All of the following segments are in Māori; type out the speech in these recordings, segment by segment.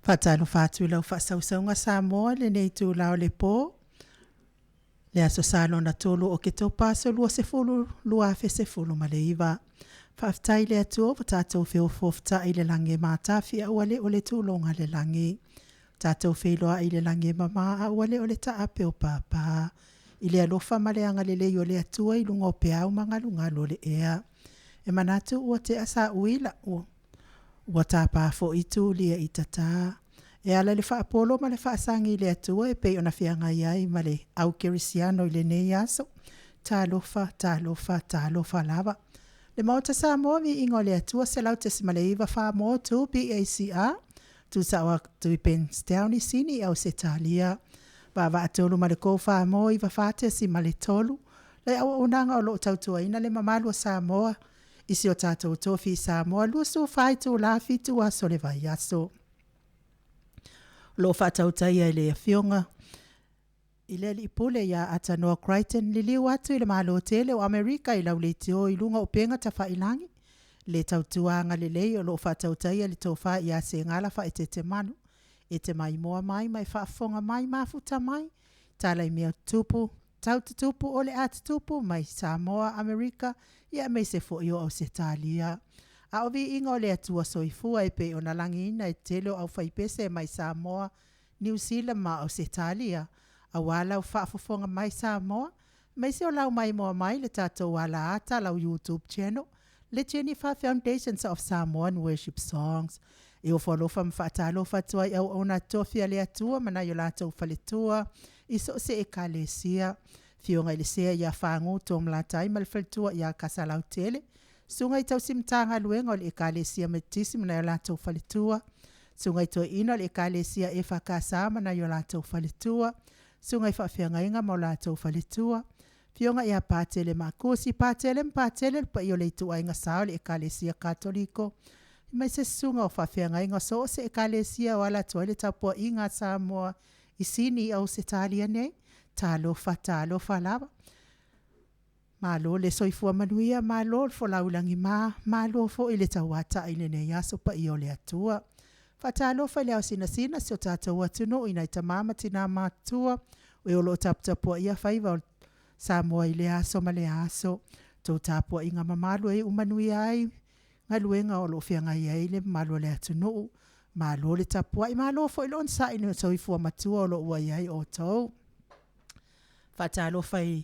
Fatalo fatu lau whasausaunga Samoa le nei tū lao le pō. Le aso salo na tolu o ke tau paso lua se fulu, lua fe se fulu ma le iwa. Whaftai le atua wa tātou whio fofta i le lange mā tāwhi a wale o le tūlonga le lange. Tātou whiloa i le lange mama a wale o le taape o pāpā. I le alofa ma le anga le lei o le atua i lungo pe au mangalungalo le ea. E manatu ua te asa uila ua. Ua tāpā fo i tū lia i tatā. E ala le whaapolo ma le whaasangi le atua e pei ona whianga iai ma le au kerisiano i le nei aso. Tā lofa lava. Le Maota Samoa Viiga le atua se lau te simaleiva wha mo tu BACR. Tu sawa tu i Penstown i sini au se talia. Wa atolu ma le kou wha mo i wa whate si ma le tolu. Le au unanga o lo tautua ina le mamalua Samoa. Isi o tātou TOFI Samoa lua su whai tu la fitu a sole vai aso. Lo whatautai ai le fionga. I le li pule ia ATUNU'U Crichton li liu atu i le malo tele o Amerika i lau le teo i lunga o penga ta whailangi. Le tautuanga le lei o lo whatautai ai le tofa i a se ngala wha e te manu. E te MAIMOA mai mai whaafonga mai mafuta mai. Tala i mea tupu. Taututupu o le atutupu mai Samoa, Amerika, ia mei se fo io au se talia. A o Viiga o le atua soifua e pe o na langi ina e telo au whaipese mai Samoa, New Zealand ma au se talia. A wala u whaafofonga mai Samoa, mei se o lau MAIMOA mai le tātou wala ata lau YouTube channel, le Jennifer Foundations of Samoan Worship Songs. E o whalofa mwhaatalo fatua i au ona tofia le atua mana i o lātou whaletua, i so se e ka le sia. Fionga i le sea i a whangu tō mlatai ma le whaletua i a kasalau tele. Sunga i tau simtanga luenga o le e ka le sia metisi mana i o lātou whaletua. Sunga i tō ina le e ka le sia e whakasa mana i o lātou whaletua. Sunga i whawhianga inga ma o lātou whaletua. Fionga i a pātele ma kūsi pātele pa i o le itua inga sao le e ka le sia katoliko. Mai se sunga o whawhianga inga so se e ka le sia o ala toa le tapua inga Samoa i sini au se talia nei. Tā lofa lava. Malo le soifua manuia, malo fo laulangi malo fo i le tawata i le nei aso pa i o le atua. Whata lofa le au sina si o tātou atunu i nai tamama tina mātua o e o lo taputapua ia whaiva o Samoa i le aso ma le aso. Tau tāpua inga mamalu e umanuia ai. Ngā luenga o lo whianga i ai le malo le ATUNU'U. Malo le tapua i malo fo i lo nsa i ni soifua matua o lo ua i ai o tau. Whatalo whai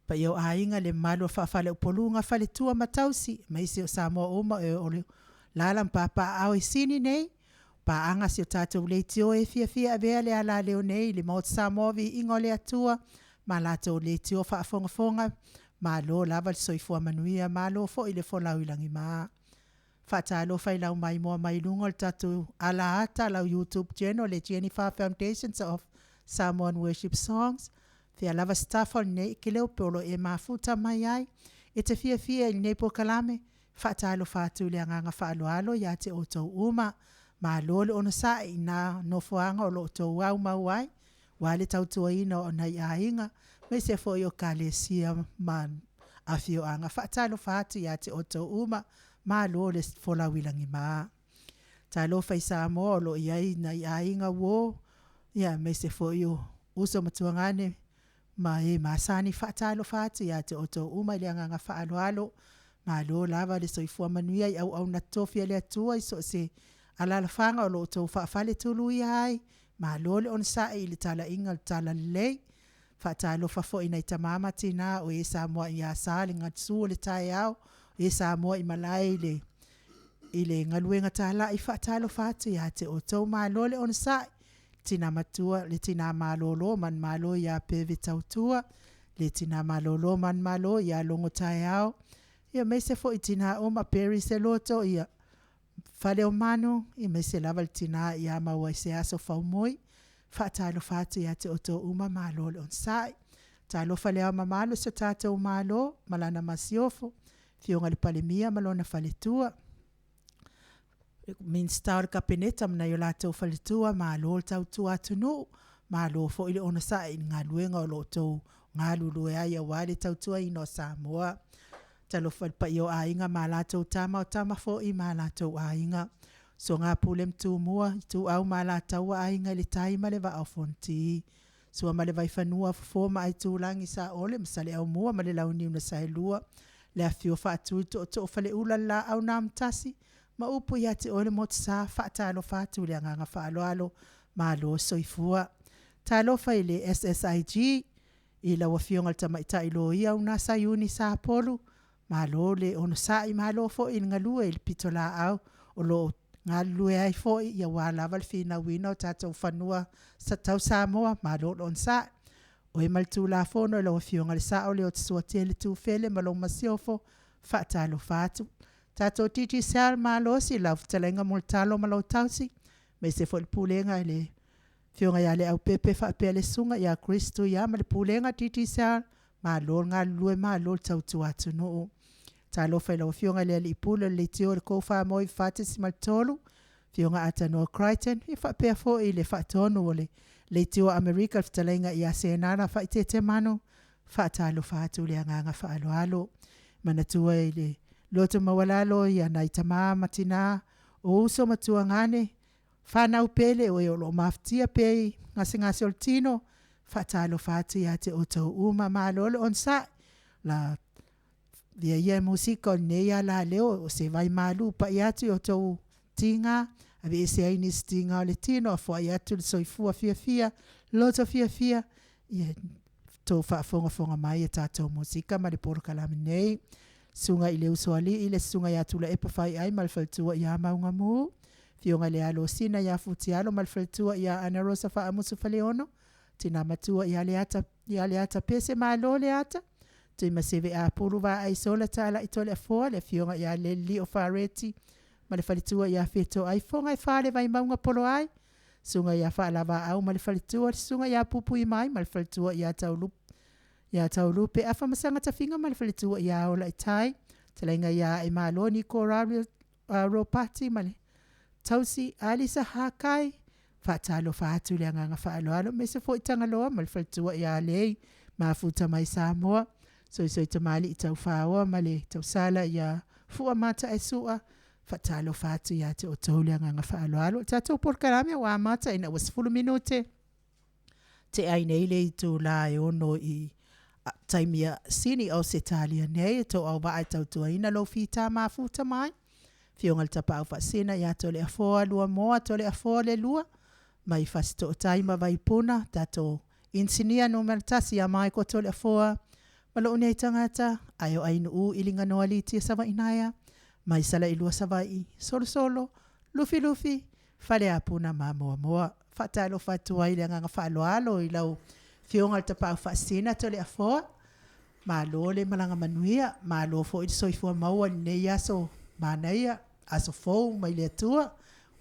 pa iau ainga le malo whawhale upolunga whale tua matausi mai se o Samoa oma e o le lalam papa au i sini nei pa anga se o tātou leiti o e FIAFIA avea le ALALEO nei le Maota Samoa Viiga o le atua ma lātou leiti o whaafongafonga ma lo lava le soifua manuia ma lo fo i le folau ilangi maa. Whatalo whai lau MAIMOA mai lunga le tātou ala ata lau YouTube channel le Jennifer Foundations of Samoan Worship Songs. Fia lava staff o nei ke leo polo e mafuta mai ai. E te FIAFIA i nei POLOKALAME. Whaatalo whātu le anganga whaaloalo ia te o tau uma. Ma lole ono sa i nā nofoanga o lo tau au mauai. Wale tau tua ina o nei ainga. Me se fo i o ka le sia man a fio anga. Whaatalo whātu ia te o tau uma. Ma lole fola wilangi maa. Talo whai Samoa o lo iai nei ainga wo. Ia me se fo i o uso matuangane. Ma e masani whaatalo whaatu ia te oto uma le anganga whaaloalo. Ma lo lava le soifua manuia i au na tofia le atua i so se alala whanga o lo tau whaafale tulu i ai. Ma lo le on sa i le tala inga le tala lei. Whaatalo whafo i nei tamama tina o e Samoa i a sāle ngatsu le tai au. E Samoa i malai i le ngaluenga tala i whaatalo whaatu ia te oto. Ma lo le on sa tina matua, le tina malolo man malo ia pewe tautua, le tina malolo man malo ia longo tai au. Ia me se fo i tina oma peri se loto ia whale o manu, ia me se lava le tina ia maua i se aso whaumoi, whaatalo whatu ia te oto uma malo le on sai. Talo whale au mamalo se tātou malo, malana masiofo, fionga le palemia malona whale tua. Min star kapeneta mna yo lātou whaletua ma lo tau tu ATUNU'U ma lo fo ile ona sa i ngā luenga o lo tau ngā lulue ai a wale tau tua i no Samoa. Talo whalpa i o ainga ma lātou tama o tama fo i ma lātou ainga. So ngā pūlem tū mua, tū au mā la taua ainga le taima le va au fonti. So ma le vai whanua fōma ai tūlangi sa ole, masale au mua ma le launi una sa lua. Le afio wha atu to o whale ula la au nā mtasi. Ma upu ia te ole mo te sa whaatalo whātu le anganga whaaloalo ma lo soifua. Talo whai le SSIG, i la wafionga tama ita ilo ia una sa yuni sa polu. Ma lo le ono sa i ma lo fo i ngalua i pito la au, o lo ngā lue ai fo i ia wala wal fina wina o tātou whanua sa tau Samoa, ma lo on sa. O e maltu la fono i la wafionga le sa o le o te sua tele tu fele ma lo masiofo, whaatalo whātu. Tātou titi sal ma lo si la utalenga multalo ma lo tausi, me se fo le pulenga i le fionga ia le au pepe whaapele sunga ia Kristu ia ma le pulenga titi sal, ma lo ngā lue ma lo tautu ATUNU'U. Ta lo fai lo fionga le li pula le tio le kofa moi fate si mal tolu fionga ata no Crichton i fa pe fo i le fa tonu le tio America ftalenga ia senana fa te mano fa ta lo fa tu le nganga fa alo alo mana tua i le loto mawalalo ia na itama matina o uso matua ngane fa na upele o lo maftia pe ngase oltino fa ta lo fa tu ia te oto uma malo on sa la ia musika ne ia ALALEO o se vai malu pa ia tu o tau tinga ave se ai ni stinga le tino fo ia tu soifua FIAFIA loto FIAFIA ia to fa fonga mai tatou musika ma le POLOKALAME nei sunga i le usoali i le sunga ia tu la epa fai ai mal faltua ia maunga mu fionga le alo sina ia futialo mal faltua ia Ana Rosa fa amusu faleono tina matua ia le ata pese malo le ata tui maseve a puru wa ai sola tala i tole a fōa le fionga ia le li o whareti ma le whalitua ia wheto ai fonga i whare vai maunga polo ai sunga ia whaalawa au ma le whalitua sunga ia pupu i mai ma le whalitua ia taulupe a whamasanga ta whinga ma le whalitua ia ola i tai talainga ia e malo ni ko ropati ma le tausi alisa hakai whaatalo whaatu le anganga whaaloalo me se fo i tangaloa ma le whalitua ia lei ma futa mai Samoa so i tamali i tau whaoa ma le tau sala ia fua mata e sua whatalo whatu ia te o taulia nganga whaaloalo. Tātou POLOKALAME wa mata ina was 10 minute te aine ile i tō la e ono i TAIMI sini o se talia nei tō au wa ai tau tua ina lo fita ma futa mai fiongal tapa au whasina ia tole a foa lua moa tole a foa le lua mai fasito o taima vai puna tātou insinia no mertasi a mai ko tole a foa malo unei tangata ayo AINU'U ilinga noa liti sawa inaya mai sala ilua sawa i solo lufi fale apuna moa fatalo fatua ile nganga falo alo ilau fionga tapa fasina tole afo malo le malanga manuia malo fo i soifua maua nei aso manaia aso fo mai le tua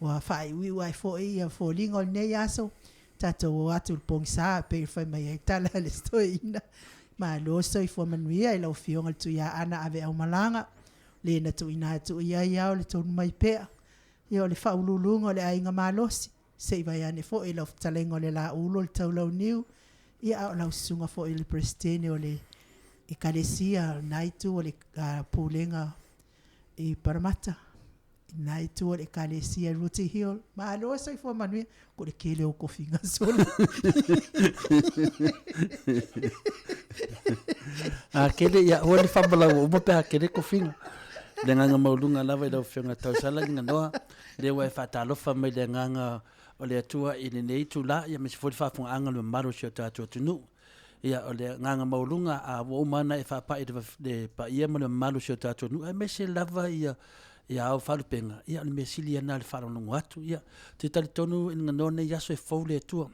wa fai wi wai fo i fo lingo nei aso tato atu pongsa pe fai mai tala le stoina ma lo soifua manuia ilau fionga tu ia ana ave au malanga le na tu ina tu ia le tu mai pe ia le faululunga le ainga malosi se vai ane fo ilau talengo le la ulo le taulau niu ia au lau sunga fo ili prestene o le i kalesia naitu o le pulenga i Paramata naitu o le kalesia Ruti Hill ma alo soifua manuia ko le kele o kofinga solo a kele ya o le fabala o mo pe kele kofinga le nganga maulunga lava i lau fionga tau sala nga noa le wai fatalofa mai le nganga o le atua i LENEI tula ia me se foli whafunga anga le maro si o tātua ATUNU'U ia o le nganga maulunga a wo mana e whapai le pa ia ma le maro si o tātua ATUNU'U me se lava ia au whalupenga ia le me sili ana le wharonongo atu ia te tali tonu inga none ia so e fau le atua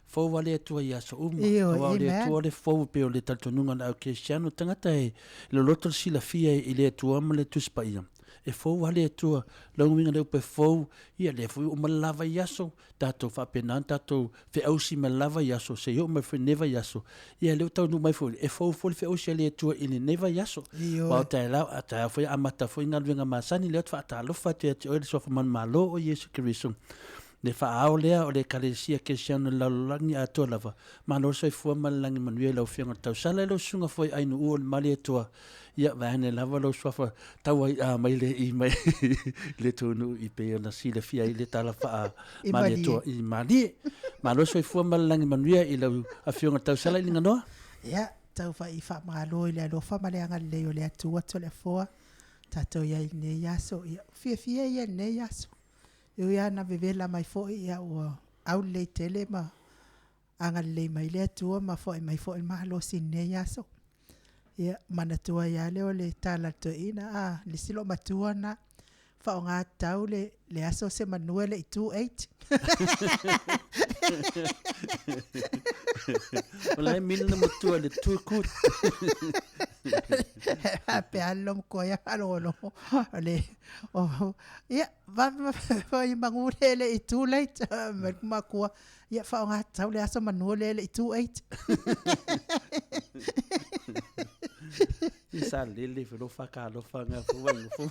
fau wale atua ia so uma o le atua le fau pe o le tali tonunga na au Cristiano tangata e le loto sila fia i le atua ma le tuspa ia e fou wale atua launga leo pe fou ia le fou o malava yaso tato fa penan tato fe ausi malava yaso se yo me fe neva yaso ia leo tau no mai fou e fou fe ausi le atua ili neva yaso wa ta la ata foi amata foi na luenga masani leo fa ta lo fa te o le sofa man malo o Yesu Kristo le whaao lea o le kalesia ke siana laulangi atua lava. Ma lo soi fua malangi manuia lau whianga tau sala lo sunga foi ainu ua le mali atua. Ia vahane lava lo swafa tau ai mai le i mai le tonu i pe ona sila fia i le tala wha mali atua i mali. Ma lo soi fua malangi manuia i lau a whianga tau sala i linga noa? Ia, tau wha i wha malo i le alofa ma le anga leo le atua to le foa. Tato ia i ne yaso, fia ia ne yaso. Yo ia na vevela mai fo ia o au le tele ma anga le mai le atua ma fo mai fo ma lo sin ne yaso. Ia mana tua ia leo le tala to ina le silo matua na fa nga tau le aso se manuel i 28. Olai milna matua le tu kut. Pe alom ko ya alolo le ia va i mangule le i 28 ma ko ia fa nga tau le aso manuel le i 28. Isa lele felo fakalo fanga fuwang fu.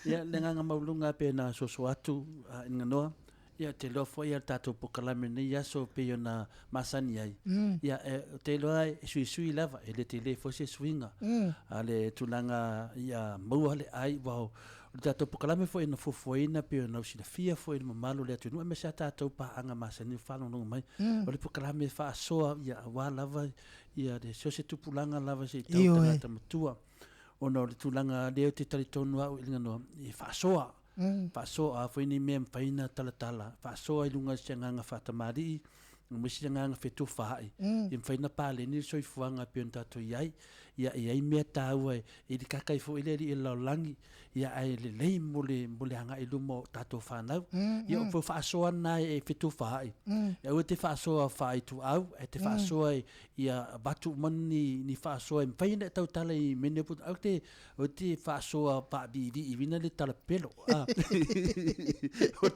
Ya lenga maulunga pe na sosoatu nganoa. Ya te lo foi al tatou pokalame ni ya so pe na masani ai. Ya te lo ai sui lava ele te le fo se swinga. Ale tulanga ya mo ale ai wow. Tatou pokalame foi na fofoina pe na usina fia foi na malo le atu no me sa tatou pa anga masani falo no mai. Ole pokalame fa soa ya wa lava ya de so se tupulanga lava se tau tata matua. Ona le tulanga leo te talitonu au ilinga no i fa soa. Fasoa foi ni mem faina tala fasoa ilunga sianga fatamari ngisianga fetu fai im faina pale ni soi fuanga pionta to yai ya ai me tawe i kakai fo ile i langi ya ai le lei mole anga ilumo tato fanau ya fo fasoa na e fetu fai ya o te fasoa fai tu au e te fasoa ya batu mani ni fasoa im faina tau tala i mene put au te o te fasoa pa bibi i vina le tala pelo o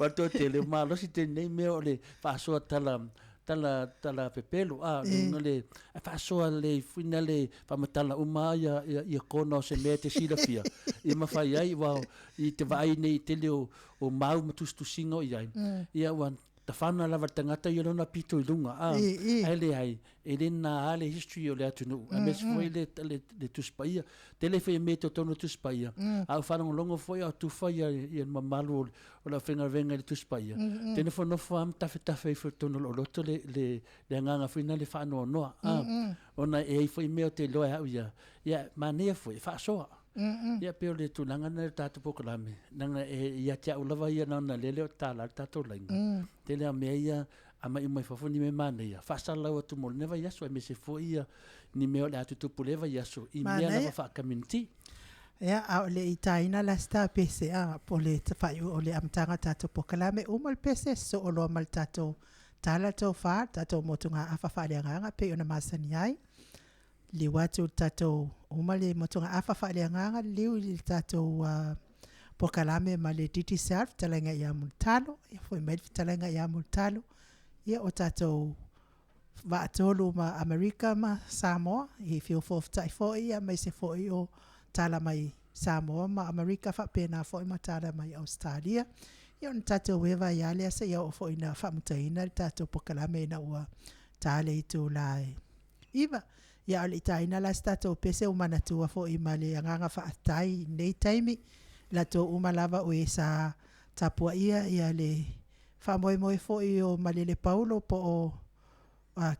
to tele malo si te nei me o le fasoa tala pepelo ngale fasoa le finale pamatala uma ya kono se mete silafia i mafai ai wa i te vai nei tele o mau matustu singo ia wan ta fana lava tangata i lona pito i lunga ele ai ele na ale history o le ATUNU'U mes foi le tuspaia tele fe meto tono tuspaia au fana longo foi au tu foi i mamalu o la fenga venga le tuspaia tene fo no fam tafe fo tono lo loto le nganga fina le fa no ona e foi meo te loa ia mania foi fa soa ia pe le tulanga na tatou pokalame nanga ia tia ulava ia na lele o tala tatou lainga tele a meia ama i mai fafo ni me mana ia fasala o tu mol neva ia so me se fo ia ni me o le atu puleva ia so i mea na fa community ia a le itaina la sta pese po le tafai o le amtanga tatou pokalame umal pese so o lo mal tatou tala to fa tatou motunga afa fa le nganga pe ona masani ai li watu tatou umale motunga afa fa le nganga liu li tatou pokalame ma le titi self talanga ia multalo ia foi med talanga ia multalo ia o tatou va tolu ma America ma Samoa i fio fof tai foi ia mai se foi o tala mai Samoa ma America fa pena foi ma tala mai Australia ia on tatou weva ia le se ia o foi na fa mutaina tatou pokalame na ua tale tu lai iva ia le taina la tatou pese o manatua foi ma le nganga fa tai nei TAIMI la to umalava o esa tapua ia le fa moi foi o malele Paulo po o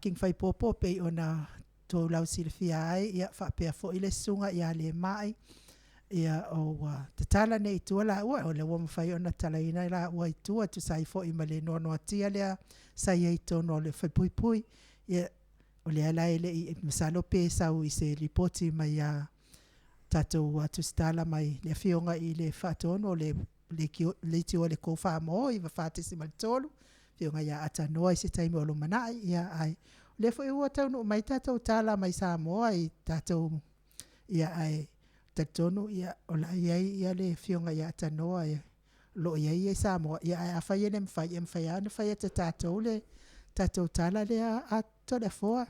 King Fai Popo pe ona to lau silfia ai ia fa pe fo ile sunga ia le mai ia o te tala nei tu la o le wo fai ona tala ina la o tu tu sai fo i male no atia le sai ai to no le fa pui ia o le ala ele i masalo pe sa u se ripoti mai ia tatou atu stala mai le fionga i le fatono le tio le ko fa mo i va fate si mal tolu fionga ia ata no i se taimi o lo mana ia ai le foi o tau mai tatou tala mai Samoa i tatou ia ai tatono ia o la ia le fionga ia ata no ia lo ia Samoa ia ai fa ia nem fa ana fa ia tatou le tatou tala le a to le foa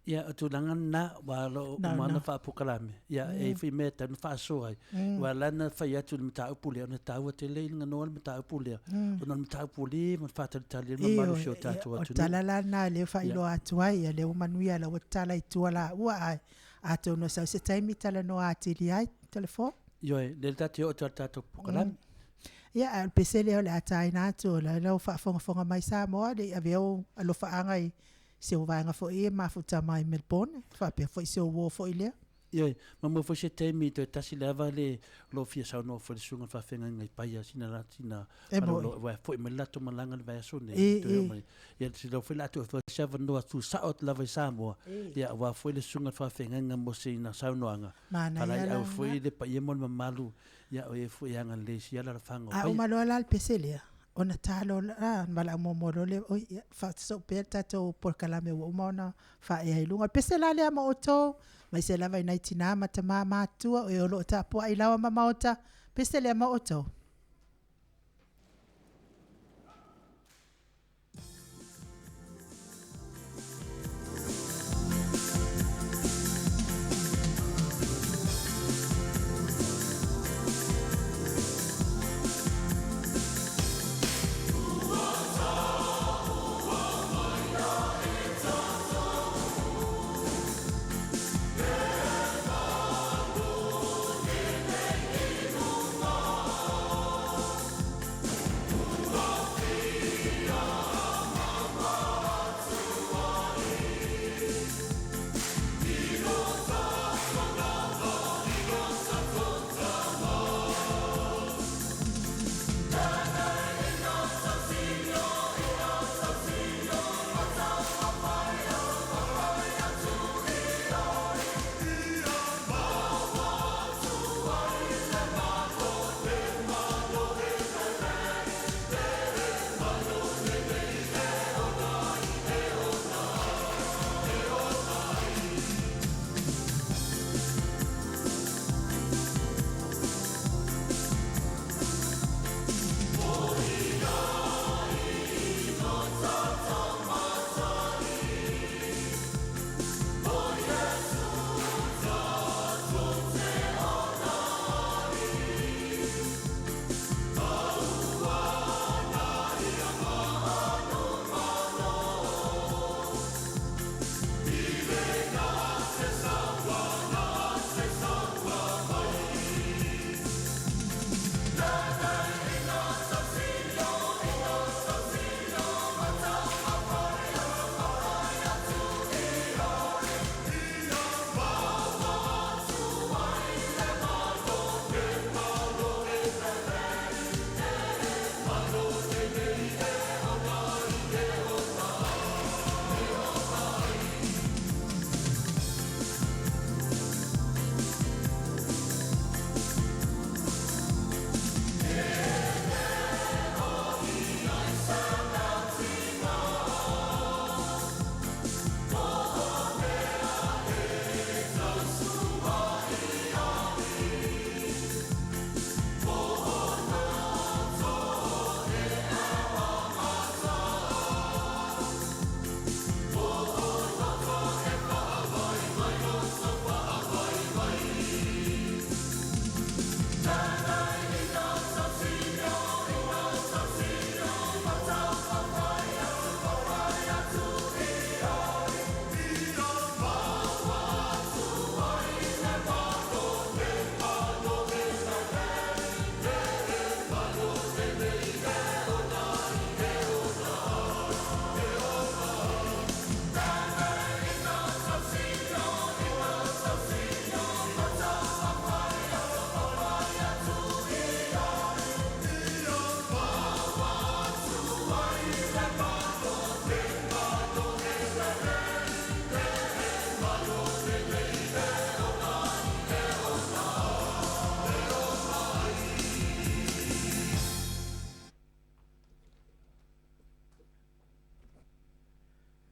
Ia atulanga na walo umana fa POLOKALAME. Ia e fi meta no fa soai. Wala na fa ia tu mata upule na tawa te le ngano mata upule. Ona mata upule ma fa tali ma malu sho tatu atu. Talala na le fa ilo atua ia le umanuia la watala ituala ua ato no sa se TAIMI tala no atili ai telefon. Yo le tati o tatu POLOKALAME. Ia al pesele o le atai na to la lo fa fonga mai Samoa le aveo alo fa angai se o vanga fo e mafuta mai Melbourne fa pe fo se o wo fo ile. Yo ma fo se TAIMI to tasi lava le lo fia sa no fo le sunga fa fenga ngai paia sina latina. Lo wa fo me lato malanga va so ne to mai. Ia se lo fo lato fo se va no tu sa ot lava Samoa. Ia wa fo le sunga fa fenga ngai mo se na sa no anga. Ala ia fo le paia mo malu. Ia o e fo ia nga le sia la fanga. A o malo ala pesele. Ona talo mala momoro le o fa so perta to POLOKALAME o mona fa e ilunga pesela le ma oto mai se lava ina tina mata mama tua o lo ta po ai lawa Maota pesele ma oto.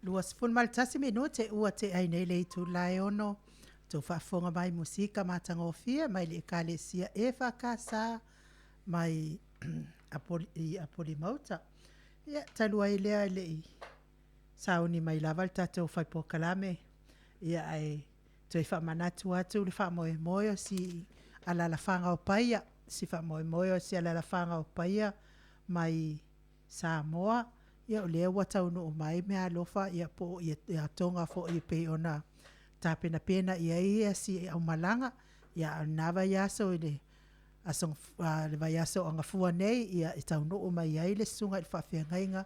Luas fun mal tasi minute ua te ai nei le tu lai ono to whaafonga mai musika matanga o fia mai le kale sia e whakasa mai apoli Maota. Ia talua i lea le i sauni mai laval tatou whai POLOKALAME ia ai toi whamanatu atu le whamoe o si alala whanga o paia, si whamoe o si alala whanga o paia mai Samoa, ia o lea wataunu o mai mea alofa ia po ia tonga fo i pe ona tapena pena ia si au malanga ia nava yaso ile asong le vayaso anga fua nei ia itaunu o mai ai le sunga i whawhiangainga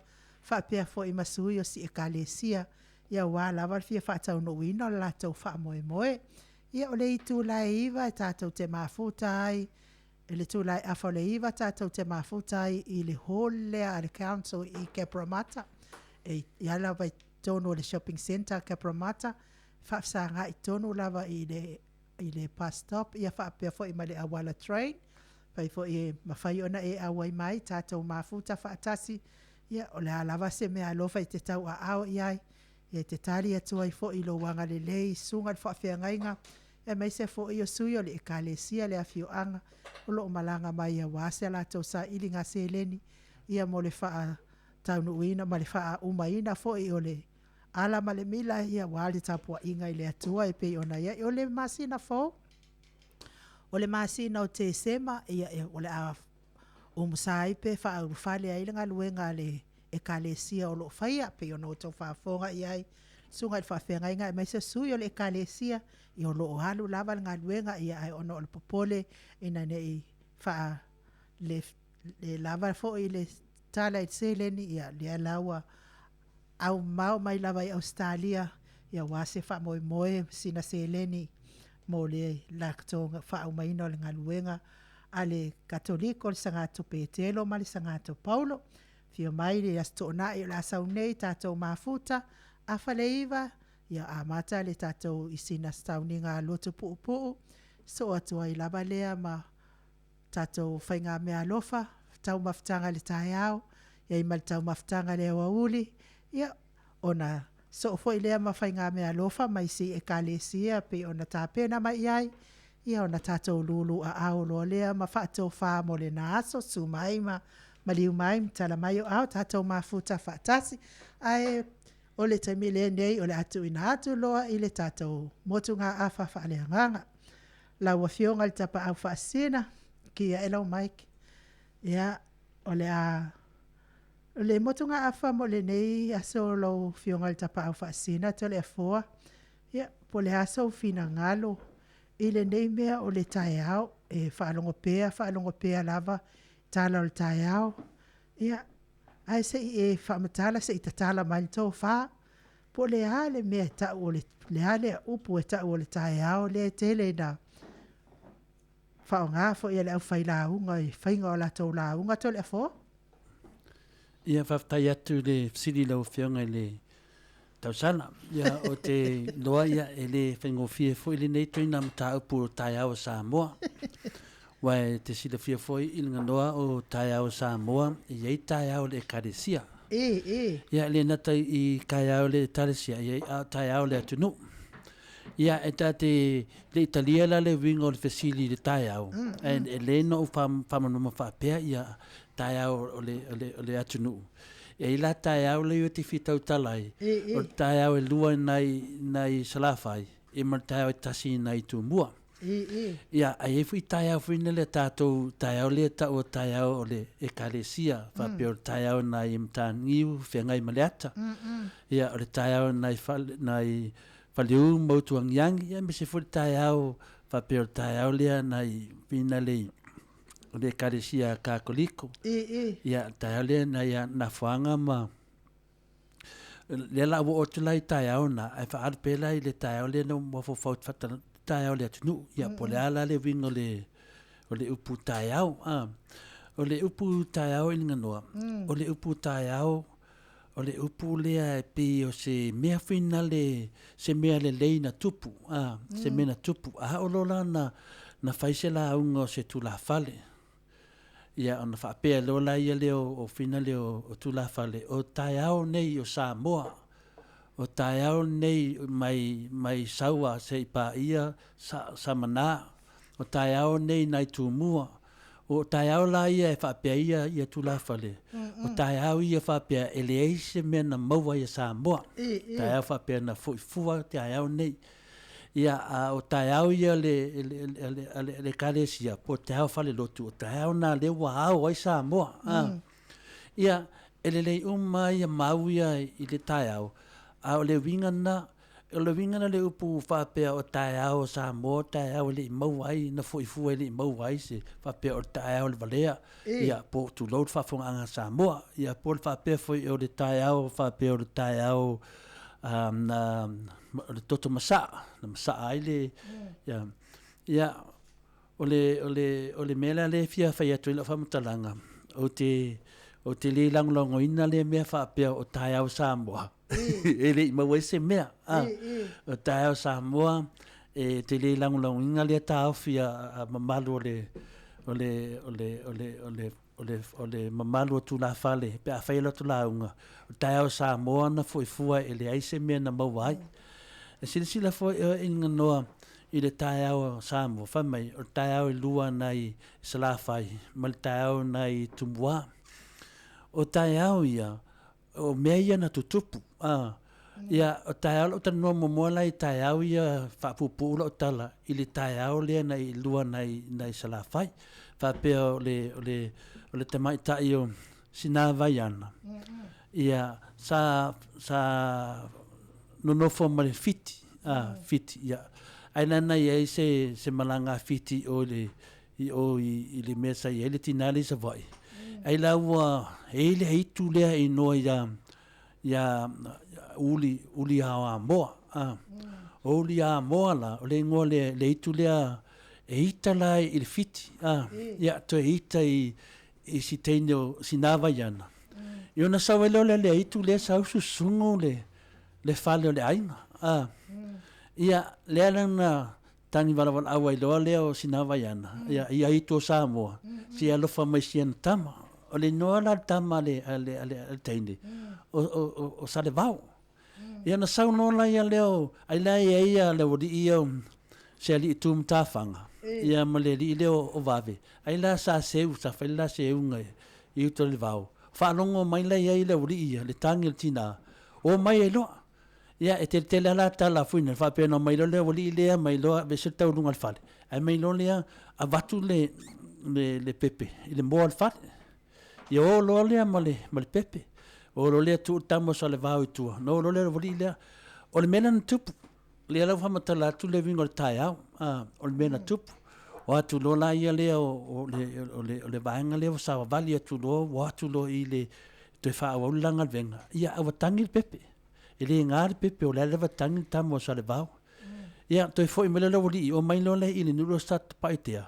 whapea fo i masui o si e kalesia ia wā lava fia whaataunu wina la tau whaamoe ia o le itu lai iwa tātou te mafuta ai le tūlai afa le iwa tātou te mafuta ai i le hole a le council i Capramata i ala vai tono le shopping center Capramata whaafsanga i tono lava i le bus stop ia whaapea fo i male awala train pai fo i mawhai ona e awai mai tātou mafuta whaatasi ia o le alawa se mea alofa i te tau a ao i ai ia te tali atua i fo i lo wanga le lei sunga le whaafeangainga e mai se fo i o sui o le ekalesia le afioanga o lo malanga mai a wase la tau sa ilinga se leni ia mo le wha taunu uina ma le wha umaina fo i o le ala ma le mila ia wale tapua inga i le atua e pei ona ia o le masina fo o le masina o te sema ia o le a umusai pe wha urufale a ilinga luenga le ekalesia o lo whaia pe ona o tau whafonga iai sunga i whawhenga inga e mai se sui o le ekalesia i o lo o halu lava ngā luenga ia ai ono o le popole ina nei wha le lava fo i le tala i seleni ia le alaua au mau mai lava i Australia ia wase wha moe moe sina seleni mo le laktonga wha au maina o le ngā luenga a le katoliko le sangato Petelo ma le sangato Paulo fio mai le astona i la saunei tātou mafuta a whaleiva ia a mata le tātou i sina stauni ngā loto pu'u so atua i lava lea ma tātou whainga mea lofa tau maftanga le tae au ia i mal tau maftanga le wauli ia ona so fo i lea ma whainga mea lofa mai si e kalesia pe ona tāpena mai iai ia ona tātou lulu a au lo lea ma whaatou wha mo le na aso su mai ma liu mai tala mai o au tātou mafuta whaatasi ai o le taimi le nei o le atu ina atu loa i le tātou motu ngā awha whaaleanganga. Lau a fionga le tapa au whaasina ki a elau maiki. Ia o le motu ngā awha mo le nei aso lau fionga le tapa au whaasina to le afoa. Ia po le aso fina ngalo i le nei mea o le tae au e whaalongo pea lava tala o le tae au. Ia ai se e whaamatala se i tatala mai tō wha. Po le ale mea tau o le ale upu e tau o le tae ao le tele na whao ngā fo i le au whai launga i whainga o la tau launga to le afo. Ia whaftai atu le siri lau whionga i le tausana. Ia o te loa ia e le whaingofie fo i le nei toina mta upu o tae ao Samoa. Wai te sila fia foi i nga noa o tae ao Samoa i ei tae ao le karesia. Ia le nata i kai ao le karesia i ei tae ao le ATUNU'U. Ia e ta te le Italia la le winga o le fesili le tae ao. E le no u whamanuma whapea ia tae ao o le ATUNU'U. E i la tae ao le o te whitau talai. O tae ao e lua nai salafai. E mar tae ao e tasi nai tu mua. Ia, ai e fui tae au whina le tātou tae au le ta o tae au o le e kalesia, whapea o tae au nai imtāngiu, whengai maleata. Ia, o le tae au nai whaliu mautuangiangi, ia me se furi tae au, whapea o tae au lea nai whina le kalesia kākoliko. Ia, tae au lea nai na whanga ma le la o te lai tae au na, ai whaarpela i le tae au lea no mwafo whatana tae au le ATUNU'U, ia po le ala le winga o le upu tae au. O le upu tae au i nganoa. O le upu tae au, o le upu lea e pi o se mea whina se mea le lei na tupu. Se mea na tupu. O lola na whaise la aunga o se tula whale. Ia ona whapea lola ia leo o whina leo o tula whale. O tae au nei o Samoa. O tae au nei mai saua se ipa ia sa mana. O tae au nei nai tūmua. o tai au la ia e whapea ia tula whale. O tai au ia whapea LENEI se mea na maua ia Samoa. Tai au whapea na fuifua tai au nei. Ia o tai au ia le kalesia po tai au whale lotu. O tai au na le wahau ai Samoa. Ia lei uma ia mau ia i le tai au. A o le winga na le upu whapea o tai au Samoa, tai au le mau ai, na fuifua le mau ai se whapea o tai au le valea. Ia po tu load whafonga anga Samoa. Ia po le whapea fui o le tai au, whapea o le tai au na le toto masaa, na masaa ai le. Ia o le mela le FIAFIA tu ila whamatalanga. O te le langolongo ina le mea whapea o tai au Samoa. E le mau ai se mea. O tai au Samoa, te le langolongo ina le tau fia mamalu o le mamalu o tula whale, pe a whaila tula unga. O tai au Samoa na fuifua e le ai se mea na mau ai. E sila fo inga noa i le tai au Samoa, whamai, o tai au i lua nai salawhai, ma le tai au nai tumua. O tai au ia, o mea ia na tutupu. Ia, o tai au o tanoa momola i tai au ia whapupula o tala, i le tai au lea nai lua nai salawhai. Whapea o le tamai tai o sinawai ana. Ia, sa nonofo ma le fiti. Fiti, ia. Aina nai ei se malanga fiti o le mesa i ele tinali sa vai. Ai la ua ele hitu lea i noa ia uli hawa moa. Uli hawa moa la, o le ngoa le hitu lea e ita la i le fiti. Ia, to e ita i si teine o sinawa iana. Io na sawelo le hitu lea sa ususungo le fale o le ainga. Ia, lea na tani walawala awa i loa lea o sinawa iana. Ia hitu o Samoa. Si alofa mai siana tama. O le noa la tama le teine. O sale vau. Ia na sau noa la ia leo, ai la ia leo di ia se ali tu mtafanga. Ia ma le li leo o vave. Ai la sa seu, sa fai la seu ngai, i uto le vau. Whanongo mai la ia leo di ia, le tangi le tina. O mai e loa. Ia e te la tala fuina, whapea no mai lo leo li lea, mai loa, vese tau lunga le fale. Ai mai lo lea, a vatu le pepe, i le moa le fale. Ia o loa lea ma le pepe. O lo lea tu tamo sa le vau i tua. No lo lea wali lea. O le mena na tupu. Lea lau whamatala tu le vingo le tai au. O le mena tupu. O atu lo la ia lea o le vaenga lea o sawa vali atu lo. O atu lo i le te wha au langa le venga. Ia awa tangi le pepe. E le ngā le pepe o lea lewa tangi tamo sa le vau. Ia toi fo i mele la wali. O mai lo le i le nuro sat paitea.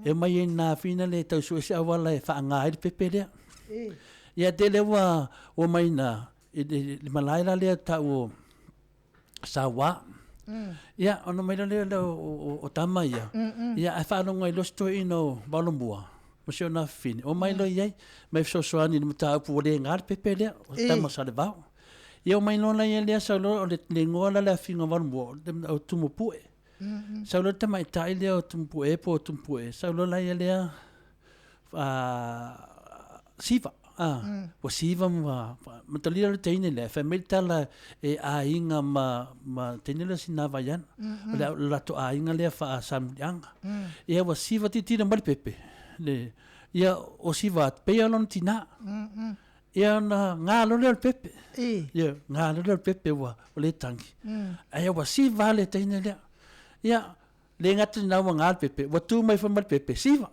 E mai e nā whina le tau su ese awala e wha ngā le pepe lea. Ia te lewa o mai na le malaila lea tau o sawa. Ia ono mai lea o tama ia. Ia e whanonga i losto ino walomua. Mose o na whine. O mai lo iai, mai fisosoani ni muta upu o le ngāre pepe lea. O tama sa le vau. Ia o mai lona ia lea saulo o le ngoa la lea whinga walomua. O tumupue. Saulo te mai tai lea o tumupue po o tumupue. Saulo la ia lea siva. O siva ma talira le teine le fa meltala e a inga ma teine le sinawa yan la to a inga le fa samyanga e o siva titira mal pepe le ia o siva pe alon tina ia na ngalo le pepe ia ngalo le pepe wa o le tangi ai o siva le teine le ia le ngata na wa ngal pepe wa tu mai fa mal pepe siva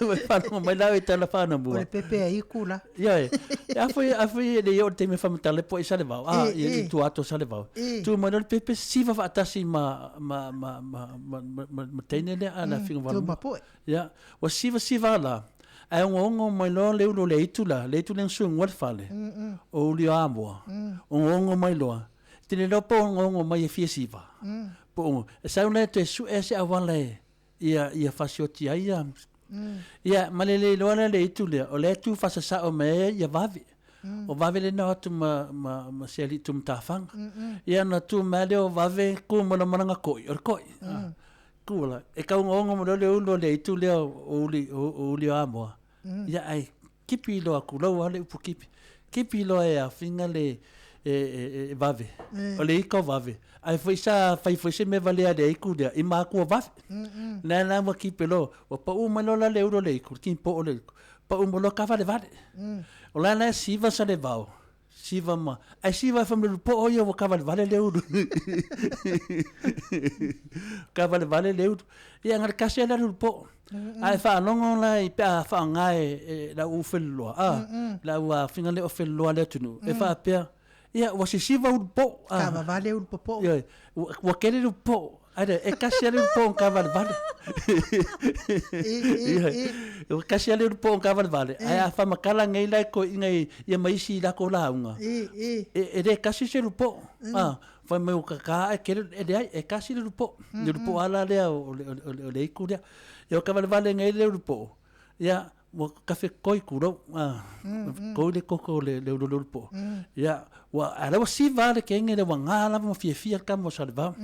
mai fa no mai la eta la fa na bu O pepe ai kula. ia foi le yo te me fa mata le po isa le va ia tu ato sa le va tu mai le pepe siva fa tasi ma tene le ana finga va Tu mapo. ia wa siva la ai ongo mai lo le itula le su ngol fale o li amo ongo mai lo tene lo po ongo mai fie siva po sa una te su ese awala ia fasioti ia ia malele lo le itule o le tu fasa sa o me ia vavi o vave le na tu ma seli tu tafang ia na tu male o vave ku mo na manga koi or koi Kula. E kaunga mo le ulo le itu le uli amoa. Ia ai kipi lo aku lau ale upu kipi. Kipi lo e a finga le vave. O le ika vave. Ai foi se me vale ade iku dia. Ima aku o vave. Na mo kipi lo. O pa uma lo la le ulo le iku. Kimpo o le iku. Pa uma lo ka vale vale. O la na siva sa le vau. Siva ma. Ai siva fa me po o yo ka vale le ulo. Ka vale le ulo. Ia ngar kasi la po. Ai fa longo la I pa fa ngai la u fello la u finga le o fello le tunu e fa pe ia wa si siva u po Ka vale u po. ia wa kele u po ai e kasi le po ka vale o kasi le u po ka vale ai fa makala ngai la ko ngai ia mai si la ko la unga e de kasi se u po fa me o ka kele e kasi le u po ala le o le ku dia eu vale ngai le upo ya wa kafe koi kuro ko le koko le upo ya wa ala wa si vale ke ngai le wangala mo fia ka mo salva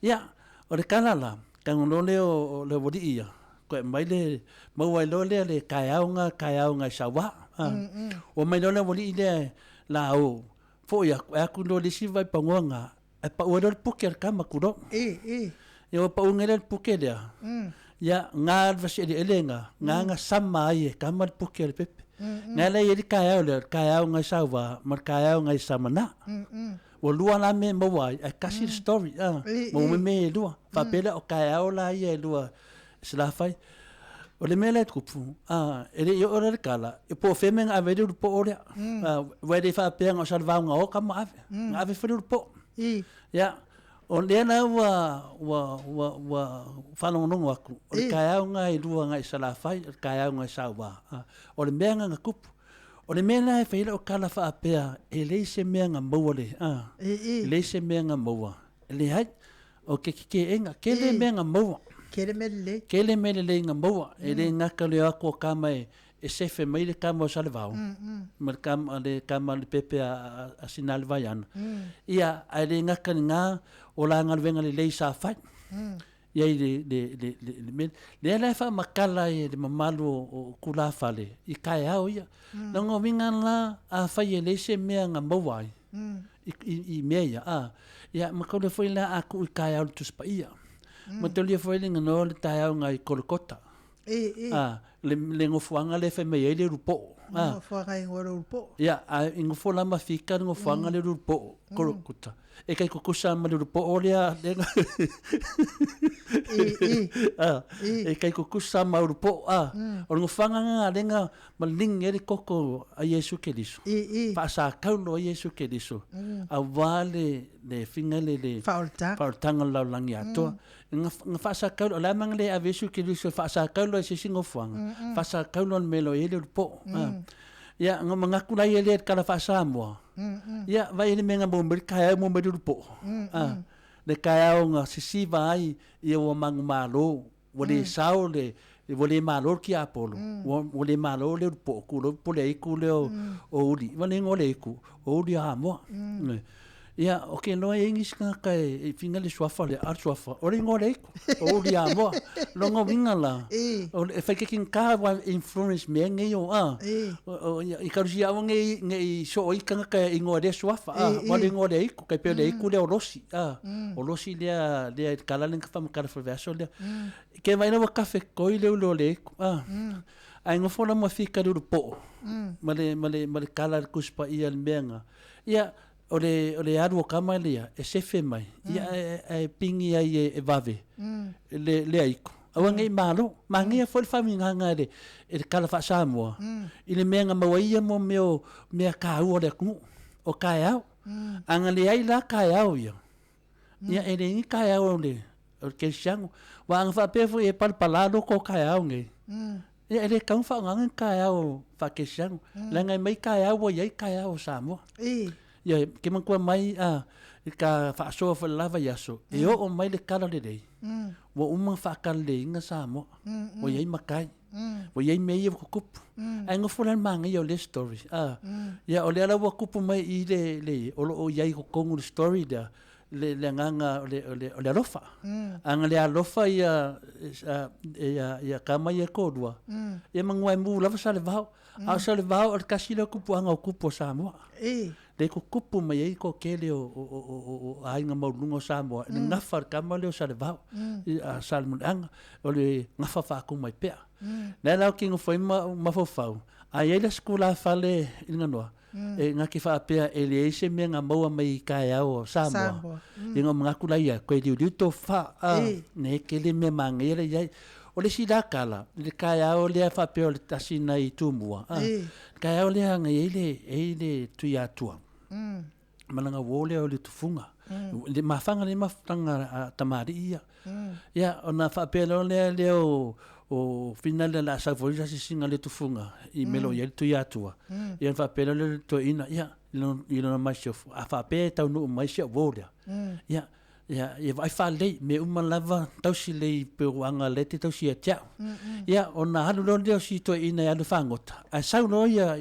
ya o le kanala kan no le wodi ia ko mai le mo wa le kaiaunga sawa o mai le wodi le la o fo ya ku no le si vai pangonga e pa o le puker ka makuro yo pa ungele puker ya ya ngal vasi elenga nga sama ye kamal pukel pepe ngala ye kaya nga sawa mar kaya nga samana o lua la me mo wai a kasi story mo me lua fa pela o kaya o la ye lua sla fai o le mele kupu ele yo ora kala e po femen a vedo po ora we de fa pe nga salva nga o kama ave fedo po ya o lena wa whanongonongo aku. O le kaiau ngai lua ngai salafai, o le kaiau ngai sawa. O le mea nga kupu. O le mea ngai whaila o kala wha apea, e lei se mea nga maua le. E lei se mea nga maua. E le hai, o ke enga, ke le mea nga maua. Ke le mele. Ke le mele le nga maua. E le ngaka le ako o kama e sefe mai le kama o salivau. Ma le kama le pepe a sinale vai ana. Ia, ai le ngaka ni ngā, o la ngalwenga le lei sa fai. Ia i le lai wha makala e le mamalu o kula fale. I kai au ia. Nango winga la a fai e le se mea nga mawai. I mea ia. Ia makaule foi la aku i kai au tuspa ia. Matolia foi le ngano le tai au ngai kolokota. Le ngofuanga le fe mea le rupo. Ngofuanga i ngoro rupo. Ia, ngofu la mafika ngofuanga le rupo kolokota. E kai kukusa ma le rupo o lea. E kai kukusa ma rupo. O ngofuanga nga lenga ma ling e le koko a Yesu Keriso. Paasa kaulo a Yesu Keriso. A wale le finga le faultanga lau langi atua. Nga fasa kaulo, la mang le a Yesu Keriso fasa kaulo e sisi ngofuanga. Fasa kaulo an melo e le rupo. Ia nga mangaku la ye le kala fasa moa. Ia vai ele menga mo kaya mo me rupo. Le kaya nga sisi vai ia o mangu malo, o le sao le vole malo ki apolo. O le malo le rupo ku lo pole iku le o uri. Vale ngole iku. O uri a mo. Ia o ke no e ingis ka kai finga le swafa le ar swafa. O le ngole iku. O uri a mo. Longo winga la. O e fai kin ka wa influence me nge yo I karusi a nge so I kanga kai ngore swafa wale ngore iku kai pele iku le orosi orosi le kala len ka fam kala verso le ke vai no cafe koi le le iku ai ngo fola mo fika do po male kala kuspa ia menga ia o le adu kama le e se fe mai ia e pingi ai e vave le aiku awangai malo mangia foi faminga ngare e kala fa Samoa ile menga mawaia mo me ka o le ku o kaiau anga le ai la kaiau ia ele ni kaiau le o ke xango wa anga fa pe foi palpalado ko kaiau nge ia ele kan fa anga kaiau fa ke xango la ngai mai kaiau o ia kaiau Samoa ia ke man ko mai ka fa so fa lava yaso e o mai le kala le dei wo uma fa kale nga Samoa o ia makai o ia me ia kupu ai ngo fulan manga ia le story ia o le ala wa kupu mai I le o ia ko kongu story da le nganga le alofa anga le alofa ia kama ia kodua ia mangwai mu lava sale vau a sale vau al kasile kupu anga kupu Samoa le kupu mai ai ko kele o ainga maulungo Samoa ni ngafa kama le sale vau a sale mun anga o le ngafa fa ku mai pea na la kingo foi mafofau a ia le skula fale inganoa e ngaki fa pea ele se me nga maua mai kai ao Samoa inga mga kulaia ko diu to fa ne kele me mangere ia o le sida kala le kai ao le fa pea le tasina i tumua kai ao le nga ele tu Atua malanga wole o le tufunga le mafanga le mafanga tamari ia ona fa pea le o final la sa voja si singa le tufunga I melo ia tu Atua ia fa pela le to ina ia no mai chef a fa pe tau no mai chef volia ia vai fa le me uma lava tau si le peruanga le te tau si tia ia ona halu lo le si to ina ia le fangota a sa no ia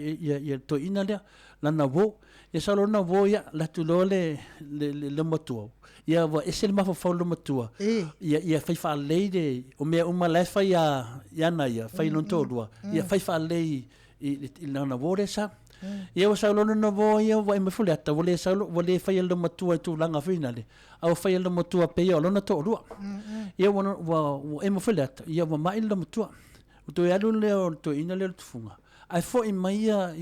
to ina le la na vo ia sa lo na vo ia la tu lo le motuo ia va esel ma fa lo motua ia fa le de o me uma le fa ia na ia fa non todo ia fa le I na vo sa ia sa lo na vo ia va me fuleta vole sa vole fa lo motua tu langa finale au fa lo motua pe ia lo na to ru ia va e me fuleta ia va mai lo motua to ia lo le to ina le funga ai fo I mai ia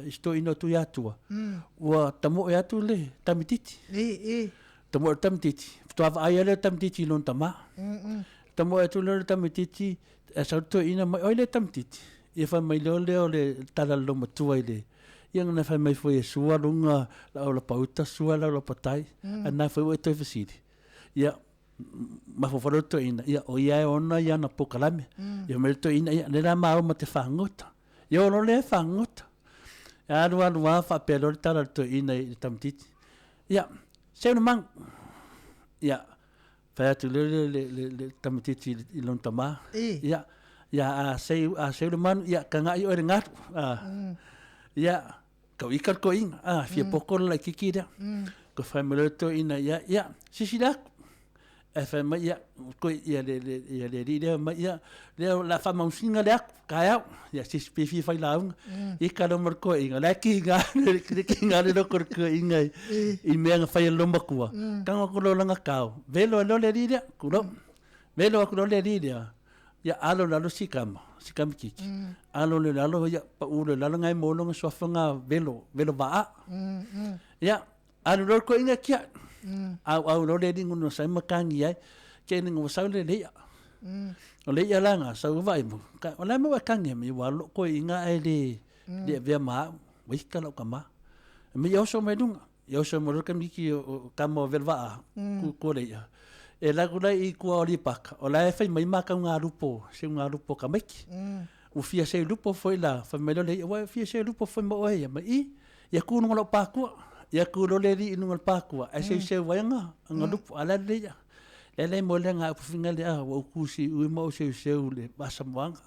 sto ino tu Atua wa tamo ia tu le tamititi tamo tamititi to ava ai le tamititi lon tama tamo tu le tamititi e sa to ina mai oi le tamititi ia fa mai le tala lo matua ile ia na fa mai foi sua lunga la pauta sua la patai ana foi o to fasidi ia ma fo to ina ia o ia ona ia na POLOKALAME ia me to ina ia le ma o te fangota ia o le fangota ia wa fa pelo tala to ina I tamtiti ia se no man ia fa tu le tamtiti I lon tama ia ia a se no man ia kanga I o ngat ia ko ikar ko in fia poko la kikira ko fa me to ina ia sisida fa mai ia ko ia le mai ia la fama usinga le kaya ia si spifi fa la I ka lo marko inga la ki ga le ko inga I me fa lo makua kanga ko lo langa kau velo le ria kulo velo ko le ria ia alo lalo sikam kiki alo le lalo ia pa ulo lalo ngai molonga sofanga velo ba ia alo ko inga kia au lo le dingo no sai makangi ai ke ningo sa le o le ia langa sa vai mo ka o le mo kangi mi wa lo ko inga ai le via ma wi ka lo kama mi yo so me dunga yo so mo ka mi ki ka mo velva ku le ia e la gula I ku o li pak o la fa mai ma ka nga lupo ka meki o fia se lupo foi la fa me le wa fia se lupo foi mo e ma I ya ku no lo pa ku ia ku lo le I no pa ku a se wanga nga lupo ala le ya ele mo le nga finga le o ku si u mo se le basa mwanga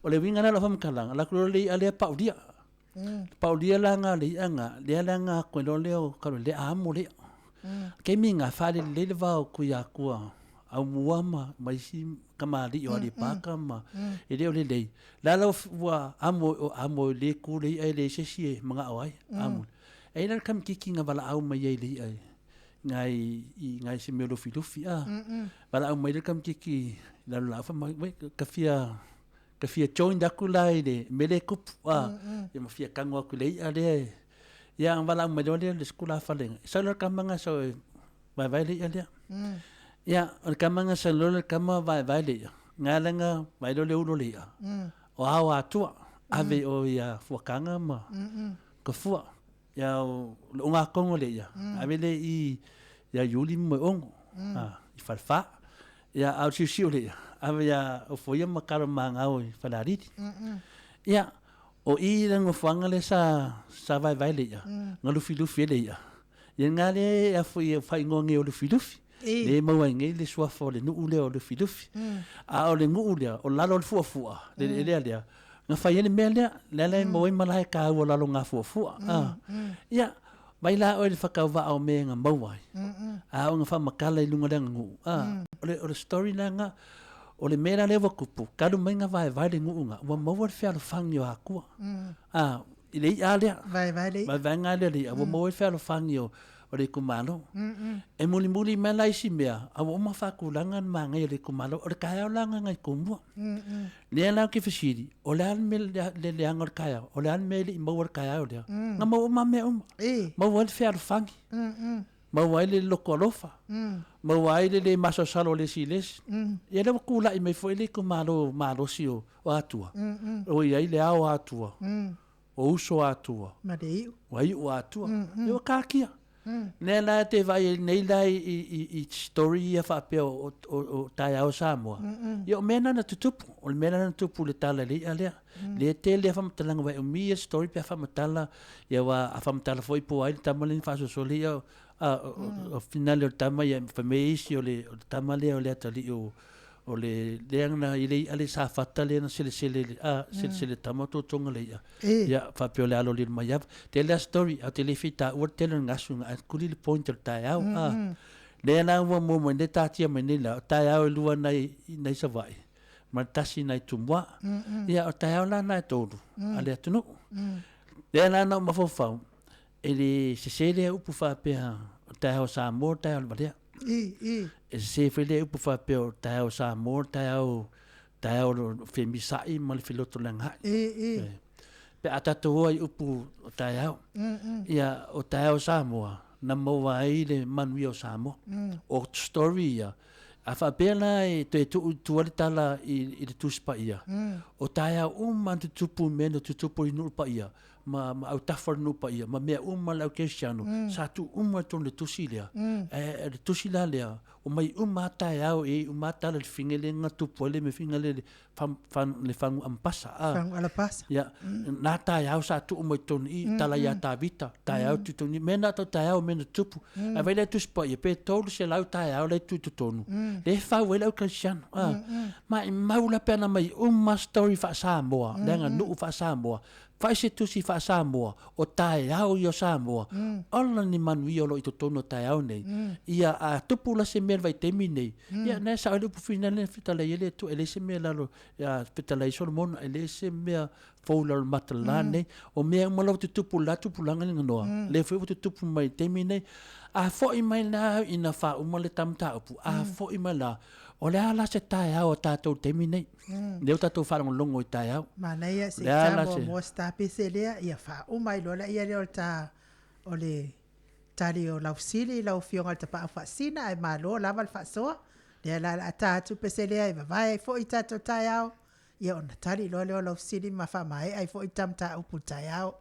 o le winga na la fam kala la ku le ale pa dia la nga le nga ko le o ka le amo le ke minga fa le va ku ya ku au muama mai si kamali o le paka ma e le la wa amo le ku le ele se si mga awai amo e na kam kikinga bala au mai le ai ngai se me lo filufi bala au mai le kam kiki la fa mai ka fia join da ku lai le mele kup e ma fia kangwa ku le ale ia bala mai le skula fa le sa la kamanga so vai le ale ia o kamanga sa lo kama vai le ngalanga vai le ulo le o hawa Atua ave o ia fuakanga ma ka fua ia o nga kongo le ia ave le ia yuli mo ongo I falfa ia au si le ave ia o foia makaro manga o falariti ia o I lang fuanga le sa vai le ia ngalu filufi le ia ngale a foi fa ngonge o le filufi le mau ngai le sua fo le nu le o le filufi a o le ngu le o lalo le fuafua le nga fa yele mele le mo I mala ka o lalo nga fuafua ia Mai la o le whakauwa au me ngā mauai. A o ngā whamakala I lunga renga ngu. O le story na ngā, o le mera lewa kupu, karu mai ngā vai le ngu unga, ua maua le whialo whangi o akua. I le I alea. Vai ngā lea le, ua maua le whialo whangi o le kumalo. E muli mai la isi mea, a ua oma whakulanga ma ngai o le kumalo, o le kaya o langa ngai kumua. Lea lau ke whasiri, o le ane me le leanga o le kaya, o le ane me le I maua le kaya o lea. Ngā maua ma mea uma. Maua le whialo whangi. Maua le loko alofa. Maua le maso salo le si lesi. Ia lewa kula I mei fo le kumalo malosi o Atua. O ia le ao Atua. O uso Atua. O ai o Atua. Ia kakia. Nea la te vai nei la I story ia whapea o tai ao Samoa. Ia o mena na tutupu. O le mena na tutupu le tala le ia lea. Le te lea whamatalanga vai o mia story pia whamatala. Ia wa a whamatala fo ipo ai le tamale ni whasosole ia o finale o tama ia whameisi o le tama lea o le atali o le leanga I le ale sa fata le na sele tama totonga le ia. Ia whapeo le alo le mai ava. Te lea story a te le fita ua tele ngasu nga kuli le point o tai au. Lea na ua momo ne tatia mai ne la tai au lua nei savai. Ma tasi nei tumwa. Ia o tai au la nai tolu. Ale ATUNU'U. Lea na na mafofau. E le sesele upu whapea o tai au Samoa tai au le malea. E se fele upu whapea o tai au Samoa tai au whemisai ma le filoto langa. Pe atatou ai upu o tai au. Ia o tai au Samoa na maua ai le manui o Samoa. O story ia. A whapea na e te tuale tala I le tuspa ia. O tai au tutupu mena tutupu I nulpa ia. Ma au tafar nupa ia. Ma mea lau kesiano. Sa tu ton le tusi lea. Le tusi la lea. O mai tai au tala le fingele nga tupu le me fingele le fangu ampasa. Fangu alapasa. Ia. Na tai au sa tu ton I tala ia ta vita. Tai au tutoni. Mena tau tai au mena tupu. A vai le tuspa ia. Pe tolu se lau tai au le tutonu. Le fau e lau kesiano. Ma I maula pena mai story fa Samoa. Lenga nuu fa Samoa. Fai se tusi fa Samoa o tai au I o Samoa. Ola ni manui o lo I totono tai au nei. Ia a tupula se mea vai temi nei. Ia ne sa ole pufina le fitala ele tu ele se mea lalo ia fitala I Solomon ele se mea foula o matalane o mea umalo tupula tupulanga ni nganoa. Le fui tupu mai temi nei. A fo I mai na ina fa umale tamta upu. A fo I mai la o le ala se tai au o tātou temi nei. Leo tātou wharango I tai au. Mana ia se tamo mo stapi se lea ia wha umai lola ia leo ta o le tari o lau sili lau fionga te paa whaasina ai malo lava le whaasoa. Lea la tātou pe se lea i vai fo I tātou tai au. Ia ona tari loa leo lau sili ma wha mai ai fo I tamta upu tai au.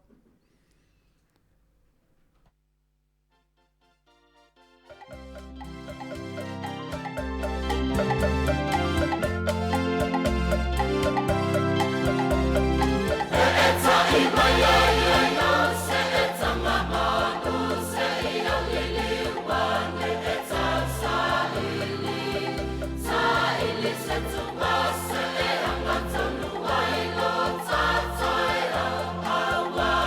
Aua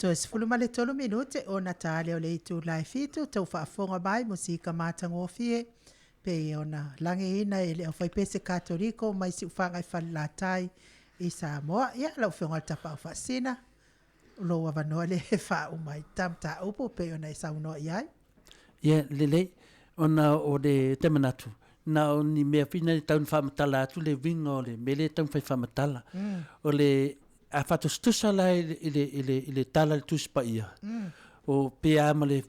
To sifulu male tolu minute o Natale o le itu lai fitu tau whaafonga mai musika matangofie pe ona lange ina ele o whaipese katoliko mai si ufanga i whalatai i Samoa ia lau whionga tapa o whaasina lo wavanoa le wha umai tam ta upo pe ona i sauno iai. Ia lele ona o le temanatu na o ni mea fina i taun whamatala atu le vinga o le mele taun whamatala o le a whatustusa la i le tala le tuspa ia. O pea ma le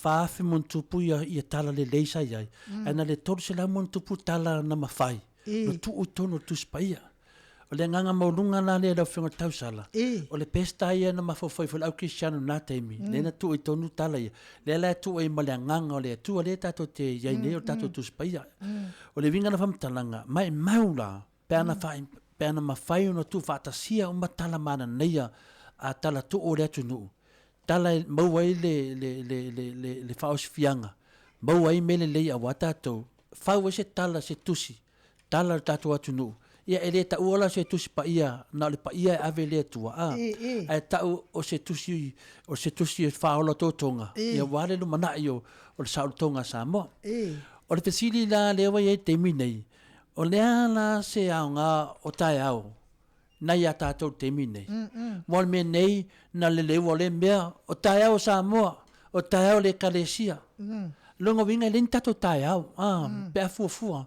whaafi mon tupu ia tala le leisa iai. Ana le tolu se la mon tupu tala na mawhai. No tu utono tuspa ia. O le nganga maulunga la le lau whionga tausala. O le pesta ia na mawhawhai fwela au Cristiano na taimi. Le na tu itonu tala ia. Le la tu e ma le nganga o le atua le tato te iai ne o tato tuspa ia. O le vinga na whamtalanga mai maula peana whai peana mawhai ona tu whaatasia o matala mana neia a tala tu o le ATUNU'U. Tala mauai le whaosfianga. Mauai mele lei a watatou. Whau se tala se tusi. Tala tato ATUNU'U. Ia ele ta uola se tusi pa ia na le pa ia ave le tua a. Ai ta o se tusi e whaola tōtonga. Ia wale lu mana o le saul tonga Samoa. O le pesili la lewa ia temi nei. O lea la se aonga o tai au. Na ia tātou temi nei. Wal me nei na le lewa le mea o tai au Samoa. O tai au le kalesia. Lunga winga le tatou tai au. Pea fuafua.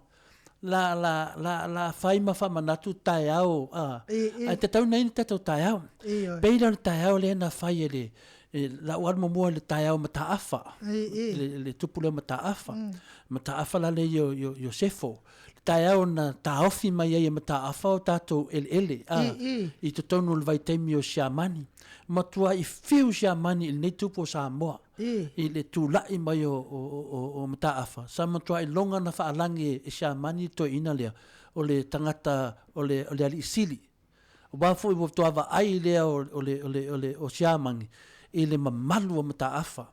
La faima whamanatu tai au. Ai te tau nei tatou tai au. Peila le tai au le na fai ele. La uar mo le tai au mata afa. Le tupule mata afa. Mata afa la le yo sefo. Tai au na taofi mai ai mata afa o tatou ele. I te tonu le vai taimi o siamani. Matua i fiu siamani il nei tupo Samoa. I le tūlai mai o mata afa. Sa matua i longa na whaalangi e siamani to ina lea. O le tangata o le ali isili. O wafu i waftuava ai lea o siamangi. I le mamalu o mata afa.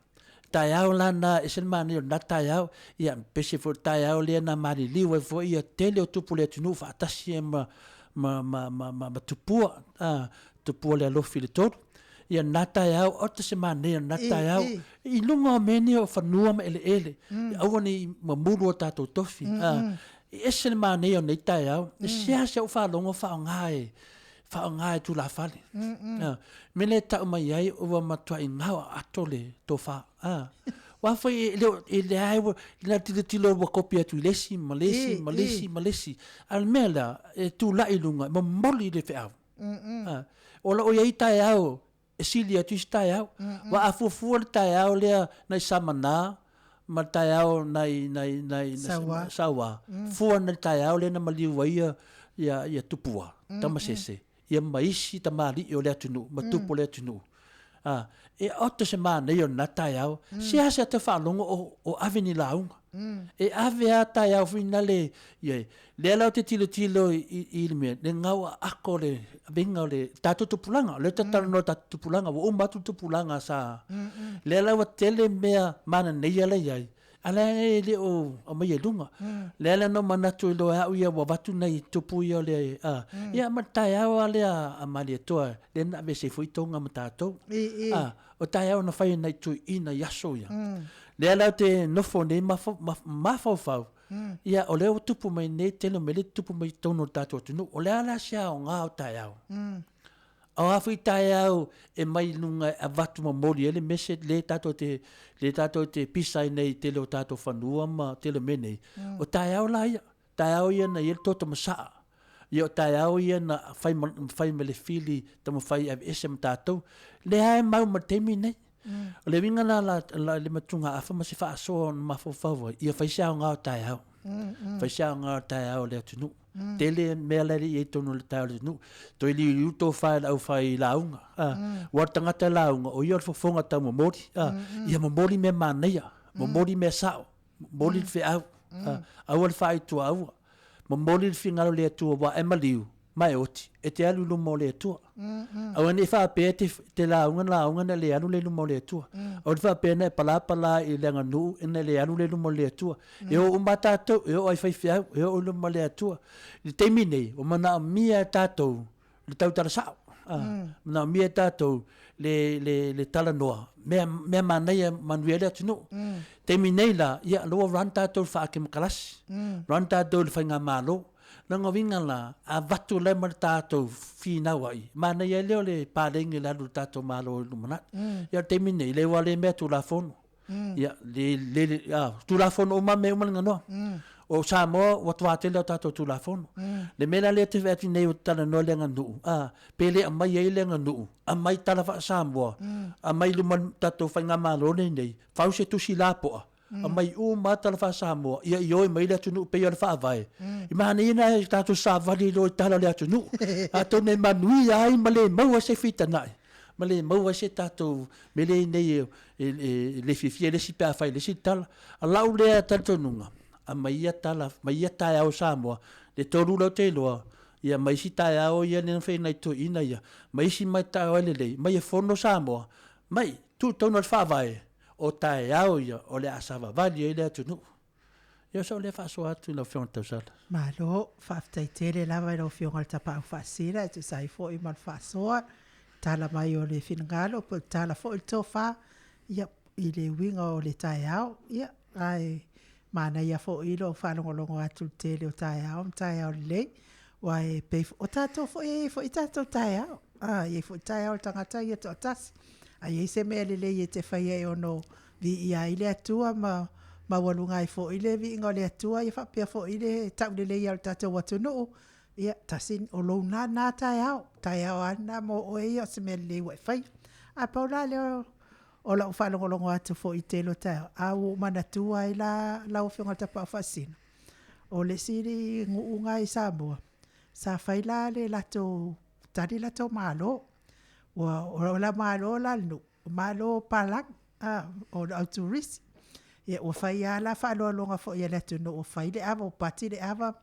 Tai au lana e sen mani o na tai au ia pese fo tai au le na mari liu e fo ia tele o tupu le tunu fa atasi e ma tupua tupua le alofi le todo ia na tai au o te se mani na tai au i lunga o meni o fanua ma ele au ni mamuru o tatou tofi e sen mani o nei tai au e sia se o fa longo fa ngai tu la fale mele ta mai ai o matua i ngau atole tofa wa foi ele ai la tilo wa copia tu lesi malesi al mela tu la ilunga mo moli de fe au ola o ia tai au silia tu tai au wa afu tai au le na samana ma tai au nai sawa fu na tai au le na maliu ia tupua tamasese ia maisi tamari o le ATUNU'U matupo le ATUNU'U e otto se mana io na tai au se te whalongo o aveni launga e ave a tai au fina le lau te tilo i me le ngau ako le venga le tato tupulanga le tatalo no tato tupulanga o matu tupulanga sa le lau tele mea mana nei ala iai ala le o mai lunga le no manatu lo au ia wa batu nei tupu ia le ia matai au ale a mali toa le na be se foi tonga matato o tai au na fai nei tu ina yaso ia le ala te no fone mafau ia o le tupu mai nei telo mele tupu mai tono tato tunu o le ala sia o nga o tai au o afi tai au e mai lunga a vatu mamoli ele mese le tato te pisai nei te lo tato fanua ma te le menei o tai au la ia tai au ia na il toto masa ia o tai au ia na fai mele fili tamo fai ese mtato le ai mau matemi nei o le vinga la le matunga afa ma se fa so ma fo favo ia fai sa nga o tai au fai sa nga o tai au le ATUNU'U tele mele i tonu le tai ATUNU'U to ili uto fai au fai launga wa tangata launga o ia fo fonga tamo mori ia mori me mania mori me sao mori fe au fai tu au mori finga le tu wa emaliu mai oti e te alu lo mo le tu au ni fa pe te launga na le alu le mo le tu o fa pe na pala i le nganu ina le alu le mo le tu e o mata to e o ai fai e o lo mo le tu le taimi nei o mana mia tatou le tau tara sao na mia tatou le tala noa me manai manuele atunu temi nei la ia lo ran tatou fa ke makalasi ran tatou le fainga malo na ngovinga la a vatu le mar tatou fina wai manai le le palengi la lu tatou malo lu mana ia temi nei le wale me tu la fono ia le tu la fono o mame o ngano o Samoa wa te le tatou tu la fono le mela le te veti nei o tala no le nganu pele mai e le nganu mai tala fa Samoa mai lu man tatou fainga malo nei fa se tu silapo mai o mata fa Samoa ia io mai le tunu pe ia fa vai imani ina tatou sa vali lo tala le tunu ato ne manui ai male mau se fita nai male mau se tatou mele nei le fifia le si pa fai le si tala ala u le tatou nunga mai ia tai au Samoa le toru lo te loa ia mai si tai au ia ne fe nai to ina ia mai si mai tai au le mai e fono Samoa mai tu tonu fa vai o tai au ia o le asava vali ele atunu ia so le fa so atu no fonta sala malo fa tai tele lava no fionga tapa fa sira tu sai fo I mal fa so tala mai o le fingalo po tala fo il tofa ia I le winga o le tai au ia ai mana ia fo ilo fa longo atu tele o tai au le wai pe o tato fo I tato tai au ia fo tai au tangata ia to tas ai se me le te fai e ono Viiga ile atua ma walunga I fo ile Viiga le atua ia fa pe fo ile tau le ia tato ATUNU'U ia tasin o lo na tai au ana mo o ia se me le wai fai a paula le o la fa longo atu fo I telo ta au manatua I la o fionga tapa fasina o le siri ngunga I Samoa sa fai la le lato tari lato malo o la malo la no malo palang o la tourist ia o fai ala fa longa fo ia le tunu o fai le ava o pati le ava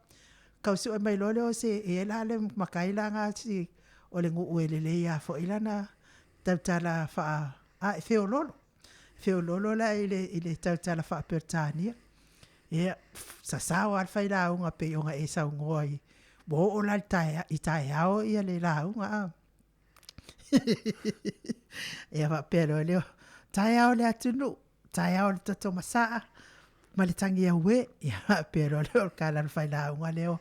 kausu e mai lole o se e la le makaila nga si o le ngu le ia fo ilana tala fa feololo la ile tala fa pertania ia sa wa fai la unga pe unga e sa ngoi bo o la tai au ia le la unga ia va pero le tai au le atunu tai au le toto masa malitangi ya we ia pero le kala fai la unga leo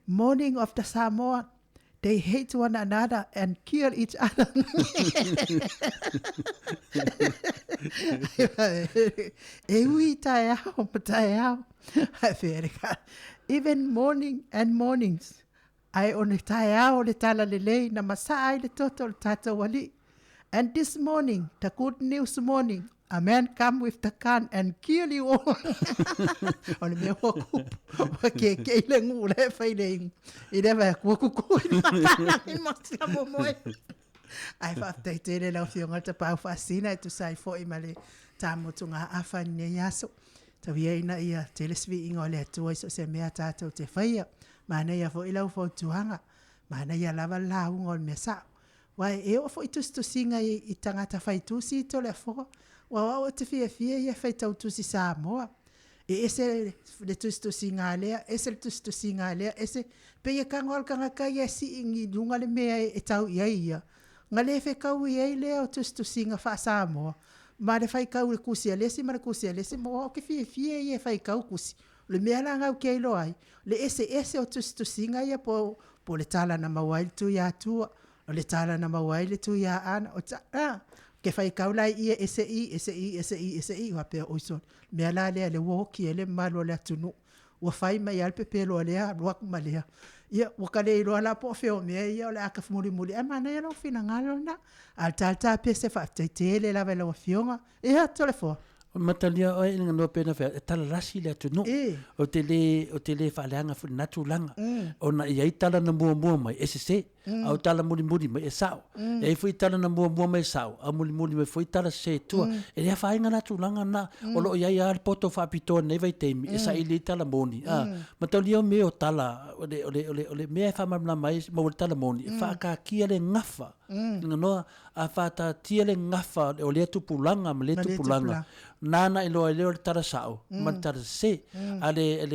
morning of the Samoa they hate one another and kill each other. Even morning and mornings, I only tayao le tala lele na masai le toto tata wali. And this morning, the good news morning, a man come with the gun and kill you all. Ole me hoku ke le ngule fai le ide va ku I must come moi. Ai fa te le la fionga te pa fascina tu sai fo I male tamo tunga afane yaso. Ta viena ia telesvi ingole tu so se me tato te faia. Mana ia fo ila fo tuanga. Mana ia lava la ngol me sa. Wai e o fo I tu singa I tangata fai tu si to le fo. Wa o te FIAFIA ia fai tau tu si Samoa. E ese le tu singa lea, ese le tu singa lea, ese pe ia kangol kanga kai e si ingi lunga le mea e tau ia ia. Nga le fe kau ia lea o tu singa fa Samoa. Ma le fai kau le kusi alesi, ma le kusi alesi, mo o ke FIAFIA ia fai kau kusi. Le mea la ngau kei lo ai. Le ese o tu singa ia po le tala na mawaili tu ia Atua, o le tala na mawaili tu ia ana, o ta ke fai kaula ia ese wa pe oison me ala le woki ele malo le atunu wa fai mai alpe pelo le roak malea ia wa kale lo ala po fe o me ia le aka muri amana ia lo fina ngalo na alta pe se fa tele la vela wa fionga ia telefo matalia o ina no pena fe tala rasi le atunu o tele fa langa fu natulanga ona ia tala na mua mai ese au tala muri mai sao e foi tala na mua mai sao a muri mai foi tala se tua e ia fa inga natulanga na o lo ia al poto fa pito ne vai TAIMI e sa ili tala moni matalia me o tala ole me fa mai mo tala moni fa ka kia le ngafa no a fa ta tia le ngafa o le tupulanga me le tupulanga nana ilo le tara sao matara se ale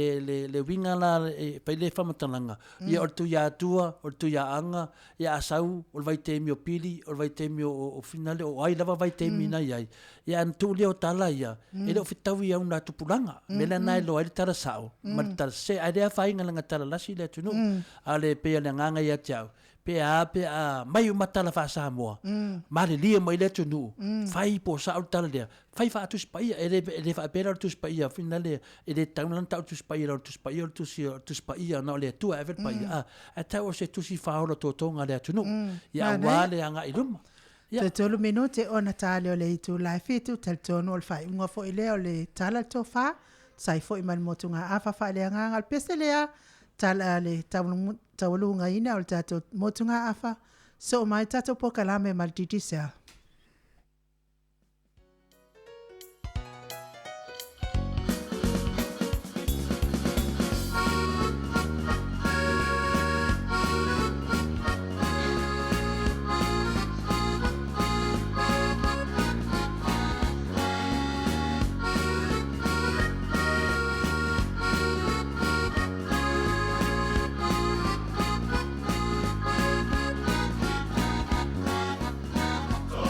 le winga la pe le fa matalanga ia o tu ya Atua o tu ya anga langa ia asau o vai te mi o pili o vai te mi o finale o ai lava vai te mi na ia ia an tu le o tala ia ele o fitau ia una tupulanga mele na lo ai tara sao ma tara se ai dia fai ngala tala lasi le tunu ale pe le nganga ia tau pe a mai o matala fa Samoa mali lia mai le tunu fai po sa o tala dia fai fa tu spai ele fa pera tu spai finale ele taulan tau tu spai tu spai na le tu ever pai a tau se tu si fa o to tonga le tunu ia wale anga ilum Te tolu minute o na tale o le itu lai fitu tel tono o fai unga fo ile o le tala tofa sai fo i man motunga afa fa le anga al peselea tala le taulunga ina o le tato motunga afa so mai tato pokalame maldidisea. Go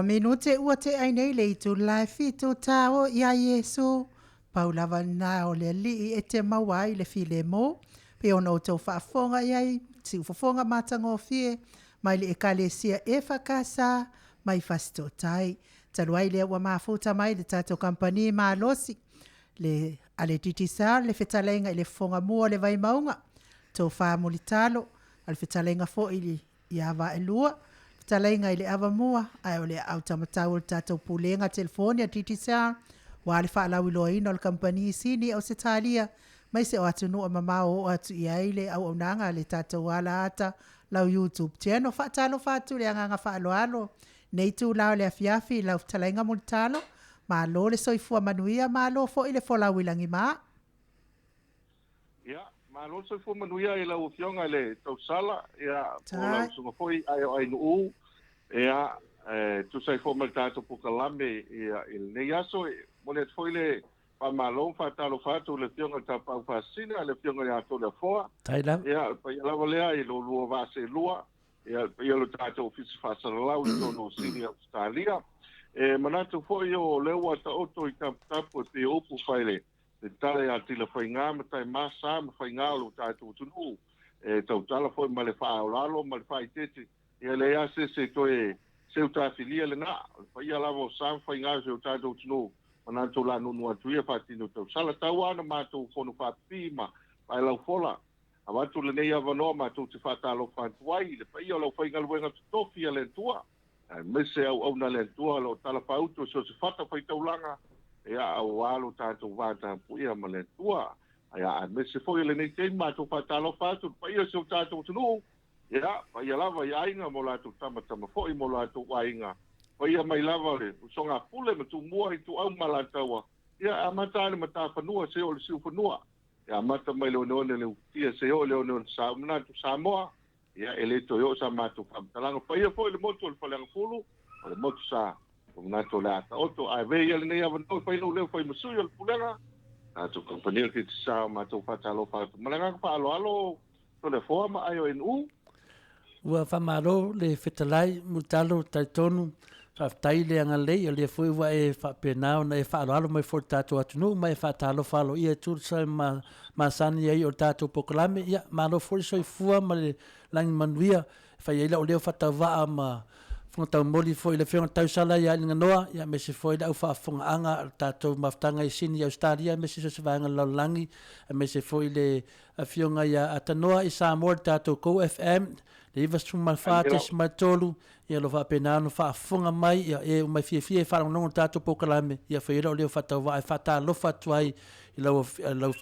Ua minute ua te ai nei le tu lai fitu tao ia Yesu. Paulava na o le li e te mawai le file mo. Pe ono tau whaafonga iai, si ufafonga matango fie, mai le ekalesia e whakasa, mai fasto tai. Taluai le ua mafuta mai le tato kampani maa losi. Le ale titisa, le fetalenga i le fonga mua le vai maunga. Tau wha mulitalo, ale fetalenga fo ili i awa e lua. Fetalenga i le awa mua, ai o le au tamatau le tato pulenga telefonia titisa. Wa le wha alawi loa ino le kampani sini au se talia. Mai se o ATUNU'U mamao o atu i aile au nanga le tato wala ata lau YouTube channel. Wha talo fatu le anganga wha alo alo. Nei tu lao le AFIAFI lau fetalenga mulitalo. Ma lo le soifua manuia, ma lo fo ile fola wilangi ma. Ya, ma lo soifua manuia i lau fionga le tausala, ya, o lau sunga foi ai o ATUNU'U, ya, tu sai fo mal tato POLOKALAME, ya, il nei aso, mo le foi le pa malo fa talo fatu le fionga ta pa fasina, le fionga ya to le foa. Taila. Ya, pa ya lava lea i lo lua vase lua, ya, pa ya lo tato ofisi fasalau i tono sini Australia. Manatu foi o leo ata oto i tapu te opu whaile. Te tale a tila whainga, ma tai masa, ma whainga o lo tātou tunu. Tau tala foi ma le wha aolalo, ma le wha i tete. Ia le ase se toe seu tāwhilia le nā. Whaia lava o sam whainga seu tātou tunu. Manatu la nunu atuia whatino tau. Sala tau ana mātou whonu whapi ma, pai lau fola. A watu le nei avanoa mātou te whatalo whantuai. Le whaia lau whainga luenga TOFI a le tua. Mese au na le tua lo tala pauto so se fata fai taulanga ia au alo tato vata puia ma le tua ia mese foi le nei te ma to fata lo fatu pa ia so tato tunu ia pa ia lava ia inga mo la tu tama foi mo la tu wainga pa ia mai lava le songa pule ma tu mua i tu au mala tawa ia amata le mata fanua se o le siu fanua ia mata mai lo no le tia se o le no sa na tu Samoa ia ele to yo sa matu talanga pa ia foi le moto le falang fulu le moto sa o na to la ta auto ai ve ia le nei ava no fa no le foi musu yo le pulenga a tu compagnia que sa matu fatalo fa malanga pa alo to le forma ai o nu Ua whamaro le whetalai mutalo taitonu whaftai le anga lei o le fui wa e whapenao na e whaaloalo mai fo tātou ATUNU'U mai whaatalo whalo ia tūrsa ma sani ai o tātou POLOKALAME ia malo fori soi fua ma le langi manuia whai eila o leo whatawaa ma whangatau moli fo i le whionga tausala ia inga noa ia me se fo i lau whaafonga anga tātou maftanga i sini Australia me se se vanga lau langi me se fo i le whionga ia atanoa i Samoa tātou Go FM le iwa suma whaate si mai tolu ia lo whapenano whaafonga mai ia e mai fie wharangonongo tātou POLOKALAME ia whaira o leo whatawa e whata lofa tuai i lau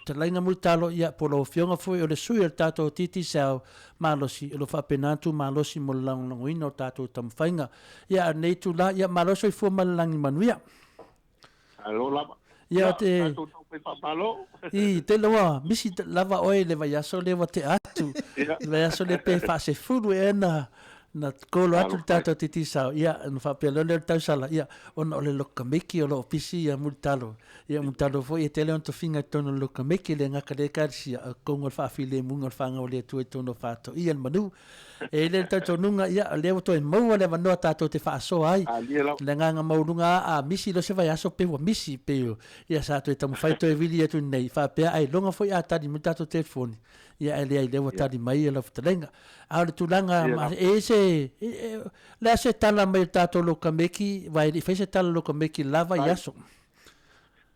talainga multalo ia polo whionga foi o le sui o tātou titi sao malosi o lo whapenatu malosi mo langongoina o tātou tamwhainga ia nei tu la ia maloso i fua malalangi manuia alo lava ia te i te loa misi lava oe le vai aso le wa te atu vai aso le pe fa se furu e na kolo atu tātou titi sao ia no whapelo le tau sala ia ona o le lokameki o lo opisi ia multalo foi e tele on to finga tono lokameki le ngaka le karsi a kongo whaafile munga whanga o le tue tono whato ia manu e le tau tonunga ia le o toi maua le wanoa tātou te whaaso ai le nganga maurunga a misi lo se vai aso pe wa misi pe ia sa to e tamu whaito e wili atu nei whapea ai longa foi a tadi mu tātou telefoni ia ele ai le o tadi mai e la futalenga a le tulanga e se le se tala mai tātou lokameki vai i fese tala lokameki lava i aso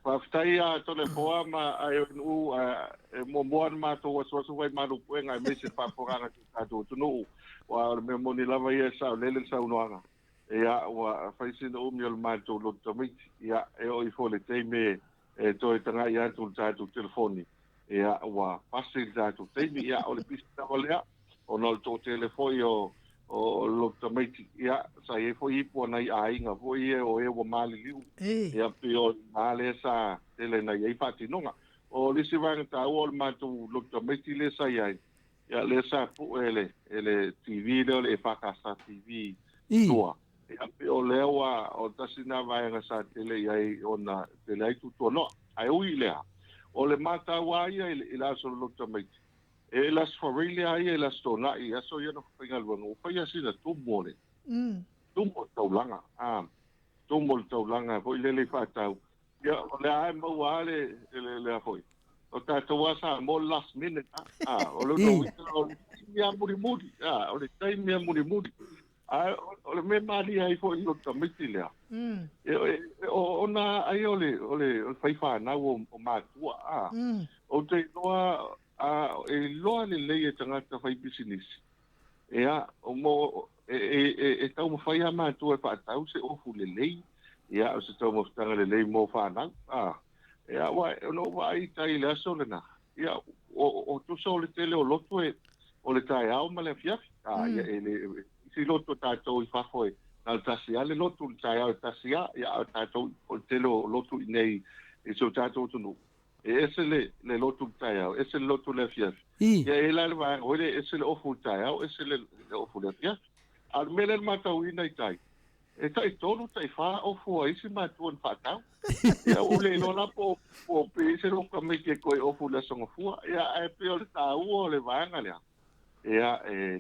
Whaftai a tole poa ma ai nu mo moan ma to wasu vai ma lu puenga me se pa poranga tu tunu wa me moni lava ia sa lele sa unoanga ia wa faisi no mi al ma to lo tomi ia e o i fole TAIMI to tanga ia tu tu telefoni ia wa pasi tu TAIMI ia o le pista valea o no to telefoni o lo tamai ia sa e foi po nai ainga foi o e o mali liu ia pio male sa tele na ia fati nonga o le se vanga ta o ma tu lo tamai le sa ia le sa pu ele TV le fa sa TV tua ia pio le o tasina vanga sa tele ia ona tele ai tu no ai ui le o le mata wa ia ila so lo tamai e las familia ai e las tona i aso ia no pinga luenga o pai asina tu mole tumo taulanga tumo taulanga foi le fatau ia o le ai mau ale le foi o tātou asa mo last minute o le no o le mea muri o le taimi mea muri o le me mali ai foi no tamiti lea ona ai o le faifa na o matua o te loa loa le le tangata fai business ia o mo tau mo fai ama tu e patau se ofu le lei ia o se tau mo stanga le lei mo fa na ia wa no vai tai le so le na ia o tu so le tele o loto o le tai au ma le fiafi ia ele si loto tatou I fa foi na tasia le loto tai au tasia ia tatou o tele o loto nei e so tatou tunu ese le loto tai au ese le loto le fiafi ia ela le va o ese le ofu tai au ese le ofu le fiafi al mele matau ina tai e tai tonu tai fa ofu ai si matuan fatau ia o le lona po pe se lo ka me ke ko ofu le songa fu ia e pe o le tau o le vanga le ia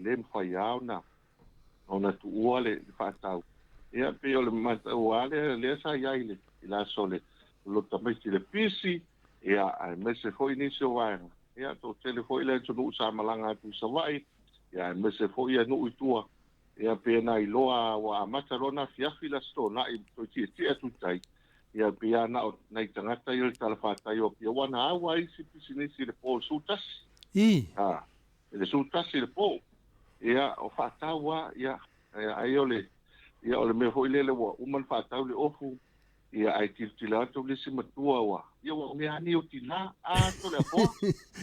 le mfaiau na ona tu o le fatau ia pe o le matau ale le sa ia ile ila sole lo tamai le pisi ia me se foi ni so vanga ia to telefoi le tu sa malanga tu sa vai ia me se foi ia no itua ia pena I loa wa matarona fiafi la sto na I to ti tu tai ia pia na na tangata I talafata yo pia wana awa I si pisinisi le po sutas le sutas le po ia o fatawa ia ai ole ia ole me foi le wa uman fatawa le ofu ia ai tila to le simatua wa ia wa me ani o tina to le po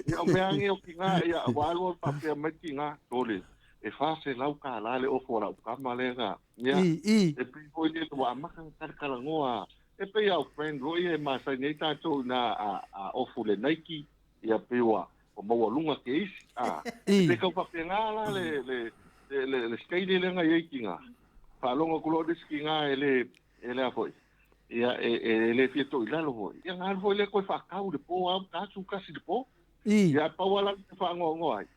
ia me ani o kinga ia wa lo pa pe metinga tole e fase lau ka la le o fora o kama le ga ya e pe foi le wa maka kala ngoa e pe ya friend roi e masa nei tatou na o fule Nike ia pe wa o mo lunga ke isi e ka pa pengala le skate le nga yekinga pa longa kulo de skinga ele foi ia ele fieto ila lo foi ia ngal foi le ko fa ka u de po a ka su ka si de po ia pa wala fa ngo ai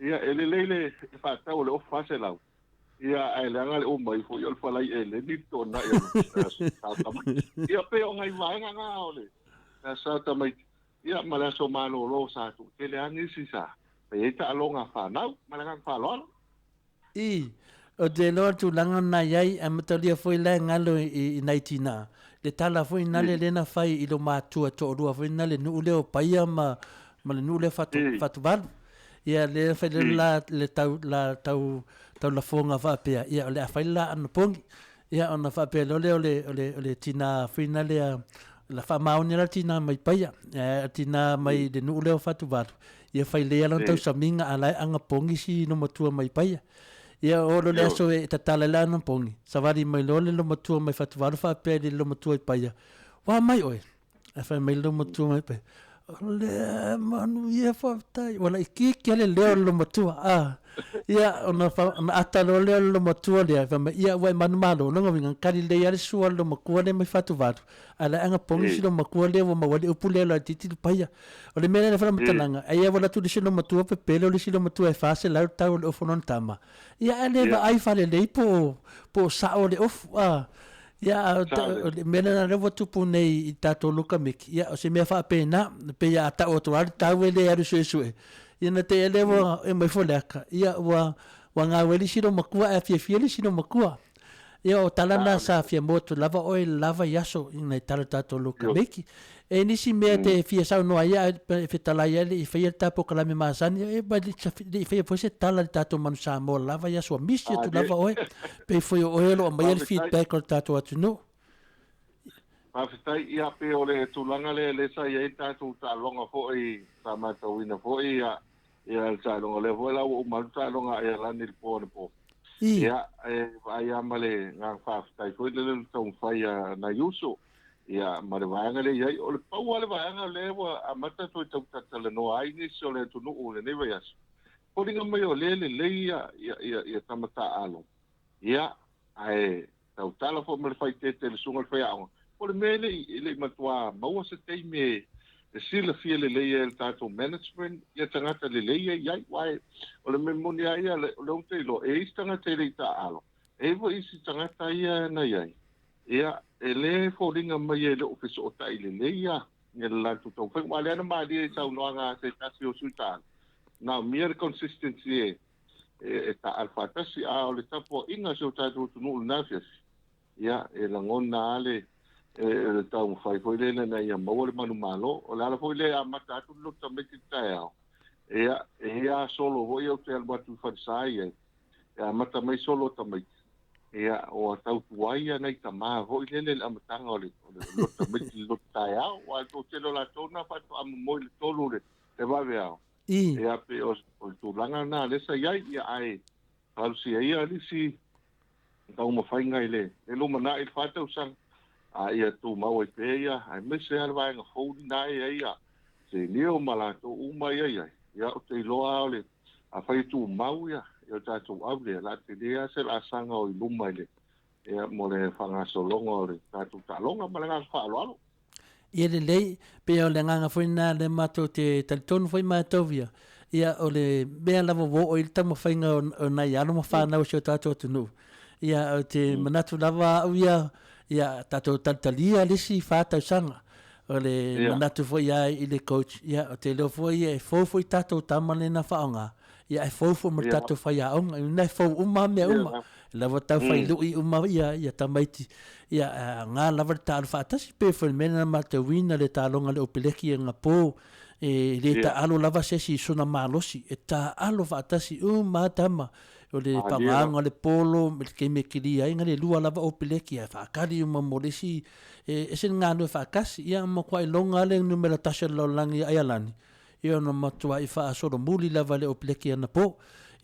ia ele lele fa ta o le ofase lau ia ele anga le o mai fo yo fa lai ele ni to na ia pe o ngai vai nga ole na sa ta mai ia mala so malo lo sa tu ele ani si sa pe ta longa fa nau mala fa lo o te loa tu langa na iai a matalia foi la ngalo I naitina le tala foi na le lena fai I lo matua to rua foi na le nu leo paia ma le nu le fatu valu ia le fai le tau la fonga va pe ia le fai la an pongi ia ona fa pe le tina fina le la fa mauni la tina mai paia tina mai de nu le fatu valu ia fai le ala tau saminga ala anga pongi si no matua mai paia ia o le so e tatala la no pongi savari mai lo matua mai fatu valu fa pe le matua paia wa mai oi fa mai lo matua mai paia le manu ia fatai wala iki kele leo lo matua ia ona fa atalo leo lo matua le fa ia wa manu malo no nginga kali le ia su lo makua le mai fatu vatu ala anga pongi lo makua le wa mawali upule lo titi paia ole mele fa matalanga ia wala tu lo matua pe pele le lo matua e fase la tau le ofonon tama ia ale va ai fa le po sa ole of ia mena na rewa tupu nei I tātou luka miki ia o se mea wha pēna pe ia ta o tuari tau ele aru sue ia na te elewa e mai foleaka ia wa ngā weli sino makua AFIAFI le sino makua ia o talana sa fia moto lava oe lava yaso ina I tala tātou luka miki e nisi mea te fia sau noa ia e whetala ia le I whaia POLOKALAME maasani e ba li whaia fwese tala le tātou manu Samoa lava yaso a misi tu lava oe pe whaia oe lo a mai le feedback o tātou ATUNU'U Mawhitai ia pe o le tūlanga le sa ia I tātou tā longa fōi tā matawina fōi ia le tā longa le fōi lau o maru tā longa ia lani le pō ne pō ia ai amale ngā whawhitai fōi le tau whaia na yuso ia ma le vaanga le iai o le pau ale vaanga le wa amata toi tau tatala no ai ni so le ATUNU'U le neva yas ko ringa mai o le ia tamata alo ia ai tau tala fo me fai te le sunga fai ao o le mele le matua maua se TAIMI e sila fia le le tatou management ia tangata le iai wai o le memoni ai le o te lo e istanga te le ta alo e vo isi tangata ia na iai. Ia, e le fōringa mai e le ofiso o tai le ia, nge la tutau. Whai wale ana maa lia i tau noanga se tasi o suitaan. Na mere consistency e ta alfatasi a o le tapo inga se o tātou tunu na fiasi. Ia, e la ngona ale e tau whai fwoi le na ia maua le manu malo, o le ala fwoi le a mata atu lo tameki tae au. Ia, ia solo hoi au te alwatu wharisai e. Ia mata mai solo tameki. Ia, o tau tuaia nei ta maa hoi lele le amatanga o le lo tameki lo tae au. Wa to telo la tona whato amu moi le tolu le te wawe au. Ia pe o tūlanga nā lesa iai ia ai. Palusi ia lisi tau mawhainga i le. E lo mana i whatau sang. A ia tū mau i pe ia. Ai mese halwa inga whauri nā ia. Se nio malato uma ia ia. Ia o te iloa o le. A whai tū mau ia. Ia tātou au le. La te lea se la sanga o i luma i le. Ia mo le whangasolonga o le. Tātou tālonga malanga whaaloalo. Ia le lei, pe o le nganga whaina le mato te talitonu whai mātovia. Ia o le mea lava wo o il tamo whainga o nai alo ma whanau si o tātou ATUNU'U. Ia o te manatu lava au ia tātou talitalia lisi whātau sanga. O le manatu whai ai i le coach. Ia o te leo whai e fōfu i tātou tamale na whaonga. Ia e fōfu ma tātou whai aonga. Ia e fōu uma mea uma. Lava tau whai lui uma ia tamaiti. Ia ngā lava le tālu whaatasi pe whai mena ma te wina le tālonga le opeleki e ngā pō. Le ta alo lava sesi sona malosi. E ta alo whaatasi mātama. O le panganga le polo, me le keime kiri ai, ngā le lua lava opeleki e whaakari uma molesi. E sen ngā nui whaakasi. Ia ma kwa i longa le numera tasha laulangi ai alani. Ia no matua i wha soro muli lava le opeleki ana pō.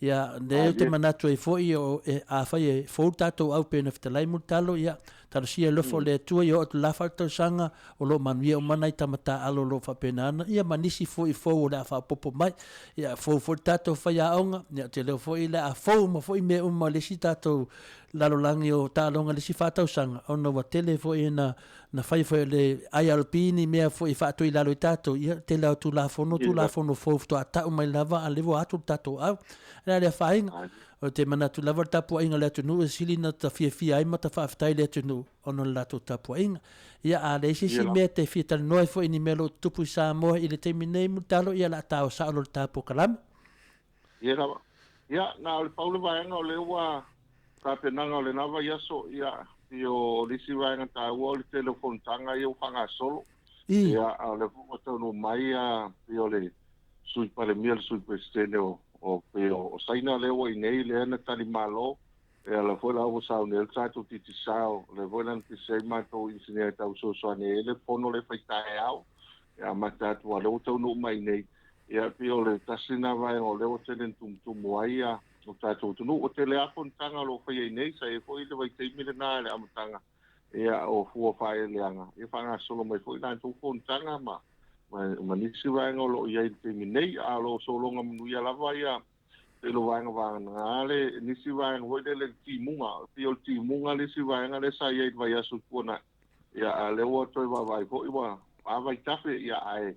Ia leo te manatu e foi o a fai e fou tātou au pēna whitalai mu talo ia tarosia lofo le atua i o atu lawhata sanga o lo manuia o manai tamata alo lo whapena ana ia manisi foi fou o le a whapopo mai ia fou tātou whai aonga ia te leo foi le a fou ma foi me uma lesi tātou lalolangi o tālonga lesi whatau sanga ono wa tele foi na whai foi le IRP ni mea foi whātou i lalo i tātou ia te leo tu la fono fou to atau mai lava a levo atu tātou au le whainga o te manatu lava tapu ainga le ATUNU'U e sili na ta FIAFIA ai ma ta whaafetai le ATUNU'U ono le lato tapu ainga ia a le sisi mea te whiatari noe fo ini melo tupu i Samoa i le teimi nei mutalo ia la tau sa alo le tapu kalame ia na o le paule vaenga o le ua kapenanga o le nava iaso ia i o lisi vaenga ta ua o le telefontanga i o whanga solo ia a le fumatau mai i o le sui pale mia le sui presidente o pe o saina le o nei le na tali malo e la foi la o sa ne trato ti sao le volan ti sei ma to insine ta so so ne le fono le fai tai au e mata tu ale o to no mai nei e pe o le tasina vai o le o tenen tum mai a o tato tu no o tele a fontanga lo fai nei sai foi le vai tei milena le amtanga e o fu fai le anga e fanga solo mai foi na tu fontanga ma nisi wanga o lo ia te minei a lo solonga muia lava ia te lo wanga ngale nisi wanga hoi le timunga pio timunga nisi wanga le sa ia vai asu pona ia a le o toi vai fo ia a vai tafe ia ai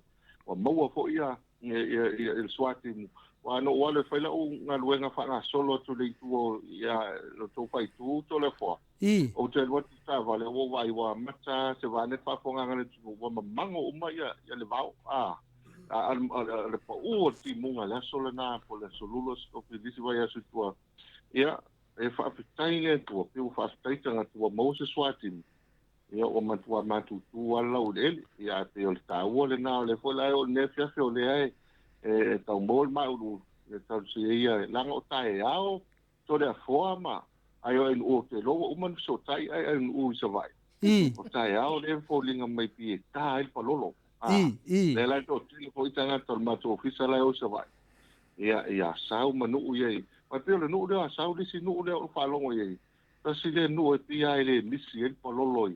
o maua fo ia il swati wa no wale faila o ngaluenga fa solo tu le tu ia lo to pai tu to le fo o te lo ta vale o vai wa mata se va ne fa fonga ngale tu wa mango o mai ia le vau le po o ti munga la solo na po le solulos o pe disi vai asu tu ia e fa fitai le tu pe fa fitai tanga tu mo se swati ia o matua matu tu ala o le ia te o ta o le na le fo la o ne fia o le ai e tau mol mai o e tau se ia langa o tae ao to le forma ai o te lo o man so tai ai o se vai o tae ao le fo linga mai pi ta il palolo le la to ti fo itanga to mato official ai o se vai ia sau manu ia ma pe le no le sau di si no le o fa longo ia ta si le no e pi ai le misi il palolo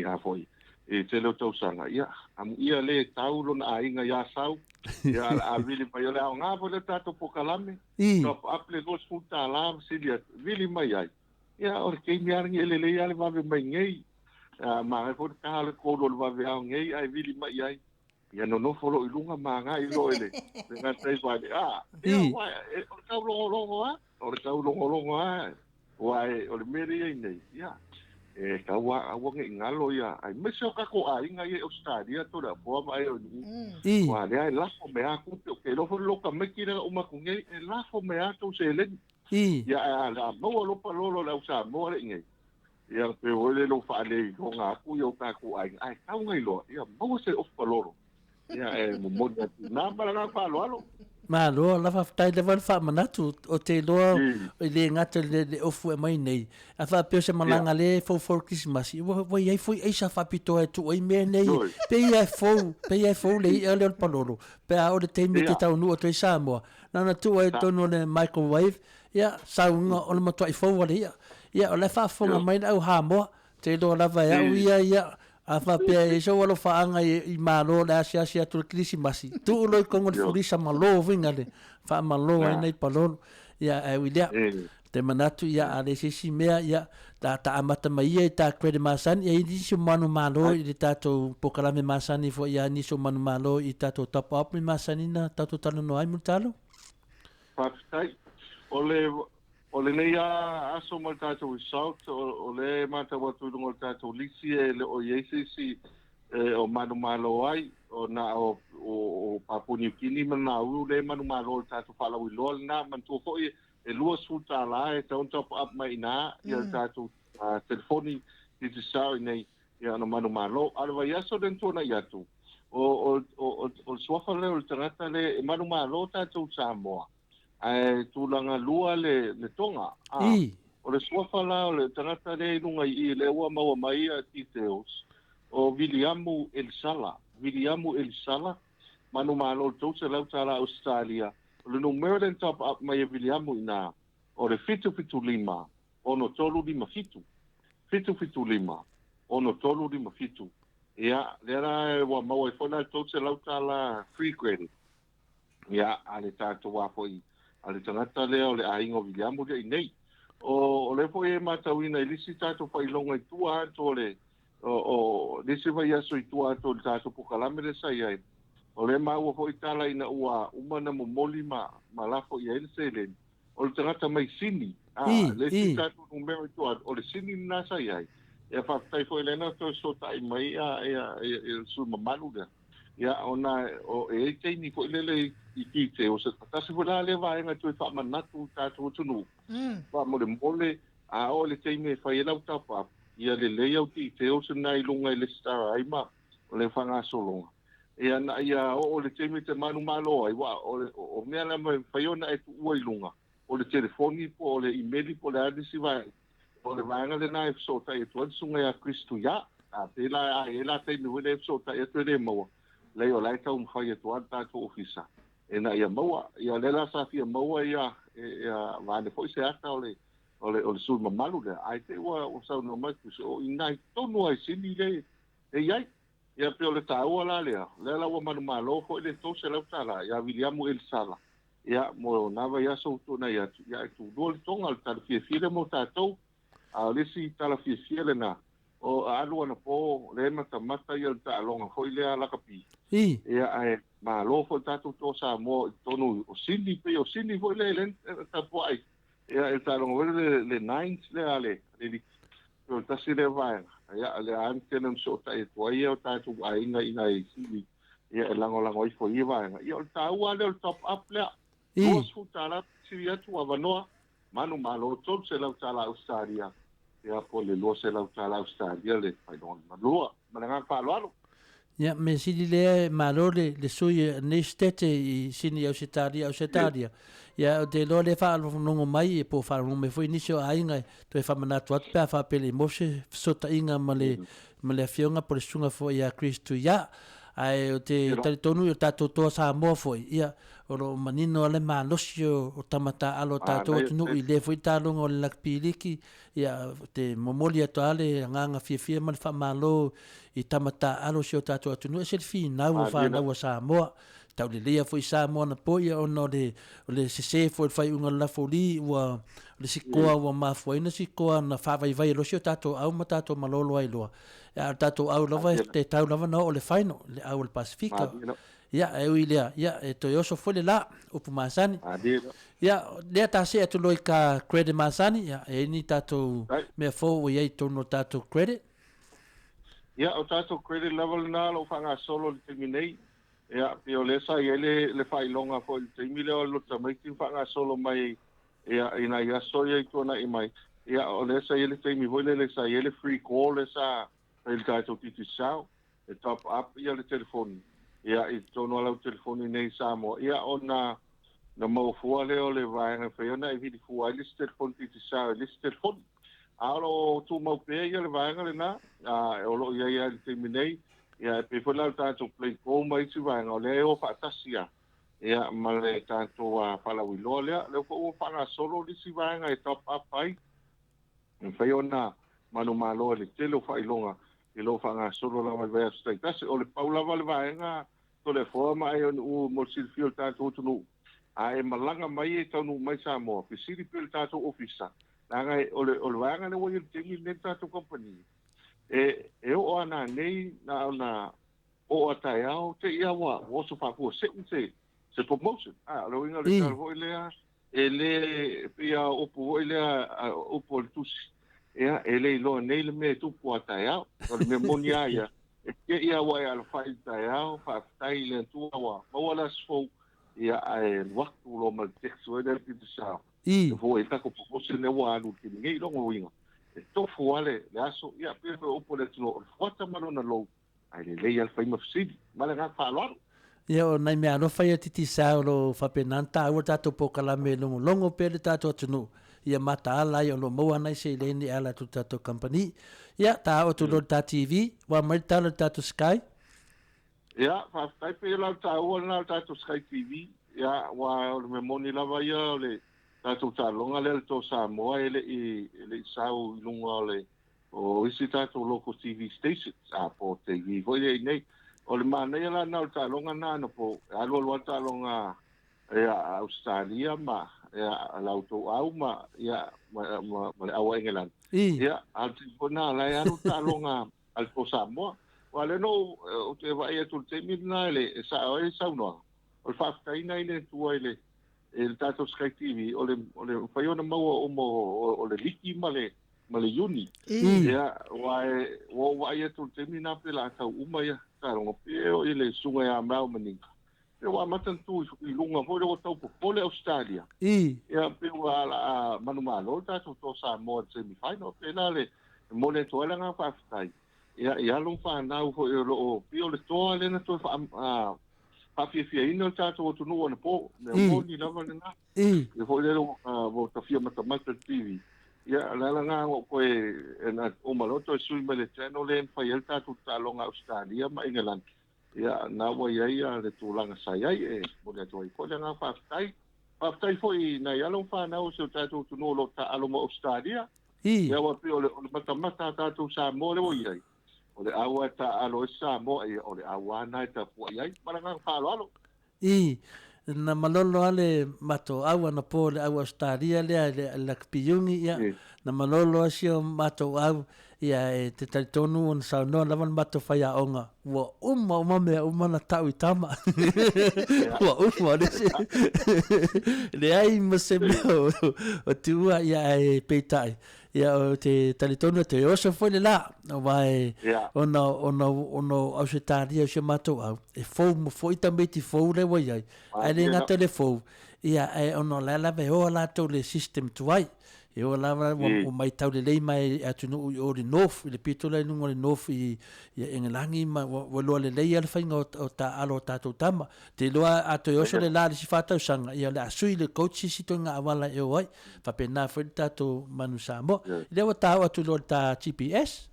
a foi e te leo tau sanga ia am ia le tau lona ainga ia sau ia a vili mai ole au ngā po le tato POLOKALAME top up le gos futa alam silia vili mai ai ia or ke miarngi ele le ia le vave mai ngei ma e fo ka le kodo le vave au ngei ai vili mai ai ia no folo i lunga ma nga i lo ele ngā tei vai ia wa o tau longo longo o tau longo longo Wai o le meri ai nei ia ka wa nge ngalo ia ai me so ka ko ai ngai Australia to da po mai o wa le ai la fo me aku ke lo fo lo ka me kira o ma ku ngai la fo me aku se le ia la mo lo pa lo la usa mo le ngai ia pe o le lo fa le ko nga ku yo ka ku ai ka ngai lo ia mo se of pa lo ia mo na para na pa lo ma lo la fa tai le van fa manatu o te loa le ngata le ofu e mai nei a fa pe se malanga le for Christmas wo ia foi e sa fa pito e tu e me nei pe ia fo le ia le palolo pe a o le TAIMI te tau nu o te Samoa na tu e tono le microwave ia sa unga o le matua i fo wale ia o le fa fonga mai au ha mo te lo la va ia a fa pe e so lo fa anga I malo la sia tu Christmas tu lo con el furisa malo vinga le fa malo ai nei palolo ia e wilia te manatu ia ale sisi mea ia ta amata mai ia ta credit masan ia ni so manu malo I tato pokalame masani fo ia ni so manu malo I tato top up ni masani na tato talo no ai mutalo Pakai o le nei aso mo tato result o le mata watu ngol tato lisi le o yesi o manu malo ai o na o Papua New Guinea mana u le manu malo tato fala wi lol na man tu fo e lua suta la e ton top up mai na ia tato telefoni di sa nei ia no manu malo alwa yaso den tona yatu o sofa le o tangata le manu malo tato Samoa ai tulanga lua le tonga o le suafala o le tangata le nunga I le ua maua mai a details o Williamu El Sala manu malo tau se lau tala Australia o le numero top up mai Williamu ina o le fitu lima ono tolu lima fitu lima ono tolu lima fitu ia lera ua maua fona tau se lau tala free credit ia ale tato wafo I ale tangata leo le aingo Williamu le nei o le fo e matawina lisi tato fa ilonga I tua to le o lisi vai aso I tua to le tato pokalame le sai ai o le mau fo itala ina ua umana mo molima malafo I ele sele o le tangata mai sini le si tato numero tua o le sini na sai ai e fa tai fo elena to so tai mai e su mamalu le ia ona o e teini fo lele I te o se tasi fo la le vai nga tu fa manatu tato tunu fa mo le mole a o le teimi fa ia lau tapa ia le le au te o se nai lunga le star ai ma o le fanga solonga ia na ia o le teimi te manu malo ai wa o mea la mai fa iona e tu ua ilunga o le telefoni po o le emaili po le adisi vai o le vanga le nai so tai tu sunga ya Kristu ya a te la a e la teimi wele so tai tu le mo le o lai tau mwhai tu anta tu ofisa e na ia maua ia le la sa fia maua ia vane foi se ata o le sul mamalu le ai te ua o sa no mai ku so inai tonu ai sini le e iai ia pe o le tau ala le la ua manu malo foi le to se la tala ia Williamu El Sala ia mo nava ia so tu na ia tu do le tonga le tal fia mo tatou a le si tala fia le na o alu ana po le mata ia ta longa foi le ala kapi ia ai ma lo fo tatu to sa mo tonu o sini fo le ta po ai ia e ta longa le nines le ale le o ta si le vai ia le ante non so ta e to ia ta tu ai ina sini ia lango i fo ia vai ia o ta ua le top up le o su ta la si ia tu avanoa manu malo to se la ta la Australia ia po le lo se la ta la Australia le fai don malua malanga pa lo ia me sili le malo le sui ne stete I sini Australia ia o te lo le fa lo no mai e po fa no me foi inicio ainga to e fa manatu at pa fa pele mo se sota inga male fionga por sunga fo ia Kristu ia ai o te tonu o tato to sa mo foi ia o lo manino ale malosio o tamata alo tato no I le foi talo o le lakpiliki ia te momolia to ale nganga fia man fa malo I tamata alo sio tato atu no se fi na o fa na o sa mo tau le ia foi sa mo na po ia ono le se foi fai unga la foli wa le sikoa wa ma foi na sikoa na fa vai lo sio tato au matato malolo ai lo tato au lava te tau lava no o le faino le au le Pasifika ia e ui lea ia e toi oso foi le la upu masani Adi. ia lea tasi atu loi ka credit masani ia e ni tatou mea fou o iai tono tatou credit Ia o tatou credit level na lo fanga solo le timi nei. Ia pio le sa ele le failonga fo le timi le o lo tamaiti fanga solo mai ia ina ia soia i tona i mai. Ia o le sa ele timi voile le sa ele free call le sa el tatou titi sao e top up ia le telefoni. Ia i tono ala o telefoni nei Samoa. Ia ona na mau fua le o le vaenga feona i vidi fua i le telefoni titi sao le telefoni. Alo tu mau pe ia le vaenga le na e o lo ia ia le timi nei ia pe foi la tatou play ko mai si vaenga o le o fatasia ia ma le tatou palawilo le ko o fanga solo le si vaenga e top up ai e fai ona manu malo le telo fai longa e lo fanga solo la mai vai stai tasi o le paula vale vaenga to le forma ai o mo si fio tatou tunu ai malanga mai e tonu mai Samoa pe si pe tatou ofisa Nanga o le wanga le woi tingi le tatou company. E o ana nei na o atai au te ia wa so fa ko se promotion. Lo inga le tarvo ile ele pia o po ile o po tusi. Ele lo nei le me tu po atai au. O me monia ia. Ke ia wa al fa tai au fa tai le tu wa. Mo wala sfo ia ai waktu lo mal texto ele ki sa. Vou estar com você no ano que ninguém não ouviu. Estou fora, laço, e a pessoa o poder no forte mano na low. Aí ele ia fazer uma fsid, mas ele falou. Ia nai mea no fai titi sao lo fapenanta o tatou pokalame longo pele tatou atunu. Ia mata ala ia lo moa nai se leni ala tu tatou company. Ia ta o tu lo ta TV, wa mai tala tatou Sky. Ia, fa tai pe la ta o na tatou Sky TV. Ia, wa o me moni lava ia le tatou talonga le to Samoa ele i sau lunga le o isi tatou local TV stations a po te i foi nei o le mana ia na o talonga na no po alo talonga a Australia ma ia la auto au ma ia ma au England ia al tipona la ia no talonga al po Samoa wale no o te vai tu te midna le sa no o fa taina ile tu ile el tatou Sky TV o le fai ona mau o le liki ma le uni ia wa tu termina pela tau uma ia taronga pe o ile sunga ia mau maninga e wa matan tu i lunga fo le tau pole Australia ia pe wa la manu malo tatou to Samoa semi final pe la le mo le to la nga fa stai ia long fa na fo o pe o le to le na to fa AFIAFI ino tatou ATUNU'U na po me moni lava na e foi le vo tafia matamata TV ia la nga ko na o maloto sui mele tano le fai el tatou talonga Australia ma England ia na wa ia le tulanga sai ai e mo le toi ko le nga fa tai foi na ia lo fa na o se tatou ATUNU'U lo ta alo mo Australia ia wa pe o le matamata tatou Samoa le wo ia o le awa ta alo Samoa e o le awa na ta po ai maranga fa alo na malolo ale mato awa na po le awa Australia le piungi ia na malolo asio mato au ia e te taritonu on sa no lava mato fai a onga wa uma me uma na tau i tama wa uma le ai mase mo o tua ia e peitai ia o te taritonu te oso foi le la vai ona au se taria se mato au e fou mo foi tambe ti fou le wa ia ai le nga telefou ia e ona la ve o la to le system tuai e o lava o mai tau le lei mai atunu o le north le pitola no le north i engelangi ma o lo le lei al fainga o ta alo tatou tama te loa ato yo so le la si fata sanga ia le asui le coach si to nga wala e oi fa pena foi tatou manu Samoa le o ta atu lo ta GPS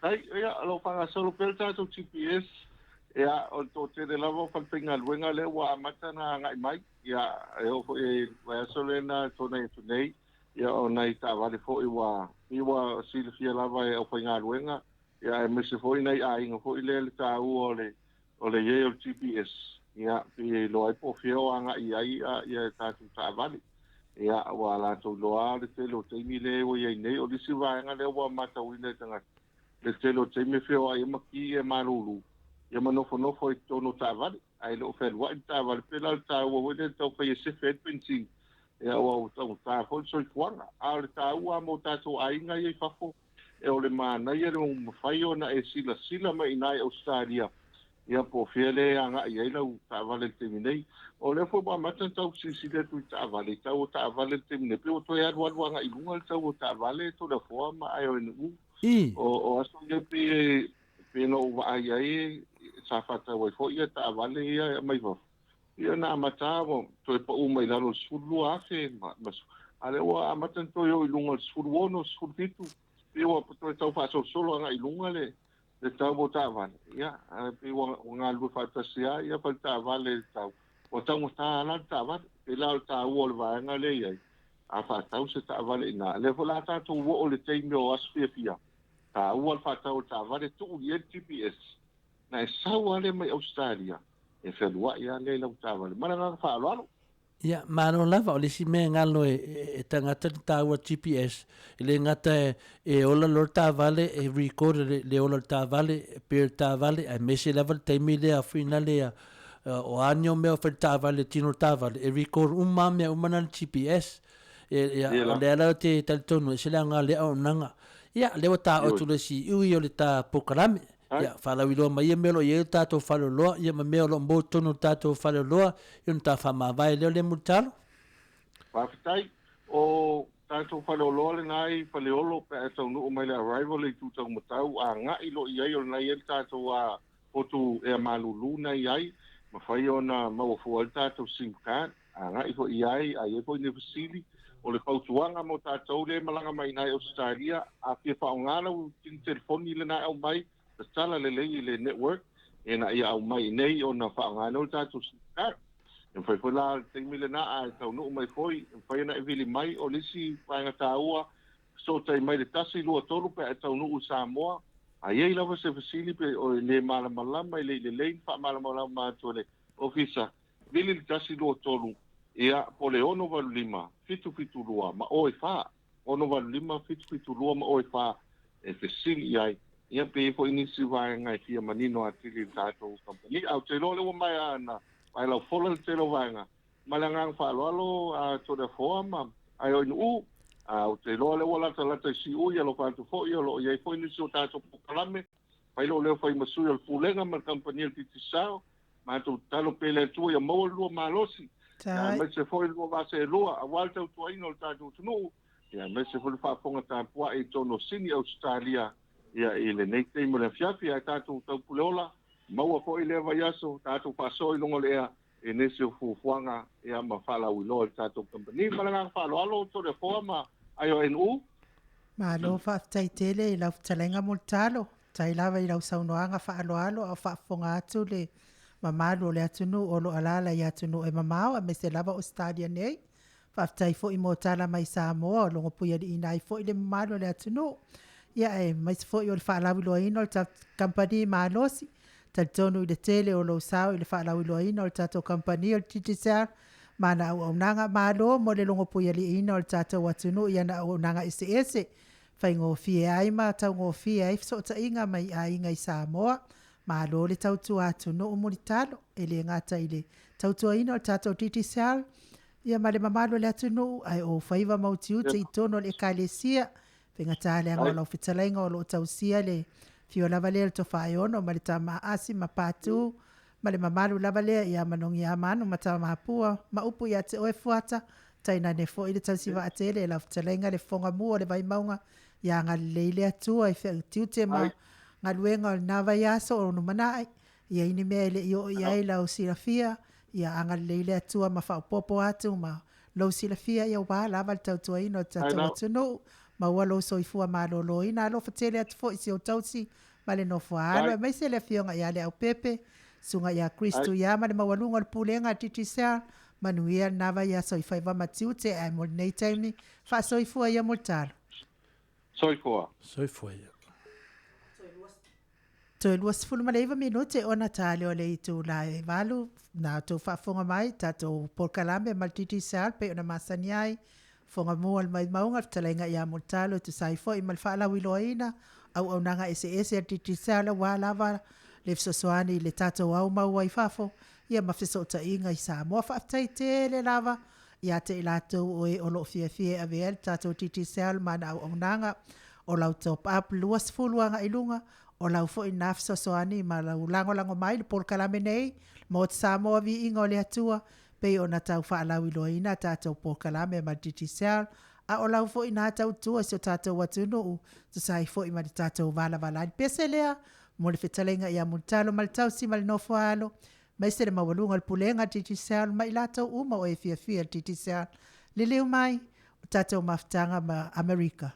ai ia lo fa solo per tatou GPS ia o to te le lava fa pinga luenga le wa mata na ngai mai ia e o wa solo na to nei ia o nei ta vale fo i wa silfia lava e o pinga luenga ia e mese fo nei a inga fo le ta o le ye o GPS ia pi lo ai po fio anga ia ta tu ta vale ia wa la to lo a le lo te mi le o ia nei o disi va nga le wa mata wina tanga le te lo te mi fio ai maki e marulu ia manofo i tono ta'avale ai lo whenua i ta'avale pela le tāua wene tau whai e sefe pensi ia o tau tāwhoi soifuanga a le tāua mo tātou ainga i whafo e o le mānai e le mawhai ona e sila mai nai Australia ia po fiele anga ia lau ta'avale te minei o le fo ba matan tau sisi le tu ta'avale te minei pe o to ia ru anga i lunga tau ta'avale to le fo ma ai o nu o aso ia pe no wa ai sa fata wa fo ia ta'avale ia mai fo ia na mata mo to pa o mai lalo sulu afe mas ale wa matan to yo i lunga sulu no sulu fitu pe o to tau fa solo anga i lunga le tau mo ta'avale ia pe nga lu fata sia ia pa ta'avale tau o tau mo ta'avale pe la ta'u le va nga le ia a fa tau se ta'avale ina le vola ta to o le TAIMI o AFIAFI ta'u al fa tau ta'avale tu i GPS na e saua le mai Australia e whenua ia le lau ta'avale mana nga whaaloalo Ia, mano lava o le si mea ngalo e tangata ni tāua GPS le ngata e ola lor tāvale e record le ola tāvale per tāvale a mese lava le taimi le a whina le o anio mea o whai tāvale tino tāvale e record mea umana le GPS o le ala te talitonu e se le anga le au nanga ia le o tā o tule si ui o le tā pokalame ia whalawiloa mai ia melo ia tātou whaloloa ia ma mea lo mbo tonu tātou whaloloa ia ta whamawai leo le mutalo Whawhitai o tātou whaloloa le nai whaleolo pe e tau nuu mai le arrival e tūtau matau a ngā ilo i ai o nai e tātou a potu e a malulu nei ai ma whai o na mawafua le tātou SIM card a ngā ilo i ai a i e poi ne fasili o le pautuanga mo tātou le malanga mai nai Australia a pia whaongana u tin telefoni le nai au mai tala le network e na ia au mai nei o na whaangana o tātou SIM e whai la teimi le na a tau nuu mai foi e whai na e vili mai o lisi whainga tāua so tai mai le tasi lua tolu pe e tau nuu Samoa a iei lava se fasili pe o le malamalama i le lein wha malamalama atua le ofisa vili le tasi lua tolu ia po le ono walu lima fitu lua ma oe wha ono walu lima fitu lua ma oe wha e fasili iai ia pe fo inisi vai ngai fia manino atili tātou company au te lo le mai ana ai lau fola te lo vai nga malanga fa lo a to de forma ai o nu au te lo le wala tala te si u ia lo fa to fo ia lo ia fo inisi tātou POLOKALAME pai lo le fai masu al fulenga ma company el titisao ma to talo pele tu ia mo lo malosi ya me se fo lo va se lo a walta tu ai no tātou tunu ya me se fo fa fonga ta po ai tono sini Australia ia i LENEI teimo le FIAFIA tātou tau puleola, maua ko i le vai aso, tātou paso i longo lea e nese o fufuanga ia ma whalau i loa tātou company. Malanga whalau alo to le foa ma ai o NU. Ma lo whaftai tele i lau talenga multalo, tai lava i lau saunoanga whaalo alo au whafonga atu le mamalo le atunu o lo alala i atunu e mamao a me se lava o stadia nei. Whaftai fo i motala mai Samoa o longo puia di inai fo i le mamalo le atunu. Ia e mai se foi o le whaalawi loa ino le company maalosi tal tonu i le tele o lo sao i le whaalawi loa ino le tatou company o le titisar mana au nanga maalo mo le longo puia li ino le tatou atunu ia na au nanga ese fai ngō fie ai ma tau ngō fie ai so ta inga mai a inga i Samoa maalo le tautu atunu o muli talo e le ngata i le tautu ino le tatou titisar ia ma le mamalo le atunu ai o faiva mautiu te itono le kalesia Venga tale anga lo fitalenga o lo tausia le fio lavale to faiono ma le tama asi ma patu ma le mamalu lavale ia manongi a manu ma tama pua ma upu ia te oe fuata taina ne fo i le tausiva atele la fitalenga le fonga mua le vai maunga ia nga leile atua i fe tiute ma nga luenga o nava yaso o numanai ia ini mea le io ia ila o silafia ia anga leile atua ma fa popo atu ma lo silafia ia wa lava le tautua ino tatu atunu ma walo so ifua malolo ina lo fatele at fo isi o tausi male no fo alo mai se le fionga ya le au pepe sunga ya Kristo ya male mawalunga le pulenga titisa manuia nava ya so ifaiva matiute ai mo nei taimi fa so ifua ya multalo so ifua ya to luas fulu maleva minute ona tale o le itu la e valu na to fa fonga mai tato POLOKALAME maltitisa pe ona masaniai fonga mua mai maunga talenga ia multalo tu sai foi mal fala wiloina au nanga ese titisala wala le fisosoani le tatou au maua i fafo ia mafisa o tainga i Samoa whaatai tele lava ia te ilatou o e olo fiafia a vea tatou titi seal mana au aunanga o lau top up luas fuluanga ilunga o lau fo ina fisosoani ma lau lango mai le POLOKALAME nei mo te Samoa VIVIIGA o le atua pe o na tau whaalau iloa ina tatou POLOKALAME ma titi seal a o lau fo ina tau tua si o tatou ATUNU'U tu sai fo ima le tatou vala pese lea mo le fetalenga ia multalo mal tau si mal nofo alo mai se le mawalunga le pulenga titi seal mai latou uma o e fiafia titi seal le leo mai o tatou maftanga ma Amerika.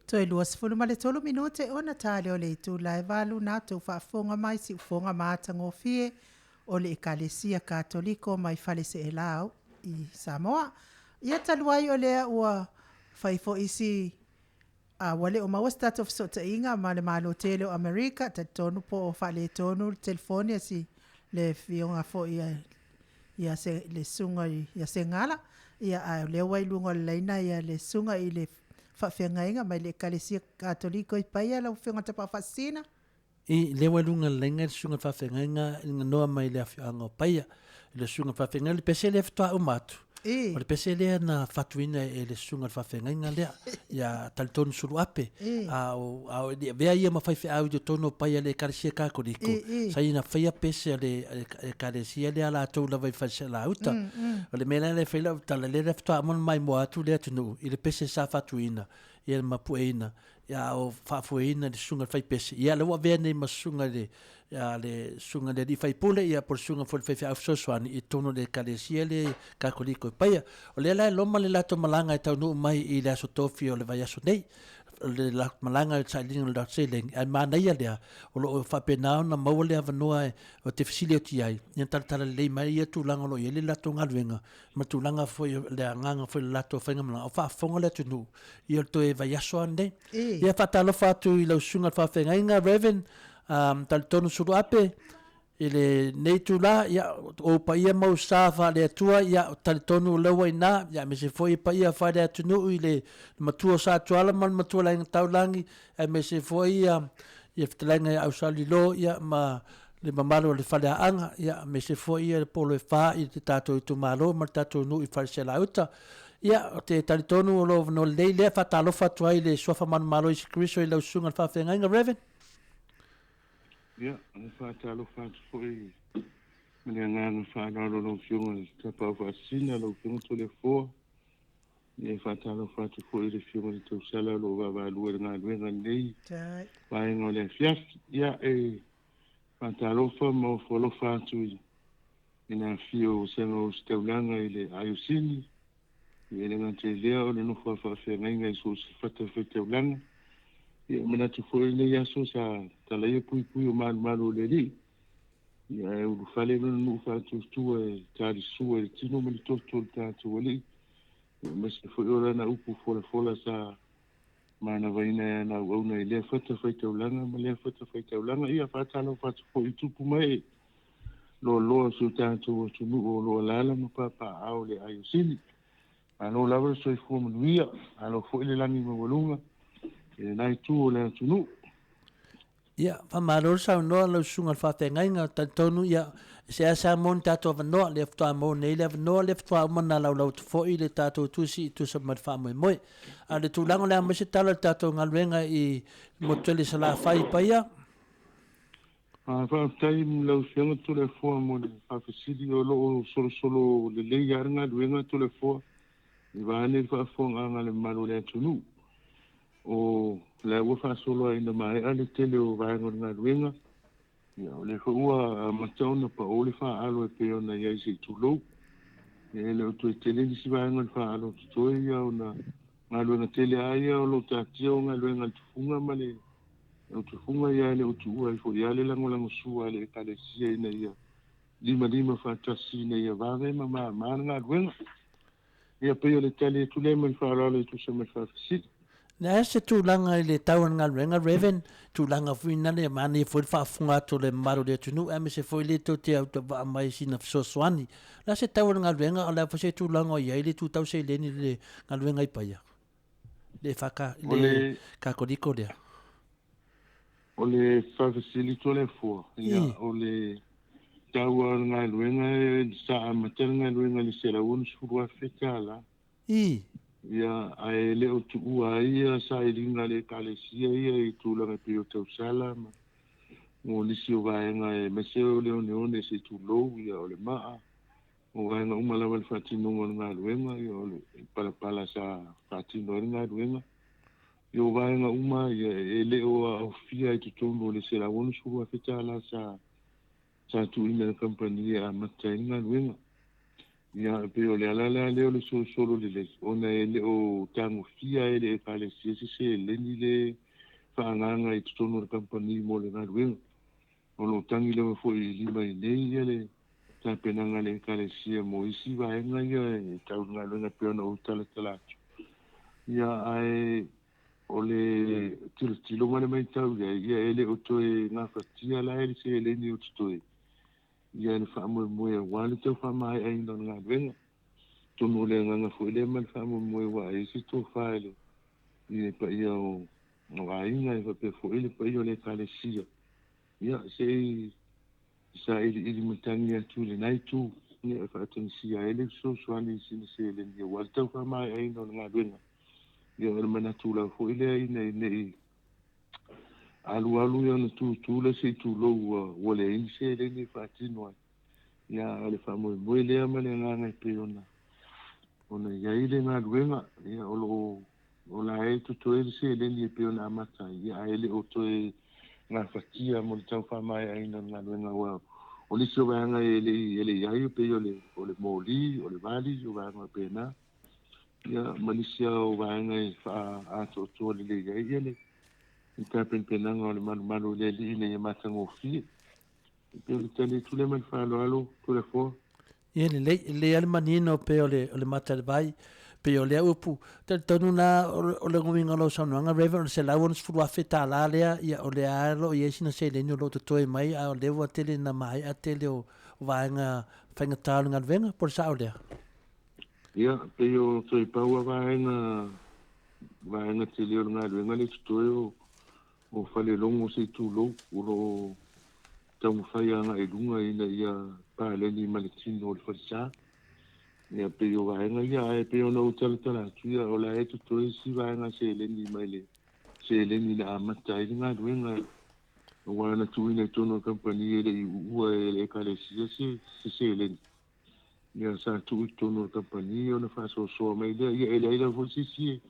Toi lua sifulu ma le tolu minute ona tale o le itu lai valu na tu whaafonga mai si ufonga mātango fie o le ekalesia katoliko mai fale se e lau i Samoa. Ia taluai o lea ua whaifo isi wale o maua start of sota inga ma le malo tele o Amerika ta tonu po o whale tonu telefonia si le fionga fo ia se le sunga ia se ngala ia le wai lunga leina ia le sunga i le whawhengainga mai le kalesia katoliko i paia lau whenga tapa whasina. I le walunga lenga sunga whawhengainga inga noa mai le awhianga o paia. Le sunga whawhengainga le pese le ftua o matu. O le pese lea na whatuina e le sunga whawhengainga lea. Ia talitonu suru ape. Au vea ia mawhaiwhi au i tono paia le kalesia kakoriko. Sa ina whaia pese le kalesia lea la tau la vai whaisa la uta. O le mena le whaila tala le ftua amon MAIMOA atu lea ATUNU'U. I le pese sa whatuina. Ia mapueina. Ia o whaafueina le sunga whai pese. Ia le wa vea nei masunga le sunga le di whai pule. Ia por sunga fo le whai au sosuani i tono le kalesia le kakoliko i paia. O le lai loma le lato malanga i TAUNU'U mai i le aso TOFI o le vai aso nei. O le lato malanga i tailinga le sailing. Ai mana ia lea. O lo whapenao na maua lea vanua o te fisili o ti ai. Ia talatala lei mai ia tūlanga lo i le lato ngaluenga. Ma tūlanga fo le nganga fo le lato whainga malanga. O whaafonga le ATUNU'U. Ia to e vai aso ane. Ia whatalofa atu i lau sunga whawhengainga Reverend talitonu suru ape i le nei tūla ia o pa ia mau sāwha le atua ia talitonu lewa ina ia me se foi pa ia whaere ATUNU'U i le matua sa tuala man matua lainga taulangi ai me se foi ia whatalenga au sali lo ia ma le mamalo le whale anga ia me se foi ia le polo e wha i te tātou i tu malo ma tātou nu i whare se la uta ia te talitonu o lo no lei lea whatalofa tuai le sofa man malo i si kriso i lau sunga whawhengainga Reverend. Ia, whatalofa tuai mene ngana whanaro no fiunga te pau whasina lo fiunga to le fōa. Ia whatalofa tuai le fiunga le tau sala lo wawa lua ngā luenga nei. Waenga le AFIAFI. Ia whatalofa mo wholofa tui ina fio sengo steulanga i le ayusini. Ia le ngā te lea o le nufa whawhengainga i so si whatawhetau. Ia mana tu foi le yaso sa tala ia pui o malu le li. Ia e uru whale no nufa tu e tari sua e tino mali toto le tātou ali. Ia mese foi ora na upu fola sa mana vaina na uauna i lea whatawhetau ma lea whatawhetau ia whatalo whatu foi tupu mai. Loa su tātou ATUNU'U o loa lala ma papa au le ayosini. Alo lawa so i fua manuia, alo foi le langi mawalunga, e nai tu o le ATUNU'U. Ia, whamaror sa unoa lau sunga whawhengainga, tonu ia, se asa mon tātou wanoa, le ftua mo nei le wanoa, le ftua umana lau tu foi le tātou tusi i tusa mat whamoe moe. A le tūlango le amase tala tātou ngaluenga i motuele sa la whai paia. Whaatai lau whianga tu le fua mo le whawhesiri o lo solo le lei aringa luenga tu le fua. I vāne whaafonga anga le maro le ATUNU'U. O le ua whaasolo ina mai ale tele o vāenga ngā ruenga. Ia o le whaua matauna pa o le whaalo e peona iai se tūlou. E le o tue tele nisi vāenga le whaalo tutoe ia o na ngā ruenga tele aia o lo tātia o ngā ruenga tufunga ma le o tufunga ia le o tuua i fo ia le lango sua le kale sia ina ia. Lima whaatasi ina ia vāve ma ngā ruenga. Ia peo le tale tu le mai whaarale tu sa mai whaafisiri. Na se tūlanga i le tauan ngā ruenga Reverend, tūlanga fuina le mani e fwoi whaafunga ato le maro le ATUNU'U, ame se fwoi le tau te au ta waa mai sina fisosoani. Na se tauan ngā ruenga, o le fwoi se tūlanga o iai le tūtau se leni le ngā ruenga i paia. Le whaka, le kakoriko lea. O le whaafisiri to le fua. Ia o le taua ngā ruenga e sa amatere ngā ruenga li se la unu surua whetala. Ia ai le o tuua ia sa i ringa le kalesia ia i tūlanga pio tau sala. O nisi o vaenga e mese o leone se tūlou ia o le maa. O vaenga umalawa le whatinonga ngā ruenga ia o le palapala sa whatinonga ngā ruenga. Ia o vaenga uma ia e le o au fia i tutongo le se la unu surua whetala sa tu ina kampania a matai ngā ruenga. Ia pe o le ala leo le solo le ona ele o tango fia ele ka le se le ni le whaanganga I tutono le kampani mo le ngaruenga. O lo tangi le fo I lima I nei ele ta penanga le ka le sia mo isi vaenga ia e tau ngaruenga pe ona o tala atu. Ia ai o le tilo mane mai tau ia ele o toe ngā whatia la ele se ele ni o tutoe. Ia le whaamoe moe wale tau whaamai ai no ngaruenga. Tono le nganga fo le man whaamoe moe wa e si tō whaele. Ia pa ia o ainga e pe fo ele pa ia le ka le sia. Ia se sa ili matangi atu le nai tu ni e whaatani sia ele so swani sini se ele ni wale tau whaamai ai no ngaruenga. Ia le mana tu la fo ele ai nei alu ia na tu le se tu lo wale in se ele ni whaatino ai. Ia le whaamoe moe lea mane nganga pe ona ia ile ngaruenga ia o la e tu toe se ele ni pe ona amata ia ele o toe ngā whakia mo le tau whamai aina ngaruenga wa o le sio vanga ele iai pe o le moli o le vali o vanga pe na ia manisia o vanga e wha ato toa le iai ele I ka penanga o le manu le li le mata ngofi pe o le tale tu le man alo tu le fo Ia le ale manino pe o le mata le vai pe o le upu te tonu na o le ngominga lo saunanga reven o se lau se fulu afe ta la lea ia o le alo ia sina se le lo to toi mai a o le wa tele na mai a tele o vaenga whainga tālu ngā venga por sa o lea ia pe o toi paua vaenga tele o ngā venga le toi o fale longo se tu lo o lo tau whaianga e lunga ina ia pāleni maletino o le whaisa ia pe o vaenga ia e pe o no tala tuia o la e tu toi si vaenga se leni mai le se leni na amata I ngā venga o wana tuina tono kampani ele I ua ele kale se leni ia sa tu tono kampani o na faso so mai le ia ele ila fo si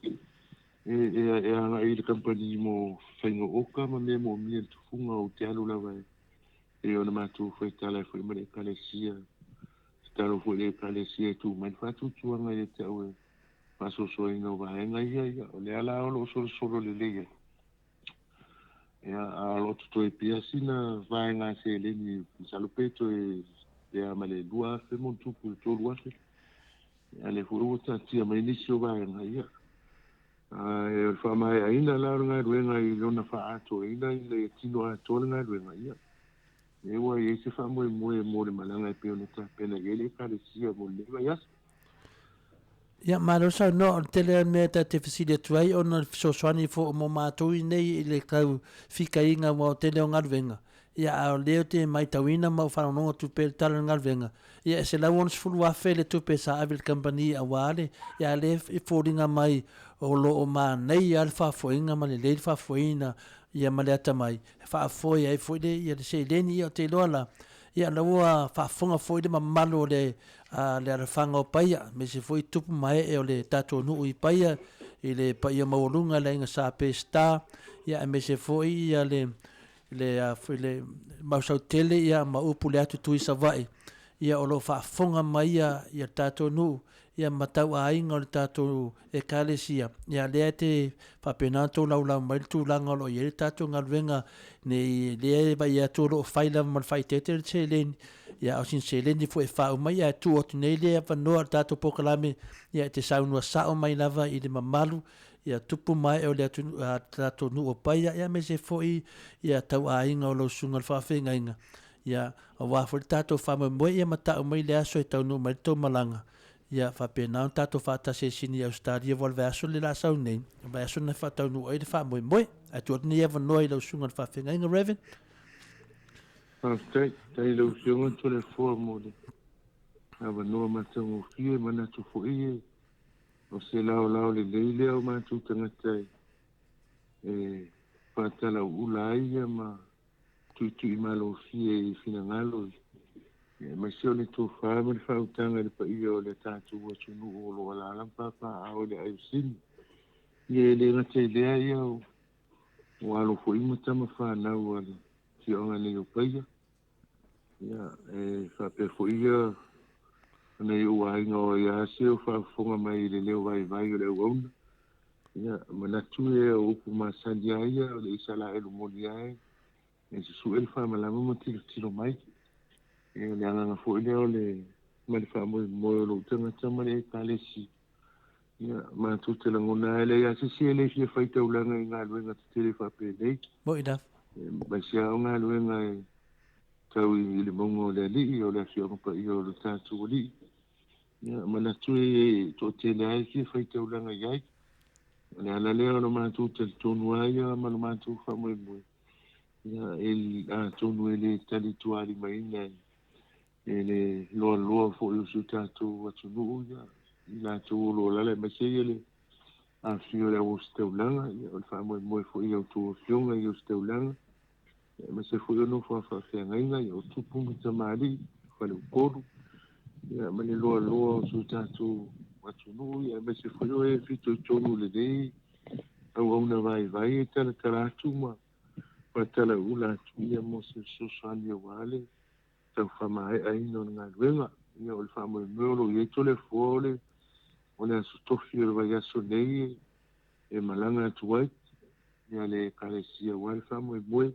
e anga I le kampani mo whainga oka ma me mo mia tufunga o te alu la vai e ona matu foi tala foi mare kalesia talo foi le kalesia tu man fatu tuanga e te au paso so ina vai nga ia o le ala o lo so le le ia a lo to e pia sina vai nga se le ni salupeto e le amale dua fe mon tu pu to lua se ale fu o ta tia mai ni so vai nga ia e fa mai ainda la nga ruenga I lona fa ato ina le tino ato nga ruenga ia e wa e se fa mo le malanga pe ona ta pena ele ka le sia mo le va ya ia malo sa no tele me ta te fisile tuai ona so swani fo mo matou nei le kau fika inga mo tele o ngalvenga ia a leo te mai tawina ma fa no tu pe tala ngalvenga ia se la wons fulu afe le tu pe sa avil company a wale ia le fodinga mai o lo o ma nei alfa fo inga ma le fa fo ina ia ma le ata mai fa fo ia fo de ia se leni ia te lola ia la wa fa fonga fo de ma malo le le fanga o paia me se foi tupu mai e o le TATOUNU'U I paia I le paia maulunga le inga sa pe sta ia me se foi ia le mausau tele ia ma upu le atu tui sa vai ia o lo fa fonga mai ia TATOUNU'U ia matau a inga o le tātou e kālesia ia lea te whapenato lau mai tu langa lo i e tātou ngalwenga ne lea ba ia tō lo whaila mal whaitete le se leni ia o sin se leni fu e whau mai ia tu otu nei lea wanoa tātou pokalame ia te saunua sao mai lava I le mamalu ia tupu mai e o le TATOUNU'U paia ia me se foi ia tau a inga o lo sunga le whawhenga inga ia o wafo le tātou whama moe ia matau mai le aso e TAUNU'U mai tō malanga ia fa pena tato fa ta se sini Australia vol verso le la sau nei verso na fa tau no e fa moi a tu ni eva noi lo sunga fa finga in reven tai lo sunga to le fo mo de ava no ma tau fie mana tu fo I o se lao le o ma tu tanga tai e fa tala ulai ma tu ma lo fie fina ngalo ma se ole tu fa me fa utanga le pa I o le TATOU o tunu o lo la la pa o le ai sin ye le na te le ia o alo fo I mata ma fa na o le ti o ngale o pa ia e fa pe fo ia nei ua inga o ia se o whaafonga mai le leo vai o leo wauna. Ia, manatu e o upu masandi aia o le isa la elu moni ai. E se su el whaamalama ma tilo mai. E o le anganga fo leo le mali whaamoe moe o lo utanga tama le e kalesi. Ia, manatu te langona ele ia se se ele fia whaita ulanga i ngā luenga te tele whapelei. Mo ida. Mai se au ngā luenga e tau i le mongo le ali o le afia pa i o le tātu o li. Ia, manatu e to tele ai fia whaita ulanga iai. Le ALALEO no mātou te tonu aia ma no mātou whamoe moe. Ia e tonu e le tali tuari mai nei. E le loa fo i usu tātou ATUNU'U ia. I lātou o loa lale ma se ele. A fio le o steulanga. Ia o le whamoe moe fo i au tō fionga i o steulanga. Ia ma se fo i ono whawhawhia ngainga i o tupungi tamari. Whale ukoru. Ia ma le loa o usu tātou ATUNU'U ia ma se fo i o e fito i tonu le nei. Au na vai e tala atu ma tala ula atu ia mo se sosani o wale tau whamae ai no ngā luenga ia o le whamoe meolo i tole fōle o le aso tofi o le vai aso nei e malanga atu ai ia le kalesia wale whamoe moe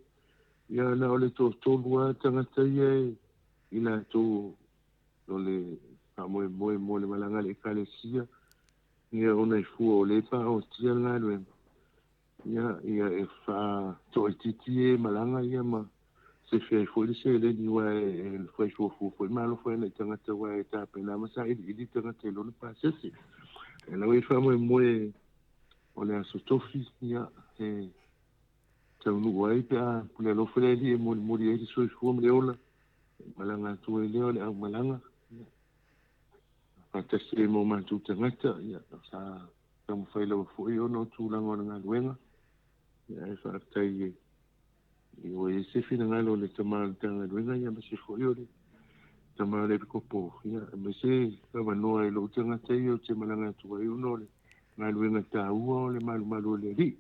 ia na o le tōlua tangata ia i la tō o le whamoe moe mo le malanga le kalesia ia ona i fua o le pa o tia ngā luenga. Ia e wha to titi e malanga ia ma se fai foi se le ni wa e foi foi malo foi na tangata wa e ta pena ma sa i tangata lo pa se se e la we fa mo o le aso tofi ia e tau nu wa i pa le lo fele di e mo di e so fu mo le ola malanga tu e le o malanga pa te se mo ma tu tangata ia sa tamo fai lo foi o no tu lango na luenga ia e whaatai e o e se whina ngalo le tamara tanga luenga ia me se fwoi o le tamara le kopo ia me se kawa noa e lo tanga tei o te malanga tua i uno le ngā luenga tā ua o le malu le ri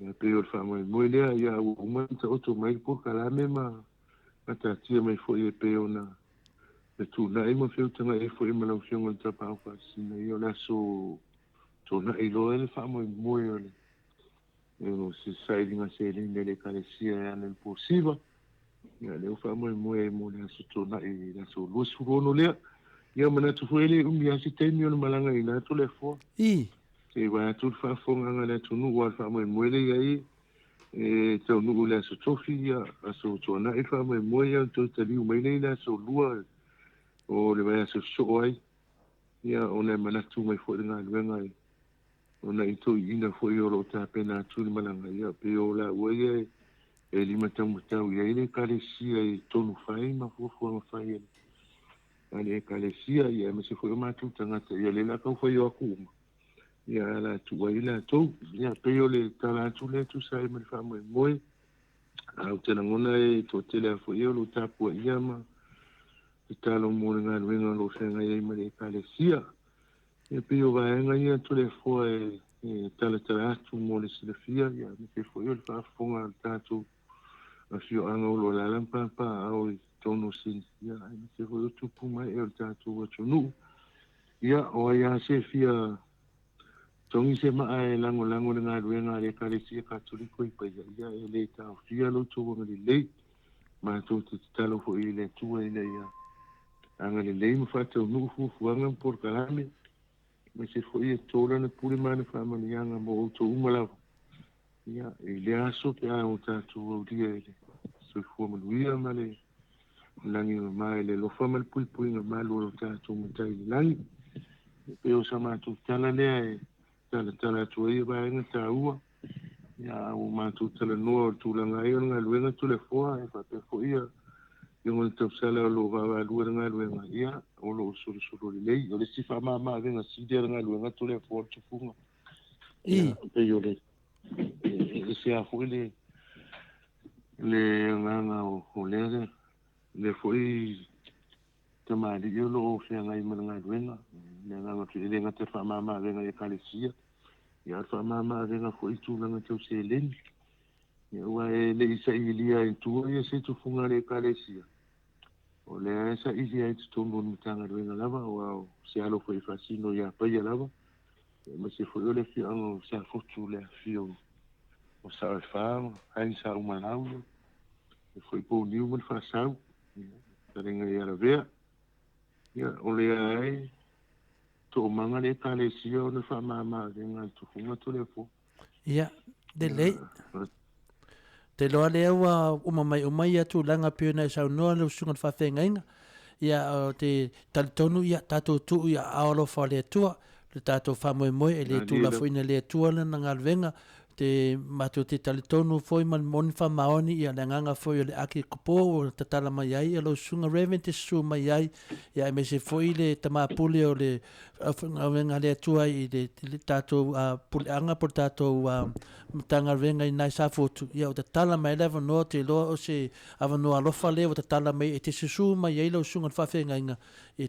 ia pe o le whaamai moe lea ia u umanta oto mai POLOKALAME ma ata tia mai fwoi e pe o na le tu na ima whiu tanga e fwoi malau whiunga le tapa au whaasina i o le aso to na i lo e le whaamai moe o le o se sailinga se le kalesia e ana posiva ia le ufa mo le aso tona i le aso luas furono lea ia mana tu fuele umi asi TAIMI o malanga i na to le fo I. e wa tu fa fonga nga le tunu wa fa mo le ia e tau nu le aso TOFI ia aso tona i fa mo ia to te liu mai le aso lua o le vai aso so ai ia ona mana tu mai fo nga luenga ona ito ina foi o ta pena tu malanga ia pe o la oye e lima tamu tau ia ile kalesia i tonu fai ma fo fai ale kalesia ia me se foi ma tu tanga ia le la ka foi o ku ia la tu ia to ia pe o le tala tu le tu sai me fa mo moi au te ngona e to te le foi o lo tapu ia ma talo mo nga luenga lo senga ia me le kalesia e pe o vai nga ia tu le foi tala atu mo le silafia ia me pe foi o fa fonga tatu a fio anga o la lampa pa au tono sin ia me se foi o tupu mai e o tatu o tunu ia o ia se fia tongi se ma e lango le nga luenga le kalesia katoliko i pa ia e le ta fia lo tu o le ma tu te talo fo i le tu e le ia anga le mo fa tu nu fu anga POLOKALAME me se foi e tola na pule mana fa manianga mo to umala ia e le aso pe a o tatu o dia ele so fu mo luia male langi mai le lo fa mal pui nga malo o tatu mo tai langi pe o sa ma tu tala le tala tu e ba nga ta ua ia o ma tu tala no tu langa i nga luenga tu le foa e fa pe foi ia yung tau sala lo va luenga nga luenga ia o lo suru le o le sifa ma venga si dia nga luenga tu le foa tu funga ia pe yo le se a foi le nga o le foi tamari yo lo se nga i nga luenga le nga tu le nga te fa ma venga e kalesia ia fa ma venga foi tu nga tau se len ia wa le isa ilia i tu ia se tu funga le kalesia o le sa isi ai tonu mutanga ruenga lava o se alo foi fasino ya pa ya lava ma se foi le fi ano se fotu le fi o sa fa ai sa uma lau foi po niu mo fa sa tarenga ya la vea ya o le ai to manga le tale si o le fa mama denga tu funga tu le po ia de lei te loa lea ua umai atu langa pēna sa noa le usunga whawhengainga ia te talitonu ia tātou tuu ia aolofa le atua le tātou whamoemoe e le tūla fuina le atua lana ngalwenga te matu te talitonu foi man moni whamaoni ia le nganga foi o le ake kupo o tatala mai ai alo sunga reven te su mai ai ia me se foi le tamapule o le nganga le atua i le tātou puleanga por tātou tanga venga i nai sa fotu ia o tatala mai lewa no te loa o se avanoa alofa le o tatala mai e te susu mai ai lo sunga whawhenga inga e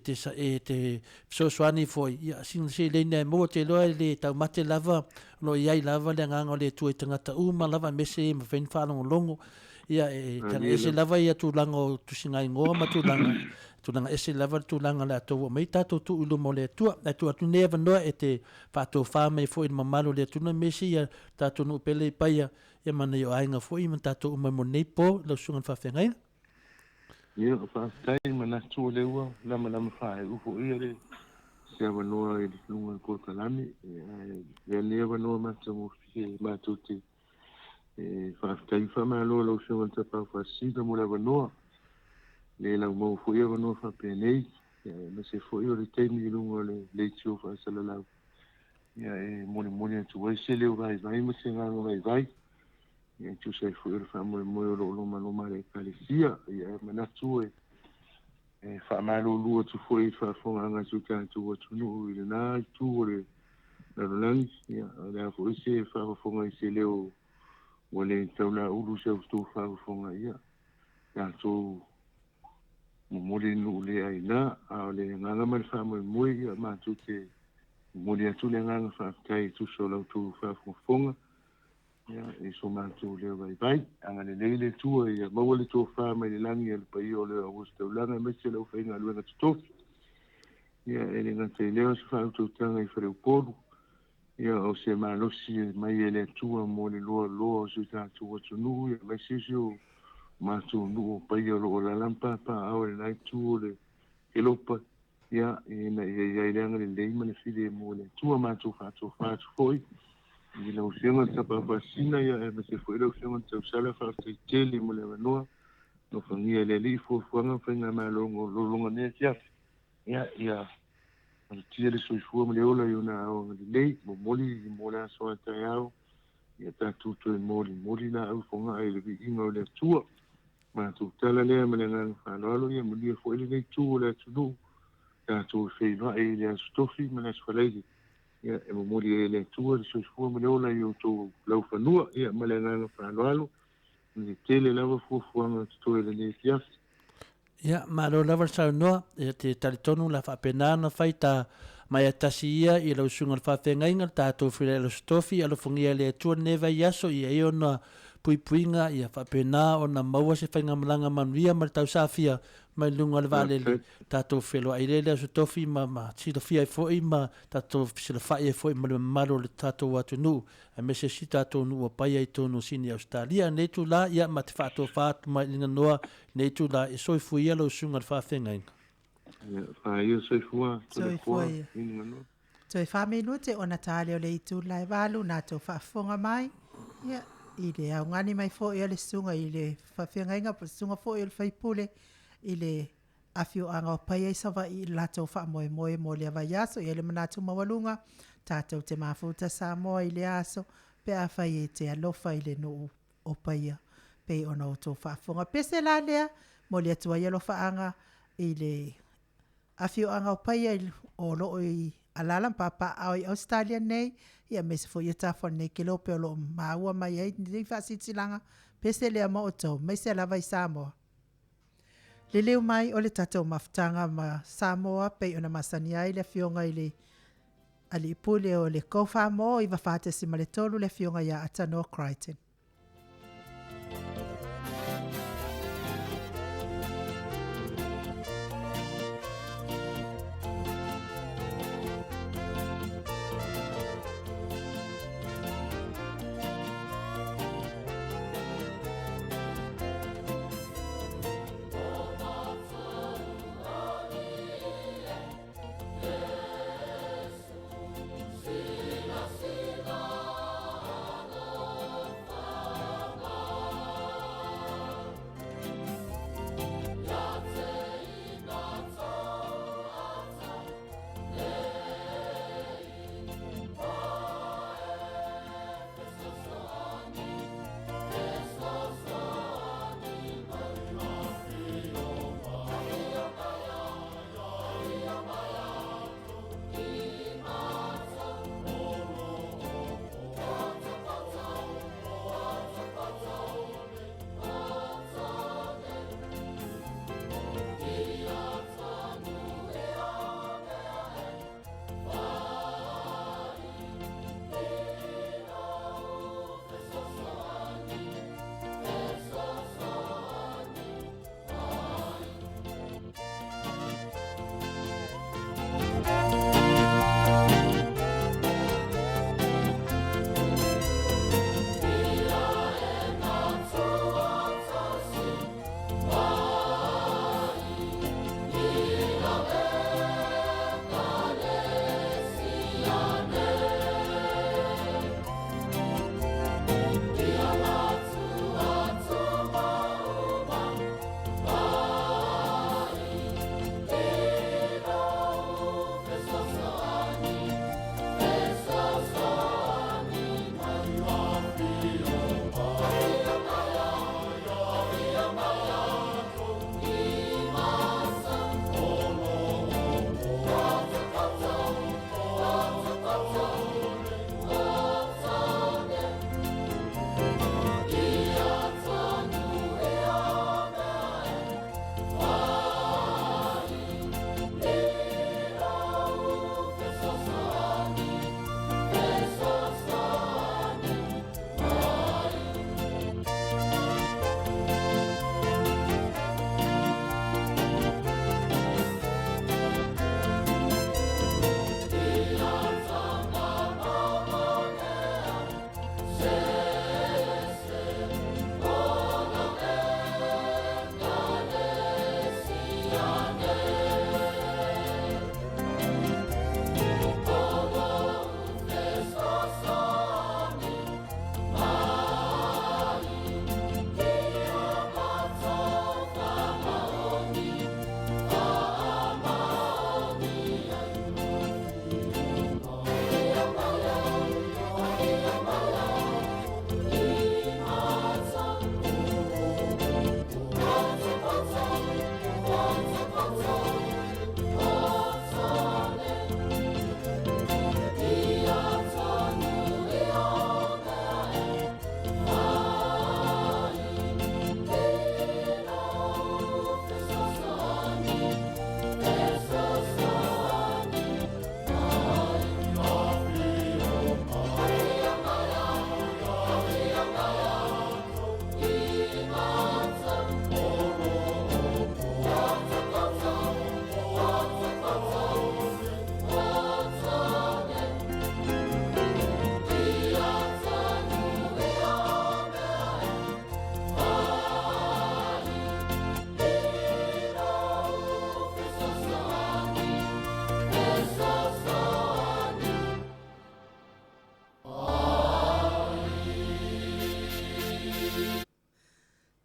te sosuani foi ia sin se le nei mo te loa le tau mate lava lo iai lava le nganga le tu e tangata uma lava mese ma fen whanongo longo ia e tanga ese lava ia tu lango tu singai ngoa ma tu langa ese lava tu langa le ato mai tato tu ulu mo le tua e tu atu neva noa e te whato whame fo i mamalo le tuna mese ia tato nu pele paia ia mana yo ainga fo i man tato umai mo nei po lo sungan whawhengai ia o whaatai mana tu le ua lama whae ufo ia le se avanoa i lunga POLOKALAME e le avanoa matango fie matuti whaatai whamalo lau sungan tapau whaasida mo le avanoa le lau mau fo ia avanoa whapēnei ma se fo ia le TAIMI i lunga le tio whaasalalau ia e moni atu wai se leo vai ma se ngano vai ia tu se fo ia whamoe moe o loma le kalesia ia manatu whamalo lua tu foi whafonga anga tu tātou ATUNU'U i le nā tu o le narolangi ia le a foi se whafonga i se leo o le tauna ulu se ustu whafonga ia tātou mori nu le aina a le nganga man whamoe moe ia mātu te mori atu le nganga whaakai tu so lau tu whafonga ia e so mātu leo vai anga le leile tua ia maua le tō whama i le langi e le pai o leo awos tau langa me se lau whainga aluenga tutofi ia e le ngate leo se whautau tanga i whareu polu ia o se malosi mai e le tua mo le loa o se tātou ATUNU'U ia mai se o mātu nu'u pai o loo la lampa pa au le nai tu le kelopa ia e na ia leanga le leima le fide mo le tua mātu whātou foi i lau whianga tapa pasina ia e se foi lau whianga tau sala whaatai tele mo le wanoa no whangia le li fuanga whainga malongo lolonga nea fiafi ia ana tia le soifua mo le ola i ona au le lei mo moli i mo la soa tai au ia tātuto e moli la au whonga ai le viiga o le atua mātou tala lea ma le nganga whanalo ia mo lia foi le nei tū o le ATUNU'U tātou whainua e le asu tofi ma le asu whaleide ia e momori e le tua le soifua ma le ola i o tō lau whanua ia ma le nganga whanalo le tele lava fuafuanga tutoe le ne fiafi ia malo lava sa noa e te talitonu la whapena na whaita mai atasi ia i lau sunga whawhengainga tātou while alo stofi alo fungia le atua neva i aso i e ona puipuinga ia whapena o na maua se whainga malanga manuia ma tau safia mai lunga le valele tātou whilo ai lele aso tofi ma sila fia i foi ma tātou sila whai e foi ma le maro le tātou ATUNU'U a me se si tātou nua pai ai tonu sini Australia nei tu la ia ma te whātou whātu mai linga noa nei tu la e soifu ia lau sunga whawhengainga ia soifua Toi whamenu te ona tāleo le itu lai walu nā tō whaafonga mai ia i le au ngani mai fo i le sunga i le whawhengainga pa sunga fo i le whaipule i le afio anga o pai sawa i lato wha moe mo le avai aso i le manatu mawalunga tātou te mafuta Samoa i le aso pe a whai e te alofa i le no o paia pe ona o tō whaafonga pese la lea mo le atua i alofa anga i le afio anga o paia o loo i alalam papa au i Australia nei ia me se fo ia tafo nei ke lope o loo maua mai ai ni whaasitilanga pese lea mo o tau mai se lava i Samoa le leo mai o le tatou mafutanga ma Samoa pe ona masani ai le fionga i le ali pule o le kofa mo i wafate si ma le tolu le fionga ia atano Crichton.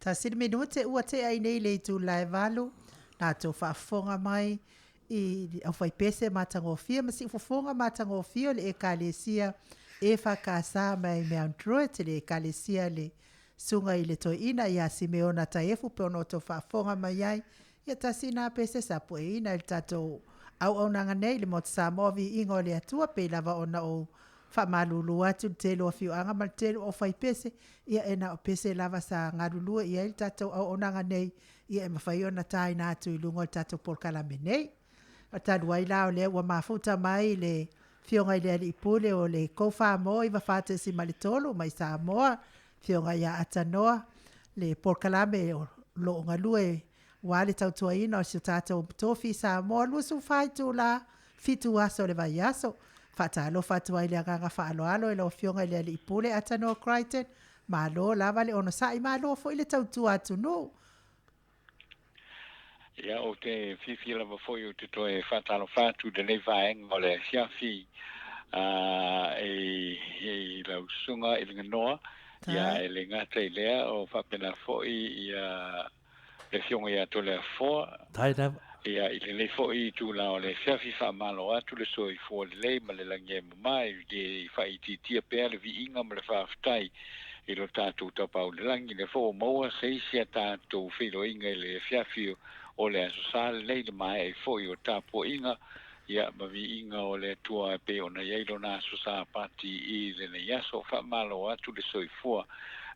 Ta siri minute ua te ai nei le tu lai valu. Nā tō whaafonga mai i au whai pese matangofia. Masi whafonga matangofia le e kalesia e whakasa mai Mount Druitt le e kalesia le sunga i le toi ina i a Simeona Taefu pe ono tō whaafonga mai ai. Ia tasi nā pese sapo e ina il tatou au nanga nei le mot Samoa Viiga o le atua pe lava ona o whamalulu atu te lo fiu anga mal te o whai pese ia ena o pese lava sa ngarulua ia il tatou au nanga nei ia e mawhai ona tai nā atu i lungo il tatou POLOKALAME nei. O tadu ai lao le ua mafuta mai le fionga i le ali ipule o le kouwha mo i wafate si malitolo mai Samoa fionga ia atanoa le POLOKALAME o lo ngalue wale tautua ina o si tātou TOFI Samoa lusu whaitu la fitu aso le vai aso. Fata alo fatu ai le aganga whaalo alo e lo fionga i le ali ipule atanoa Crichton ma lo lava le ono sai ma lo fo i le tautua ATUNU'U. Ia o te whiwhi lava foi o te toe whatalo whātu de nei vaenga o le FIAFI e lau sunga i le noa ia e le ngata i lea o whapena foi ia le fionga ia to le foa ia i le nei foi tu la o le FIAFI whamalo atu le soi fo le lei ma le lange mai de whai titia pēr le viiga ma le whawhtai i lo tātou tapau le langi le fo maua seisia tātou whiloinga i le FIAFI o le asosale nei le mai e foi o tapo inga ia ma viiga o le tua pe ona ia lo na asosa pati i le nei aso whamalo atu le soifua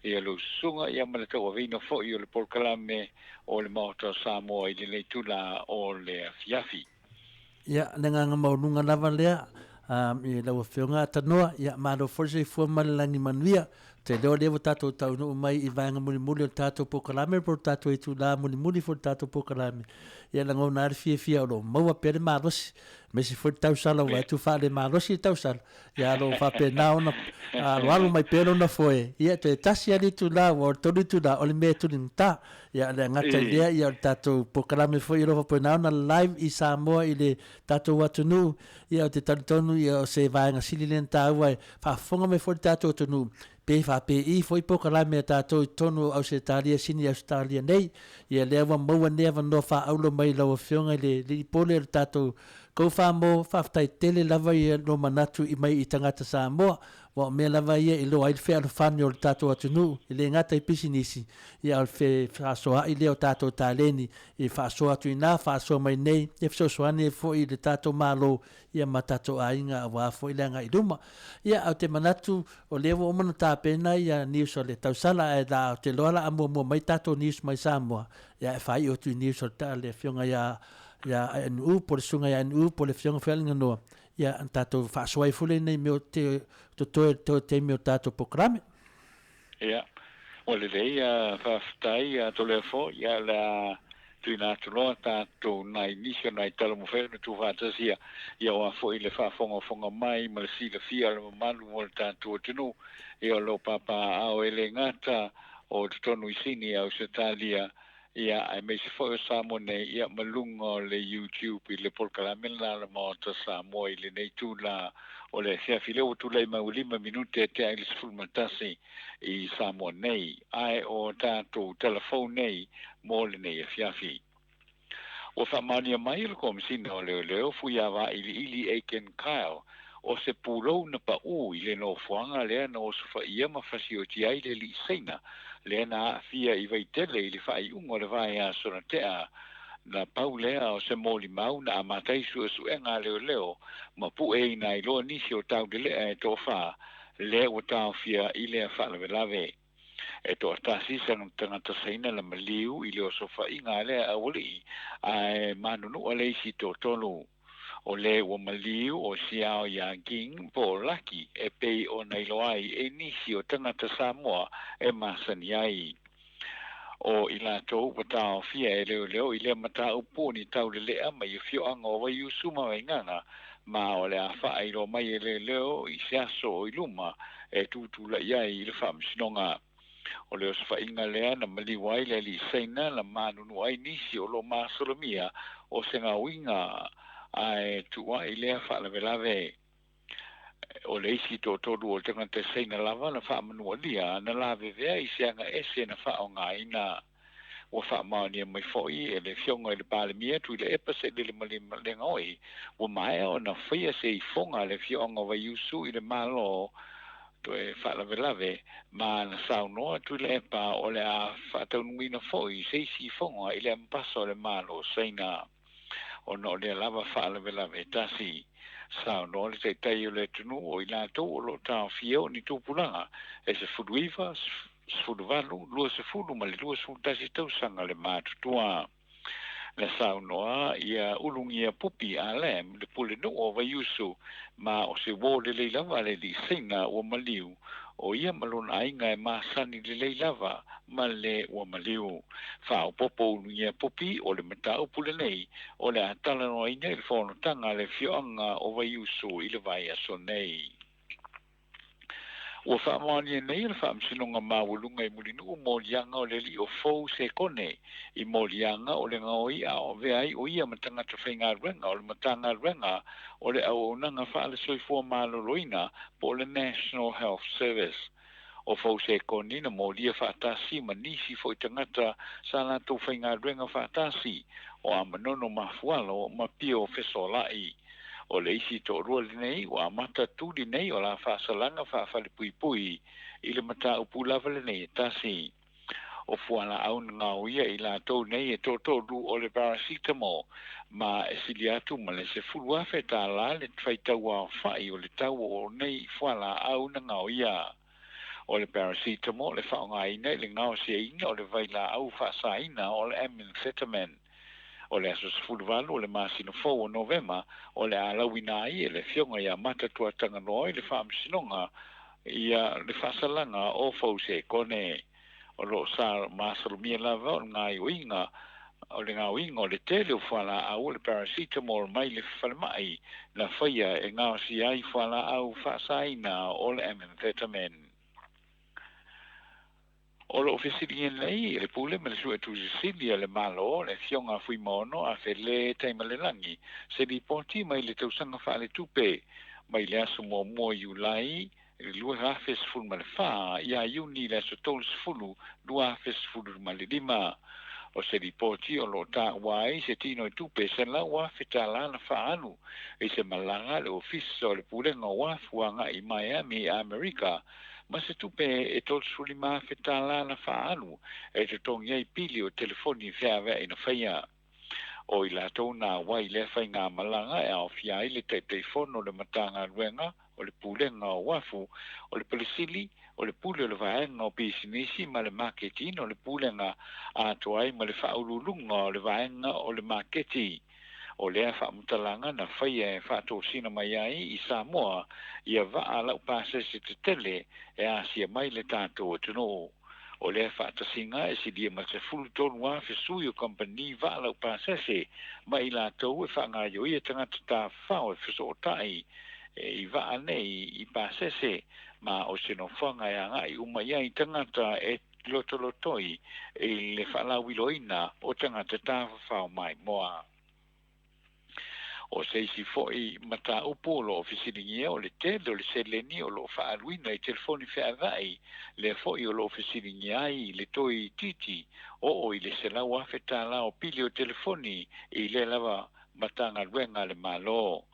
ia lo sunga ia ma le tau avina foi o le POLOKALAME o le Maota Samoa i le nei tula o le AFIAFI. Ia nganga maununga lava lea i lau whionga atanoa ia ma lo forse fua malalangi manuia te leo lewa tātou TAUNU'U mai i vanga muli o tātou POLOKALAME por tātou i tū muli for tātou POLOKALAME ia la ngau nāri fia o lo maua pere mārosi mesi for tausala wai tu whaare mārosi tausala ia lo whape nao na lo alu mai pero na foe ia te tasi ali tū la o tōri tū la o le mea tūri ngata ia le ngata i lea ia tātou POLOKALAME foi i lo whape nao na live i Samoa i le tātou ATUNU'U ia o te tanitonu ia o se vaenga sili len tāua e whaafonga me for tātou ATUNU'U pe fa pe I foi POLOKALAME tātou I tonu Australia sini Australia nei ia lea wa maua nea wa no fa aulo mai lau whionga le pole le tātou kou wha mo whaftai tele lava ia no manatu I mai I tangata Samoa wa mea lava ia I lo ai whea lo whani o le tātou ATUNU'U I le ngata I pisinisi ia o le whaasoa I leo tātou tāleni I whaasoa tu ina whaasoa mai nei e whaasoane e foi le tātou malo ia ma tātou ainga a wafo I leanga I ruma ia au te manatu o lewa o mana tāpena ia news o le tausala e da o te loala a mua mai tātou news mai Samoa ia e whai o tu news o ta le whionga ia ATUNU'U po le sunga ia ATUNU'U po le whionga whalinga noa ia tātou whaasoa I fule nei meo te TAIMI o tātou POLOKALAME ia o le lei whaftai to le fo ia la tuina tuloa tātou nai nisio nai tala mo whenu tu whātasia ia o a fo I le whaafonga mai ma le sila fia le mamalu mo le tātou ATUNU'U ia lo papa ao ele ngata o te tonu I sini au se talia ia ai me se fo Samoa nei ia malunga o le YouTube I le POLOKALAME la le Maota Samoa I le nei tu la o le FIAFI leo tu lai mau 5 minute te ai le sfulmatasi I Samoa nei ai o tātou telefone nei mo le nei FIAFI o whamania mai le komisina o leo fuiawa ili Aiken Kyle o se pulou na pa I le no fuanga lea na o sufa ia mawhasi o ti ai le li seina lea na fia I vaitele I le whai ungo le vai a sonatea na pau lea o se moli mau na amatai su enga leo ma pu e na ilo nisi o tau de lea e to wha lea o tau fia I lea wha lave e to atasi sa nung tangata saina la maliu I leo sofa inga lea a wali a manunu a leisi to tonu o le o maliu o siao ya ging po laki e pei o nailoai e nisi o tangata Samoa e masani ai o ila to watao fia e leo I le mata uponi tau le lea mai fio anga o wai usuma mai nganga ma o le afa ai lo mai leo I seaso I luma e tutula iai I le whamsinonga o leo safa inga lea na maliwai le li seina la manunu ai nisi o lo masolomia o senga winga ai tuwa I lea whalawelave o le isi to o tanga te seina lava na wha manua lia na lawe vea i seanga ese na wha o ngā ina o wha maani mai foi e le fionga i le pāle mia tui le epa se le ngoi o mai o na whaia se i fonga le fionga wa yusu i le malo to e wha lave ma na sao noa tui le epa o le a wha taunuina foi se isi fonga i le ampaso le malo seina o no le lava wha lave tasi sao no le tai o le tunu o i la tau o lo tau fio ni tupulanga e se fuduiva se fuduvalu lua se fudu ma le lua se tasi tau sanga le matutua le sao noa ia ulungia pupi a lem le pule no o vaiusu ma o se wo le lava le di singa o maliu o ia malona ainga e masani le lava ma le o maliu fa o popo ulungia pupi o le matau pule nei o le atala no ina il fono tanga le fionga o vaiusu i le vai aso nei o fa mani nei le fa msinonga mawulunga i mulinu mo lianga o le li o fou se kone i mo lianga o le ngoi a o veai o ia matanga te whainga renga o le matanga renga o le au nanga fa le soifua maloloina po le National Health Service o fou se kone na mo lia fa tasi manisi fo i tangata sa la tau whainga renga fa tasi o a manono mafualo ma pio fesolai o le isi to rua nei o amata tuli nei o la whaasalanga whaafale pui i le mata upu lava le nei tasi. O fuana au ngā uia i la tau nei e tōtōru o le paracetamol ma e sili atu ma le se fulu afe tā la le twaitau a whai o le tau o nei fuana au ngā uia. O le paracetamol le whaongaina i le ngāo se ina o le vaila au whaasaina o le amphetamine. O le aso sefuluvalu o le masino fou o novema o le alawina ai e le fionga ia matatua tanganoa i le whaamsinonga ia le whasalanga o fou se kone o lo sa masalumia lava o ngai uinga o le ngā uinga o le tele o whala au le paracetamol mai le whalemai na whaia e ngā si ai whala au whaasaina o le amphetamine. O lo ofisiri nei le pule me le sua tu Sicilia le malo le fionga fui mono a fele taima le langi se li poti mai le tausanga fa le tupe mai le aso mo Julai le lua hafes fulu ma le fa ia iuni le aso tolu fulu lua hafes fulu ma le lima o se li poti o lo ta wai se tino tupe se la wa fetala na fa anu e se malanga le ofiso le pule nga wa fuanga i Miami America ma se tupe e tol suli ma fetala na faalu e te tongi ai pili o telefoni feave ina whaia. O i la tona wai le whai ngā malanga e au fia i le te telefono le matanga ruenga o le pulenga o wafu o le palisili o le pule o le vaenga o pisinisi ma le marketing o le pulenga Atua ai ma le whaululunga o le vaenga o le marketi. O lea whaamtalanga na whaia e whaatosina mai ai i Samoa ia waa lau pāsese te tele e asia mai le tātou ATUNU'U. O lea whaatasinga e si dia ma te fulu tonu a whesui o company waa lau pāsese mai la tau e whaangaio ia tangata tā whao e wheso o tai e i waa nei i pāsese ma o sino whanga e angai umai ai tangata e lotolotoi e le whaalawiloina o tangata tā whao MAIMOA. O seisi foi mata upo lo ofisiringia o le tele o le seleni o lo whaaluina i telefoni whaavai le foi o lo ofisiringia ai le toi titi o i le selau awhetala o pili o telefoni i le lava matanga ruenga le malo.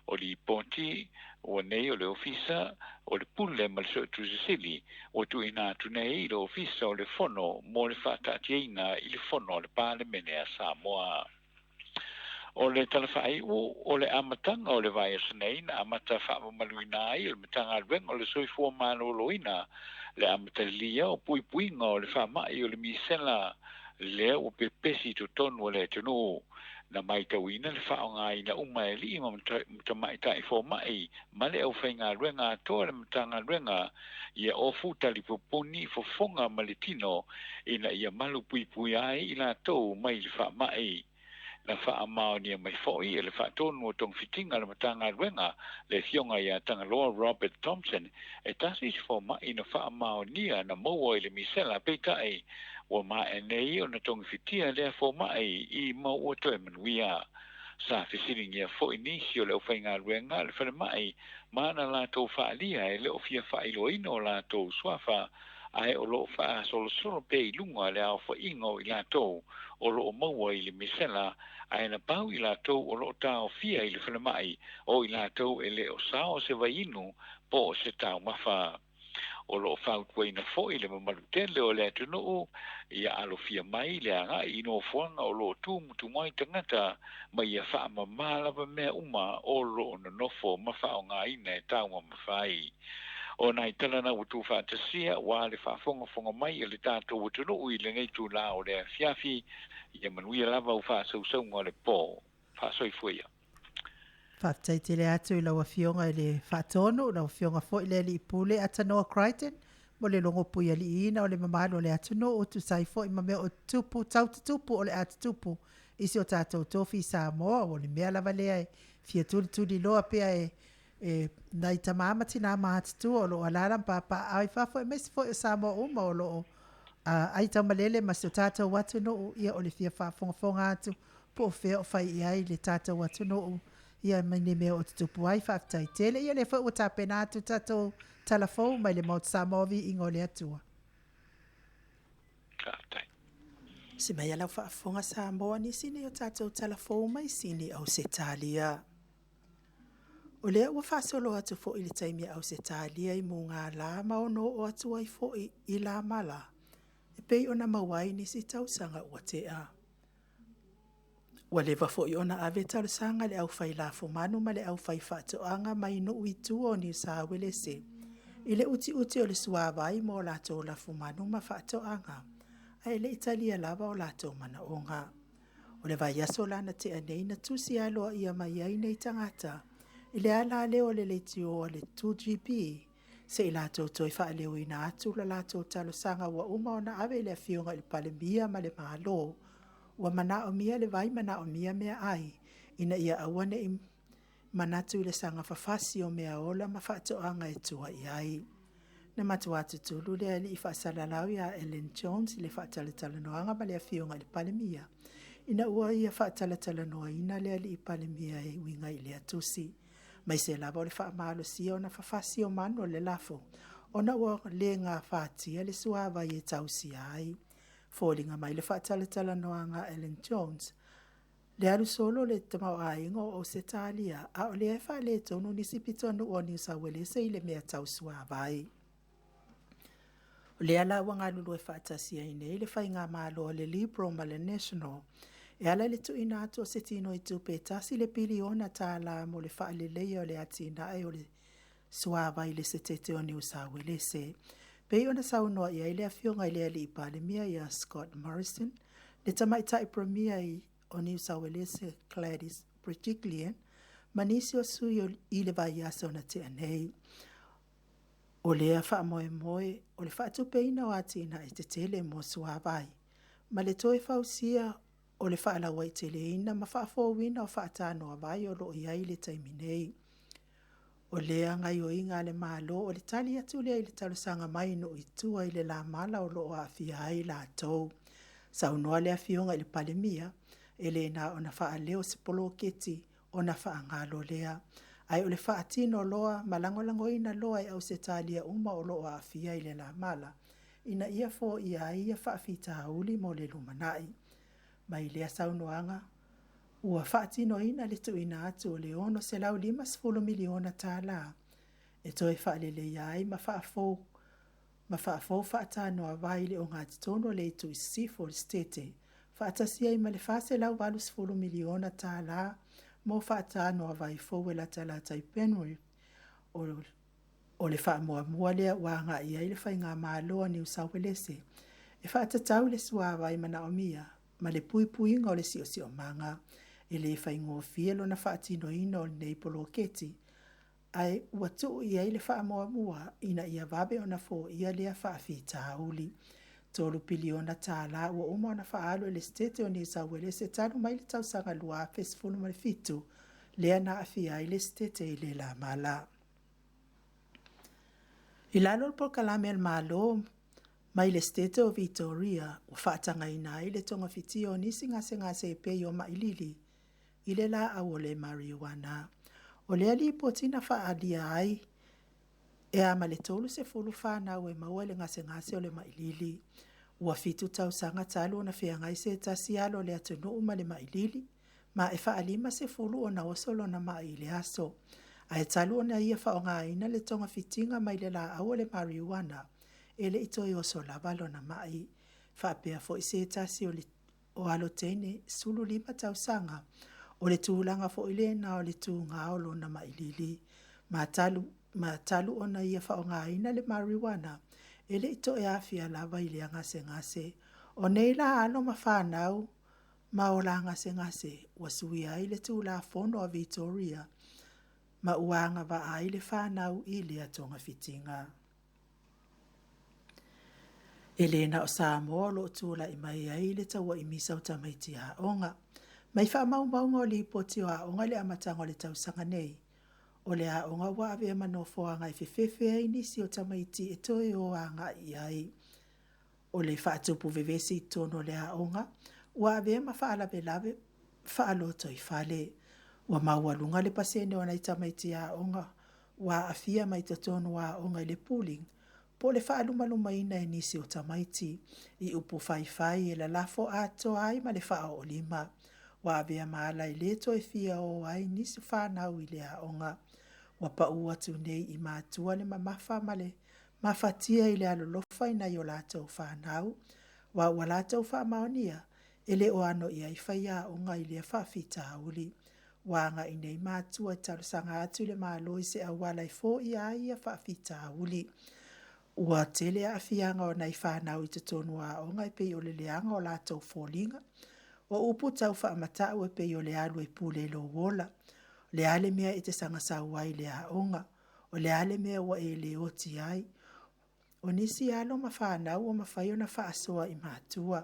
O li ponti o nei o le ofisa o le pule ma le soetuzisili o tu ina tu nei le ofisa o le fono mo le whaatatiina i le fono o le pāle mene a Samoa. O le talafai o le amatanga o le vai nei na amata whaamaluina ai o le matanga ruenga o le soifua maloloina le amatalia o puipuinga o le whaamai o le misela le o pepesi to tonu o le ATUNU'U na mai tauina le whaonga ina uma e li ma mtamai tai fo mai ma le au whainga ruenga atoa le matanga ruenga ia o futali poponi fo fonga maletino ina ia malu puipui ai ila tau mai le whaamai na whaamao ni mai foi e le whaatonu o tong fitinga le matanga ruenga le fionga ia tangaloa Robert Thompson e tasi fo mai na whaamao nia na maua i le misela peitai o ma e nei o na tong fitia le fo mai i maua to e manuia sa fisiringia fo inisio le ofainga ruenga le fale mai mana la to fa lia e le ofia fa iloino la to swafa ai o lo fa solo pe lunga le au fa ingo i la to o lo maua i le misela ai na pau i la to o lo ta ofia i le fale mai o i la to e le o sao se vainu po se tau mafa o lo fa ko ina fo ile ma tele o le ATUNU'U ia alo fia mai le anga ino fonga o lo tu mai tangata mai ia fa ma mala ba me uma o lo no fo ma fa nga ina ta ma fai o nai tala na utu fa tasia wa le fa fonga mai le tatou ATUNU'U ile ngai tu la o le fiafi ia manuia lava u fa so ngole po fa so fuia Whaatai te le atu I laua fionga I le whaatono, laua fionga fo I le li pule atanoa Crichton, mo le longo pui ali ina o le mamalo le atuno o tu sai fo I mamea o tupu, tautu tupu o le atu tupu, isi o tātou TOFI Samoa o le mea lava lea fia tuli loa pia nai tamama tina mahatu o lo alala mpapa ai fafo mesi fo Samoa uma o lo ai taumalele mas o tātou watuno ia o le fia whafonga atu po o fea o fai iai le tātou watuno ia mani mea o tutupu ai whaatai tele ia le wha ua tāpena atu tātou talafou mai le maut Samoa VIVIIGA o le atua. Si mai alau whaafonga Samoa ni sini o tātou talafou mai sini au se talia. O lea ua whaasolo atu fo I le taimi au se talia I mo ngā la maono o atua I fo I la mala. E pei ona mawai ni si tausanga ua te a. Ua lewa fo I ona ave talusanga le au fai la fumanu ma le au fai whaatoanga mai no uitu o ni sa wele se. I le uti o le suawai mo lato la fumanu ma whaatoanga. Ai le Italia lava o lato mana onga. O le vai aso lana te anei na tusi aloa ia mai ai nei tangata. I le ALALEO le leitio o le 2GP. Se I lato toi whaaleo ina atu la lato talusanga ua uma ona ave le fionga I palemia ma le mahalo. Ua mana o mia le vai mana o mia mea ai. Ina ia awane I manatu le sanga fafasi o mea ola ma whaatoanga e tua I ai. Na matuatu tulu le ali I whaasalalau ia Ellen Jones le whaatalatalanoanga ma le fionga I palemia. Ina ua ia whaatalatalanoa ina le ali I palemia e winga I le atusi. Mai se lava o le whaamalo si o na fafasi o manu le lafo. Ona ua le ngā whaatia le suava I e tausi ai. Fōlinga mai le whaatalatala noanga Ellen Jones. Le alu solo le tamau aingo o se talia a o le efa le tonu nisi pitonu o New South Wales I le mea tau suavai. O le ala wanga lulu e whaatasia I nei le whainga malo le Liberal ma le National. E ala le tu ina atu o se tino I tupe tasi le piliona tāla mo le whaalelea o le atina e o le suavai le se tete o New South Wales. Pei ona saunoa ia ile afionga ile ali I palemia ia Scott Morrison, le tamaitai premier o New South Wales Gladys Berejiklian, manisi o sui o ile vai asa ona te anei. O lea wha moe, o le wha tupeina o atina e te tele mo suavai, ma le toe fausia o le wha alawa I tele ina ma wha fōwina o wha atanoa vai o lo iai le taiminei. O lea ngai o inga le malo o le tali atu lea I le talusanga mai no I tua I le la mala o lo o afia ai la tau. Sa unoa le afionga I le palemia, e le na o na wha leo se poloketi o na wha ngalo lea. Ai o le wha atino loa malangolango ina loa I au se talia uma o lo o afia I le la mala. Ina ia fo ia wha fita hauli mo le lumanai. Mai lea sa unoanga, ua whaatino ina le tu ina atu o le ono se lau 5 miliona tāla. E toi whaalele iai ma whaafou whaatano a vai le o ngā titono le tu I sifo le stete. Whaatasia I ma le whaase lau 10 miliona tāla mo whaatano a vai fōwe la tala tai penui. O le wha mua lea wanga iai le whainga māloa New South Wales. E whaatatau le suawa I mana o mia, ma le pui ngā o le sio manga. E le whaingo fielo na whaatino ina o nei poloketi. Ai watu ia I le wha mua ina ia vabe o na fo ia lea whaafita hauli. Tolu piliona tāla ua uma o na whaalo le stete o New South Wales e tanu mai le tausanga lua fesifunu mai fitu. Lea na afia I le stete I le la mala. I lalo le POLOKALAME al malo mai le stete o Victoria o whaatanga ina I le tonga fiti o nisi ngase e pei o mailili. i le la au o le marijuana. O le ali potina fa alia ai e ama le tolu se fulu whanau e maua le ngase o le mailili. Ua fitu tau sanga talu na whiangai se tasialo le ATUNU'U ma le mailili, ma e whaalima se fulu o na osolo na mai le aso. A e talu o na ia whaonga ina le tonga fitinga mai le la au le marijuana, e le ito i oso lavalo na mai. Whaapea fo i se tasi o alo tene sulu lima tau sanga, o le tūlanga fo i le na o le tūnga olo na mailili. Ma talu o na ia whaonga ina le marijuana, ele ito e afia lava i le ngase. O nei la ano ma whanau, ma o la ngase, wa sui ai le tu la fono a Victoria, ma uanga wa ai le whanau i le atonga fitinga. Elena o Samoa lo tula i mai ai le taua i misa o tamaiti a onga. Mai wha maunga o li poti o a onga le amatanga o le tausanga nei. O le a onga wa ave manofo anga i fefefe ai nisi o tamaiti e toi o anga i ai. O le whaatupu vevesi tono le a onga, wa ave ma whaalave whaaloto i whale. Wa maualunga le pasene o nei tamaiti a onga, wa afia mai totono a onga i le pooling, po le whaalumaluma ina e nisi o tamaiti, i upu whai e la lafo ato ai ma le wha o lima. Wa ave maala i leto e fia o ai nisi whanau i le a onga. Wa pa ua tu nei i mātua le mamafa male, mafatia i le alolofa ina i o lātou whanau, wa ua lātou whamaonia, ele o ano i aifaya o ngai le whawhita uli. Wa nga i nei mātua i tarusanga atu le māloi se awala i fo i ai a whawhita uli. Ua tele a fianga o nei whanau i tutonu a o ngai pei o le leanga o lātou fōlinga, o upu tau whaamatau e pei o le alu e pule lo wola. Le ale mea e te sanga sauai le a onga, o le ale mea wa e le oti ai. O nisi alo mawhanau o mawhai o na whaasoa i mātua.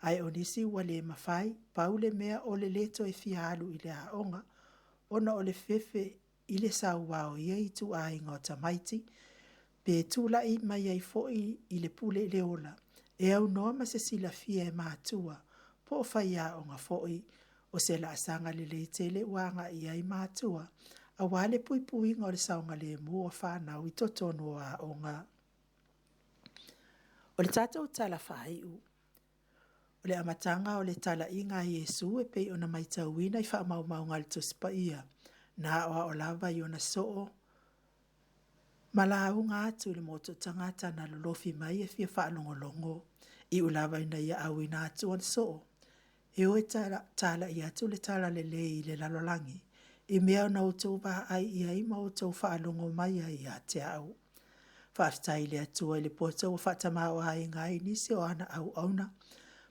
Ai o nisi wa le mawhai, pau le mea o le leto e fialu i le a onga, ona o le fefe i le sauwa o ia i tu a inga o tamaiti, pe tula i mai ai fo i le pule le ola, e au noa ma se sila fia e mātua, po o whai a onga fo i, o se la asanga le le tele wanga i ai mātua, a wale pui pui ngā le saunga le mua whanau i totono a onga. O le tātou tala whaiu, o le amatanga o le tala i ngā Yesu e pei o na maitauina i wha mau ngā le tospa ia, na o lava i o na soo, malau ngā atu le moto tangata na lolofi mai e fia whaalongolongo, i u lava ina ia au ina atu on soo. E oe tala i atu le tala le lei le lalolangi, e mea na o tau wa ai i ai ma o tau whaalongo mai ai a te au. Whaafitai le atua i le poto o whaatamao ai ngai nisi o ana au auna.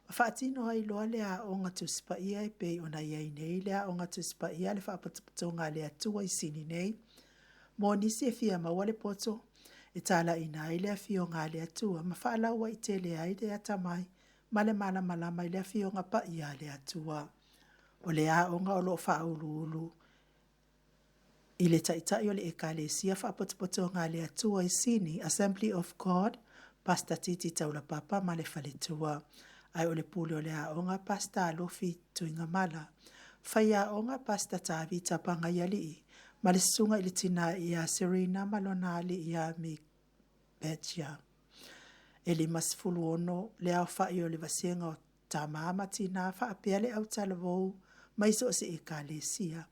Ma whaatino ai loa le a onga tuspa ia e pei o na iai nei le a onga tuspa ia le whaapatonga le atua i sini nei. Mo nisi e fia maua le poto, e tala i nai le a fio ngā le atua, ma whaalaua i te le ai le atamai, male malama i le fionga pa ia le atua. O le a onga o loo whaulu i le taitai o le ekalesia whaapotopoto ngā le atua i sini, Assembly of God, Pasta Titi Taula Papa ma le whaletua. Ai o le pule o le a onga pasta alofi tuinga mala. Whai a onga pasta tavi tapanga iali ma le sunga i le tina i a Serena Malonali i a mi Betja. E li masfulu ono le au whai o le vasenga o tamama tina wha apea le au talavou mai so se e ka le sia.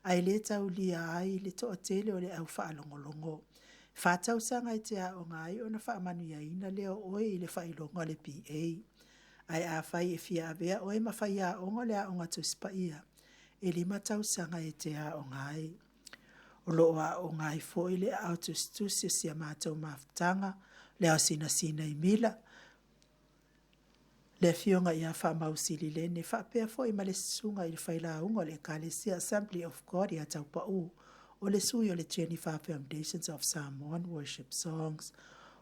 Ai le tau lia ai le to tele o le au wha alongolongo. Whatau sanga i te a o ngai o na wha manuia ina leo oe i le whai longa le PA. Ai a whai e fia avea oe ma whai a onga le a onga tuspa ia. E li matau sanga i te a o ngai. O loo a o ngai fo i le au tustusi sia mātou maftanga. Le au sina i mila. Le fionga ia wha mausili le ne wha pea fo i ma le sunga i le whaila unga le Kalesia Assembly of God i a taupau. O le sui o le 25 Foundations of Samoan Worship Songs.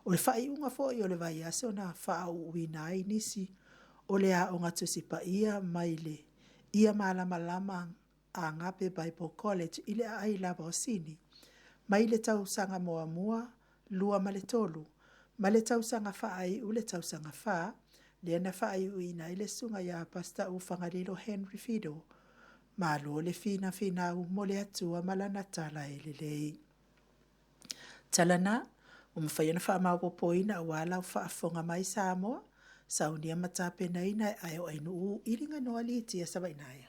O le whai unga fo i o le vai ase o na wha au uinai nisi. O le a onga tusipa ia mai le. Ia malama a ngape Bible College i le ai lava o sini. Mai le tau sanga mua lua ma le tolu. Ma le tau sanga whaai u le tau sanga wha. Le ana whaai uina i le sunga ia pasta u whangarilo Henry Fido. Malo le fina mo le atua malana tala e lelei. Talana, umawhaia na whaamapopoina wala whaafonga mai Samoa, saunia matapena ina ai o ATUNU'U iringa noa li tia sawainaya.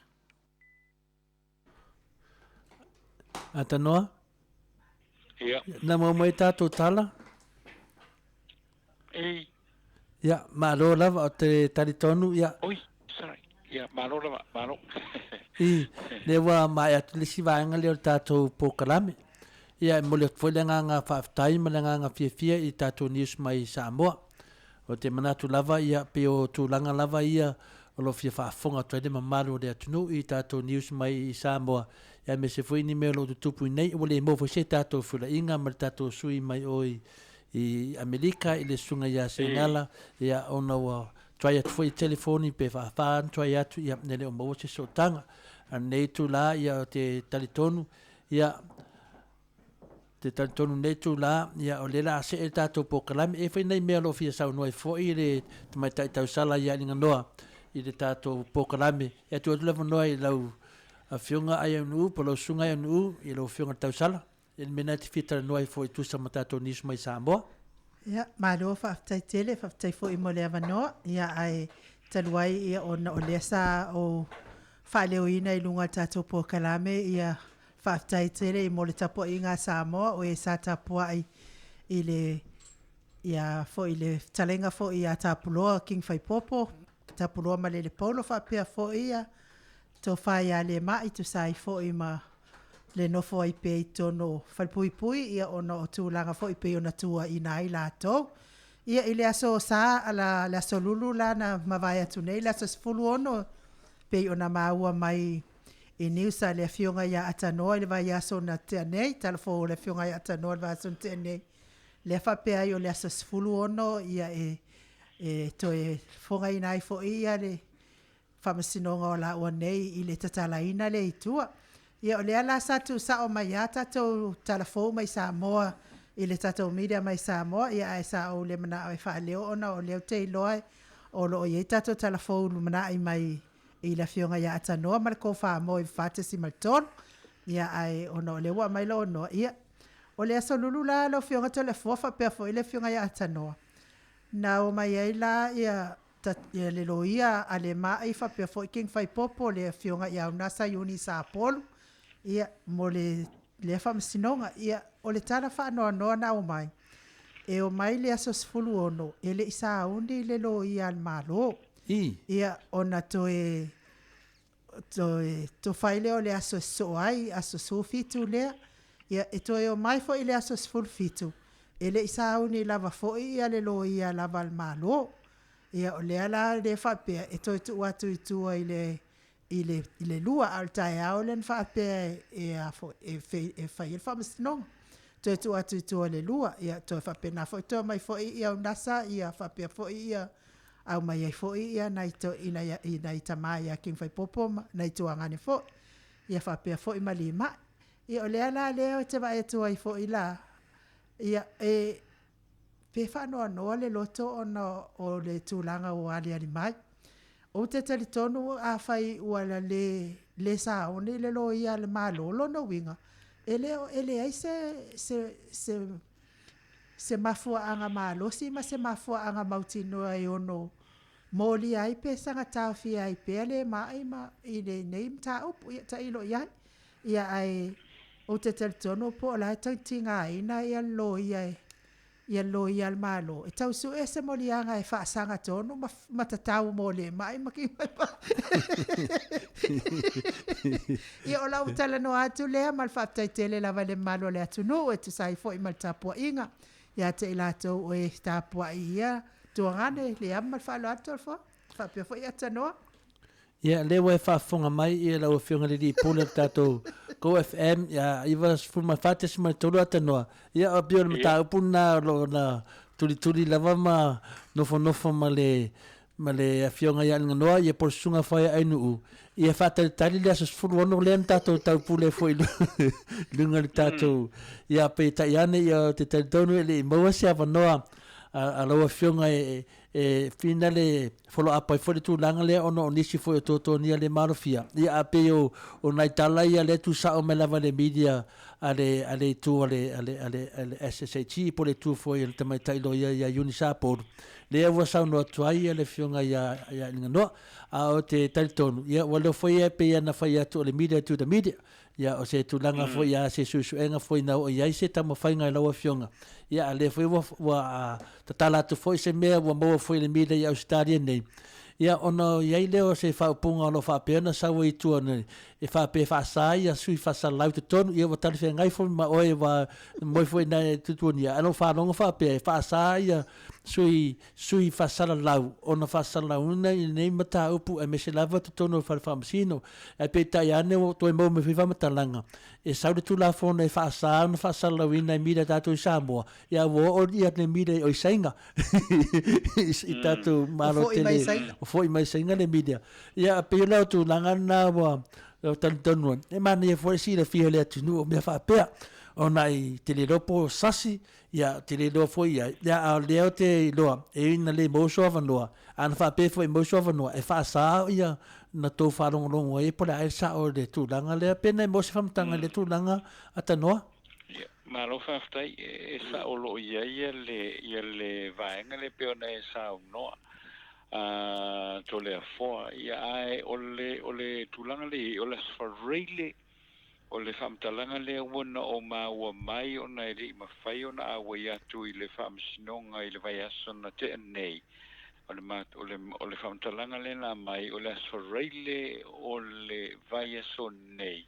Atanoa? Ia. Na mai tātou tala? Ei. Ia, malo lava o te taritonu, ia. Oi, sorry. Ia, malo lava, malo. I, lewa mai atu lisi vaenga leo tātou POLOKALAME. Ia, mo leo tfoi lenga ngā whaafitai, ma lenga ngā FIAFIA i tātou news mai Samoa. O te manatu lava, ia, pe o tūlanga lava, ia, o lo fia whaafonga tuaide ma maru le ATUNU'U i tātou news mai Samoa. Ia, me se fwoi ni mea lo tutupu nei, o le mo fwoi se tātou whila inga, ma le tātou sui mai oi i Amerika, i le sunga ia se ngala, ia, ona wa trai atu foi telefoni pe whaafaan, trai atu, ia, nele o maua se sotanga. Nei tu la, ia, te talitonu, ia, te talitonu nei tu la, ia, o le la se e tātou POLOKALAME, e whai nei mea lo fia sau noi fo i le mai taitau sala ia ninga noa, i le tātou POLOKALAME, e tu atu lewa noa i lau a whiunga ai ATUNU'U, polo sunga ai ATUNU'U, i lau whiunga tau sala, e mena te fitara noa i fo i tusa ma tātou nisu mai Samoa. Ia, malo whaafitai tele, whaafitai fo i mo le avanoa, ia ai taluai ia ona o lea sa o whaleo ina i lunga tātou POLOKALAME, ia whaafitai tele i mo le tapo i ngā Samoa, o e sa tapua i le, ia fo i le talenga fo i a tapuloa King Whaipopo, tapuloa ma le polo whaapea fo ia, tō whai a le mai tu sai fo i ma le nofo ai pe i tono whalpui ia ona o tūlanga fo i pe ona tua i nai lātou. Ia i le aso sa ala le aso lulu la na mawai atu nei, le aso sifulu ono pe ona maua mai i niusa le fionga ia atanoa, le vai aso na tea nei, talafo le fionga ia atanoa le vai aso na tea nei. Le whapea i o le aso sifulu ono ia to e fonga i nai fo ia le whamasinonga o la ua nei i le tatalaina le itua. Ia o lea la satu sa o mai a tatou talafou mai Samoa i le tatou media mai Samoa ia ai sa o le mana o whaaleo ona o leo te iloa o lo o iei tatou talafou lumana i mai i la fionga ia atanoa ma le ko whaamo i whātesi malton ia ai ona o lewa mai lo no ia o lea so lulu la lo fionga to le fofa pea fo i le fionga ia atanoa na o mai ai la ia le loia a le mai fa pea fo i King Whaipopo le fionga ia unasa yuni sa polu ia mo le whamasinonga ia o le tana whaanoa noa na o mai e o mai le aso sifulu ono e le isa aundi le lo ia al malo ia ona to whaile o le aso soai aso sofitu lea ia e to e o mai fo i le aso sifulu fitu e le isa aundi lava fo ia le lo ia lava al malo ia o le ala le whapea e to tu watu i tua i le lua al tae au len whaapea e whai il whamasino. Toi tu atu tu le lua, ia toi whapea na fo toi mai fo ia o nasa, ia whapea fo ia au mai ai fo ia nai to ina i tamai a King Whaipopo, nai tu angane fo, ia whapea fo i malima. Ia o lea la leo te vai tu ai fo i la, ia pe whanoa noa le loto o le tūlanga o ali ali mai. O te talitonu a whai uala le sa one le lo ia le malolo no winga. Ele ai se mafua anga malosi ma se mafua anga mautino ai ono. Moli ai pe sanga tawhi ai pe le mai ma i le name ta upu ia ta ilo iai. Ia ai o te talitonu po la tantinga ina ia lo ia lo ia al malo e tau su ese moli anga e fa sanga tonu matatau mole mai maki ia ola utala no atu lea mal fa taitele la vale malo le ATUNU'U e tu sai fo i mal tapua inga ia te ilato o e tapua ia tuangane le amal fa lo atu fo fa pe fo ia tanoa ia lewa e whaafonga mai ia lau whiunga li pule tātou Go FM ia iwa fuma whātesi mai tolu atanoa ia o pio le mata upu na tuli lava ma nofo ma le a whiunga ia nga noa ia por sunga whai ATUNU'U ia whātari le asas furu ono le tātou tau pule fo i lunga le tātou ia pe taiane ia te taritonu ele i maua se awanoa laua fionga fina le follow up ai fole tūlanga le ono nisi foi o tōtonia le marofia. Ia ape o nai tala ia le tu sao me lava le media ale tu ale SSHI po le tu foi le tamai tailo ia Unisapo. Le ua sau no atuai le fionga ia nganoa a o te talitonu. Ia wale foi e pe ia na fai atu le media to the media. Ia o se tūlanga foi ia se susuenga foi na o ia se tama whainga laua fionga. Ia le foi wa tatala tu foi se mea wa maua foi le media ia Australia nei. Ia ono ia leo se whaupunga lo whapena sawa i tua nei. E whape whaasai ia sui whaasalau te tonu. Ia wa tali whengai foi ma oe wa moi foi na tutuania. Ano whanonga whape whaasai ia sui whaasalau. Ono whaasalau nei mata upu e me se lava te tonu whamasino. E pe tai ane o toi mau me whiwa matalanga. E saude tu la fona e whaasau na whaasalau ina i mira tātou i Samoa. Ia wo o ia ne mira o i sainga. I tātou maro tele. Foi mai sainga le media. Ia pe lau tu langana wa talitonu. E mani e foi si le fia le ATUNU'U me whapea. O nai te le ropo sasi, ia te le roa foi ia a leo te loa, e ina le moso avanoa, ana whape foi moso avanoa, e whaasao ia na tō wharongorongo e pole ae sa o le tūlanga lea, pena e mosi whamtanga le tūlanga atanoa. Malo whaftai e sa olo ia le vaenga le peona e sa unoa. To le afoa, ia ae o le tūlanga le, o le sfareile, o le whamtalanga le wana o maua mai o na eri mawhai o na awa i atu i le whamsinonga i le vai aso na te anei. O le whamtalanga le na mai o le asfareile o le vai aso nei.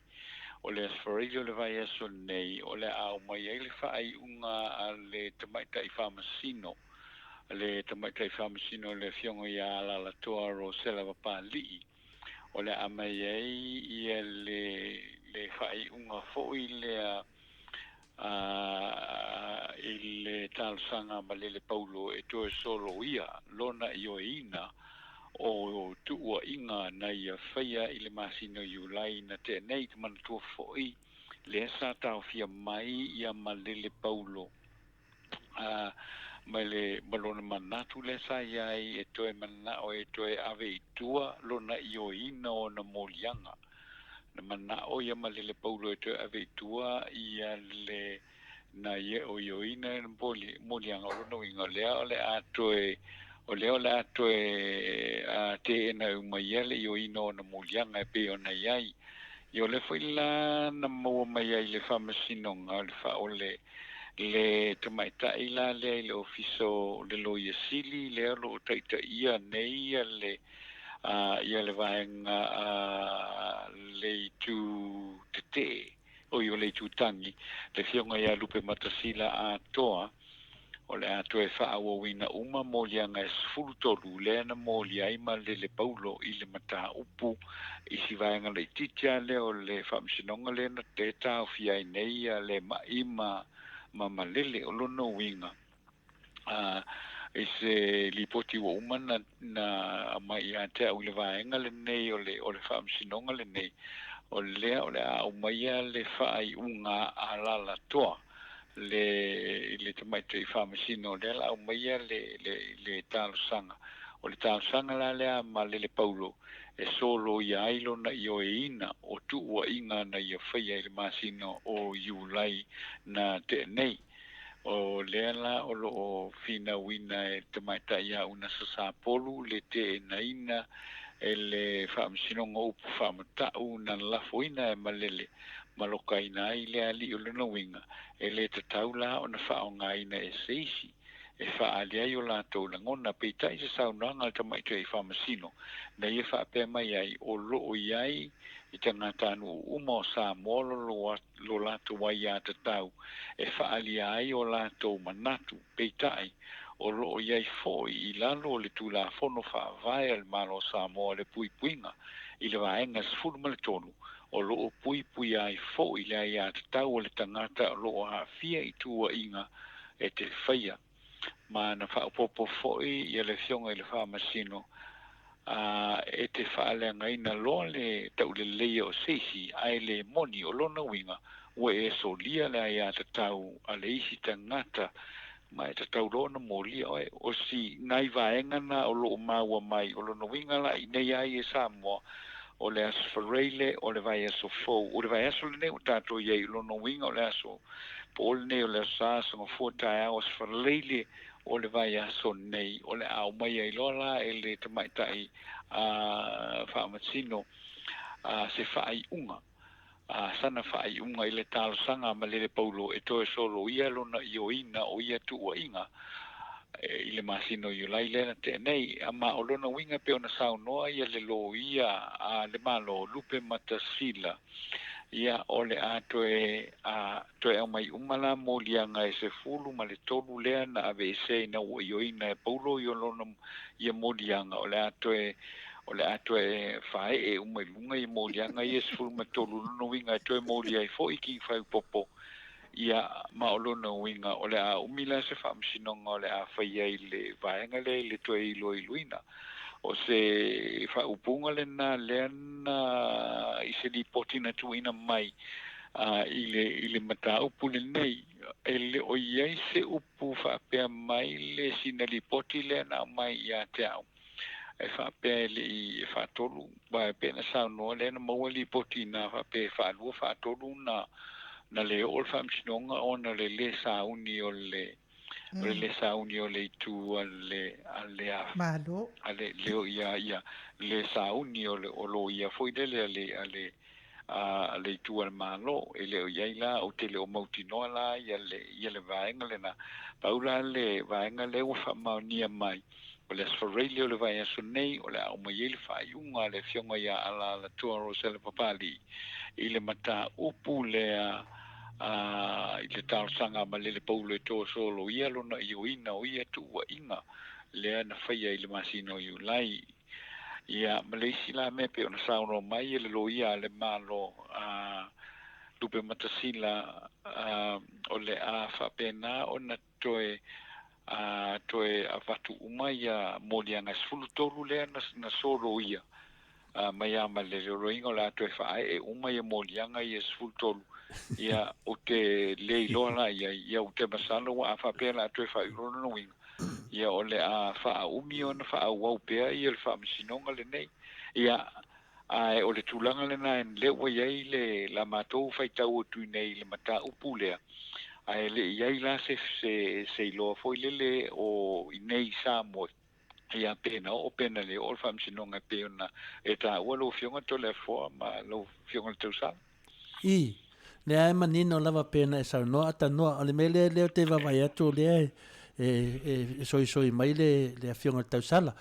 O le asfareile o le vai aso nei. O le au mai ai le whaai unga a le tamaita i whamasino. Le tamaita i whamasino le fiongo i a ALALEO ro sela wapalii. O le amai ai i le whai unga fōi i le talsanga ma le paulo e toe solo ia lona i o ina o tuua inga na ia whaia i le masino iulai na te nei te manatua fōi le sa tau fia mai ia ma le paulo mai le malona manatu le sa iai e toe mana o e toe ave i tua lona i o ina o na molianga na mana o ia ma le paulo e toe ave i tua ia le na ia o i o ina na molianga o lona winga lea o le atoe o leo le atoe a te ena umai le i o ina o na molianga e pe o na iai i o le whaila na maua mai ai le whamasinonga le wha o le tamaita ila le ofiso le loia sili le alo taita ia nei ia le vaenga le tu tete o i o le tu tangi le fionga ia lupe matasila a toa o le atoe whaawa wina uma molianga e sfulu tolu le na molia ima le paulo i le mata upu i si vaenga le titia le o le whamsinonga le na te tau fiai nei le maima mamalele o lono winga e se lipoti wa umana na mai a te au le vaenga le nei o le whamsinonga le nei o le au mai le whaai unga a lala toa le tamaita i whamasino le au mai le talosanga o le talosanga la lea ma le paulo e solo i ailo na i o e ina o tuua inga na i a whaia i le masino o iulai na te nei o leala o lo fina wina e tamaita ia una sasapolu le te naina e le whaamsinonga upu whaamatau na lafoina e malele maloka ina i le ali o luna winga e le tatau la o na whaonga ina e seisi e whaali ai o lātou langona peita i se saunanga al tamaita i whaamasino na ia whaapea mai ai o loo iai i tangata anu uma o Samoa lo lātou wai a tatau e whaali ai o lātou manatu peita ai o loo iai foi i lalo le tū la fono whaavai al malo Samoa le pui puinga i le vaenga sfuru male tonu o loo pui ai foi le ai a tatau o le tangata o loo AFIA i tua inga e te whaia ma na whaapopo foi i le fionga i le whaamasino e te whaalanga ina loa le tau le leia o seisi ai le moni o lona winga ua e solia le ai a tatau a le isi tangata mai te tauro na moli o si nai vaenga na o lo maua mai o lo no winga la i nei ai e Samoa o le aso whareile o le vai aso fou o le vai aso le ne o tato iei lo no winga o le aso po o le ne o le aso asa o fuatai au aso whareile o le vai aso nei o le au mai ai lola e le tamaitai a whaamasino se whaai unga sana fai unga i le talo sanga ma le paulo e toe solo ia lona i o ina o ia tu o inga i le masino i lai lena te nei ama o lona winga pe ona sau noa ia le lo ia a le malo lupe matasila ia o le a toe au mai umala mo lianga e se fulu ma le tolu lea na ave se na o ina e paulo i o lona ia mo lianga o le a toe fai e umai lunga i mo lianga i e se fulu ma tolu no winga toe mo lia i fo i ki fai popo ia maolona winga o le a umila se whaamsinonga o le a whaia i le vaenga le toe i luina o se whaupunga le na leana i se li potina tuina mai i le mata upu le nei e le o iei se upu whaapea mai le sina li poti le na mai ia te au e whaapea le i whaatolu ba e pena sao noa le na maua li potina whaapea whaalua whaatolu na le o whaamsinonga o na le sauni o le sauni o le tu ale malo leo ia le sauni o lo ia foi le tu al malo e le ia la o te le o mautino la ia le vaenga le na paula le vaenga le o whamaunia mai o le asfarelio le vai aso nei o le au mai ele whaiunga le fionga ia ala la tua rosele papali i le mata upu le i le tau sanga ma le paulo e tō solo ia lona i o ina o ia tu wa inga lea na whaia i le masino i ulai ia Malaysia la me pe ona sauno mai le lo ia le malo lupe matasila o le a whapena o na toe avatu umaya molianga sfulu tolu lea na solo ia mai ama le roinga o la toe whaai e umaya molianga i sfulu tolu ia o te leiloa ia o te masalo wa whapea la toe whai rono no winga ia o le a wha umi o na wha wau pea ia le wha msinonga le nei ia o le tūlanga le na le wa iei le la mātou whai tau o tui nei le mata upu lea le iei la se iloa foi le o i nei Samoa ia pena o pena le o le wha msinonga pea na e ta ua lo fionga to le fua ma lo fionga le tausanga le ai manino lava pena e sa no ata no ale mele le te va vai atu le soi mai le afionga tausala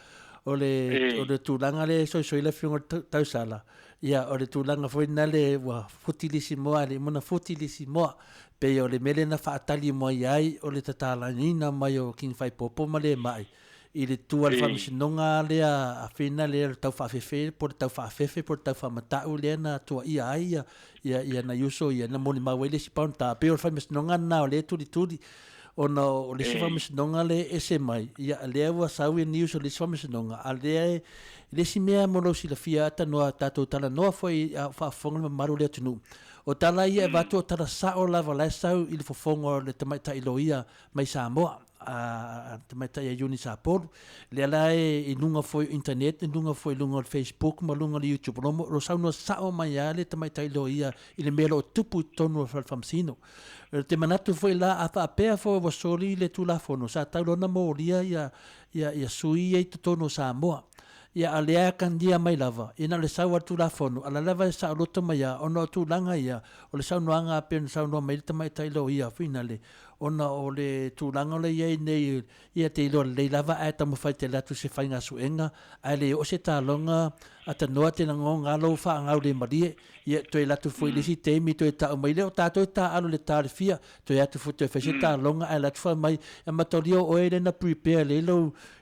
o le tulanga le soi le afionga tausala ia o le tulanga foi na le wa futilissimo ale mona futilissimo pe o le mele na faatali mo ai o le tatala nina mai o king fai popo ma le mai i le tua le whamisinonga lea a whina lea tau whawhewhe por tau whawhewhe por tau whamatau lea na tua ia ai ia na yuso ia na moni maua le si paun ta pe o le whamisinonga na o le turi ona o le si whamisinonga le ese mai ia lea ua sau e nius o le si whamisinonga a lea le si mea molo si la fia ata noa tatou tala noa foi a whaafonga le maru lea tunu o tala ia e vatu o tala sao lava lai sau i le fofonga le tamaita iloia mai Samoa te mai tai uni sa por le ala e lunga foi internet lunga foi lunga Facebook ma lunga YouTube ro sa no sa mai ale te mai tai loia i le melo tupu tonu famsino te manatu foi la a fa pe fo vo soli le tu la fono sa ta lona moria ia sui e tono Samoa ia alea kan dia mai lava ina le sa tu la fono ala lava sa roto mai ona tu langa ia o le sa no anga pen sa no mai te mai tai loia finale ona o le tūlanga le iei nei ia te ilo le lava ai tamu whai te latu se whainga suenga ai le o se tālonga a ta noa te nango ngalo wha ngau le marie ia toi latu fui lisi teimi toi ta umai leo tātou ta alo le tāre fia toi atu fu toi whese tālonga ai latu wha mai a matorio o e na prepare le lo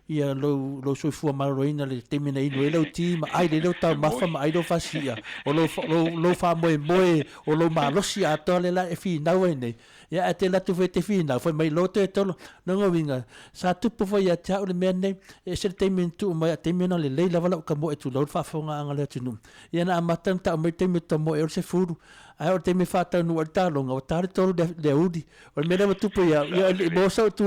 ia lo soifua maroina le temina ino e lo tima ai le lo tau mafa ma ai lo fasia o lo fa moe o lo malosi a toa le la e fi nau e nei ia te latu fai te fina foi mai lote tolo no winga sa tupu foi ya cha o le mene e se te min tu mai te min le leila wala ka mo e tu lo fa fonga anga le tunu ia na matan ta mai te mit mo e se furu ai o te mi fata no ta longa o ta tolo de udi o me na tupu ya mo sa tu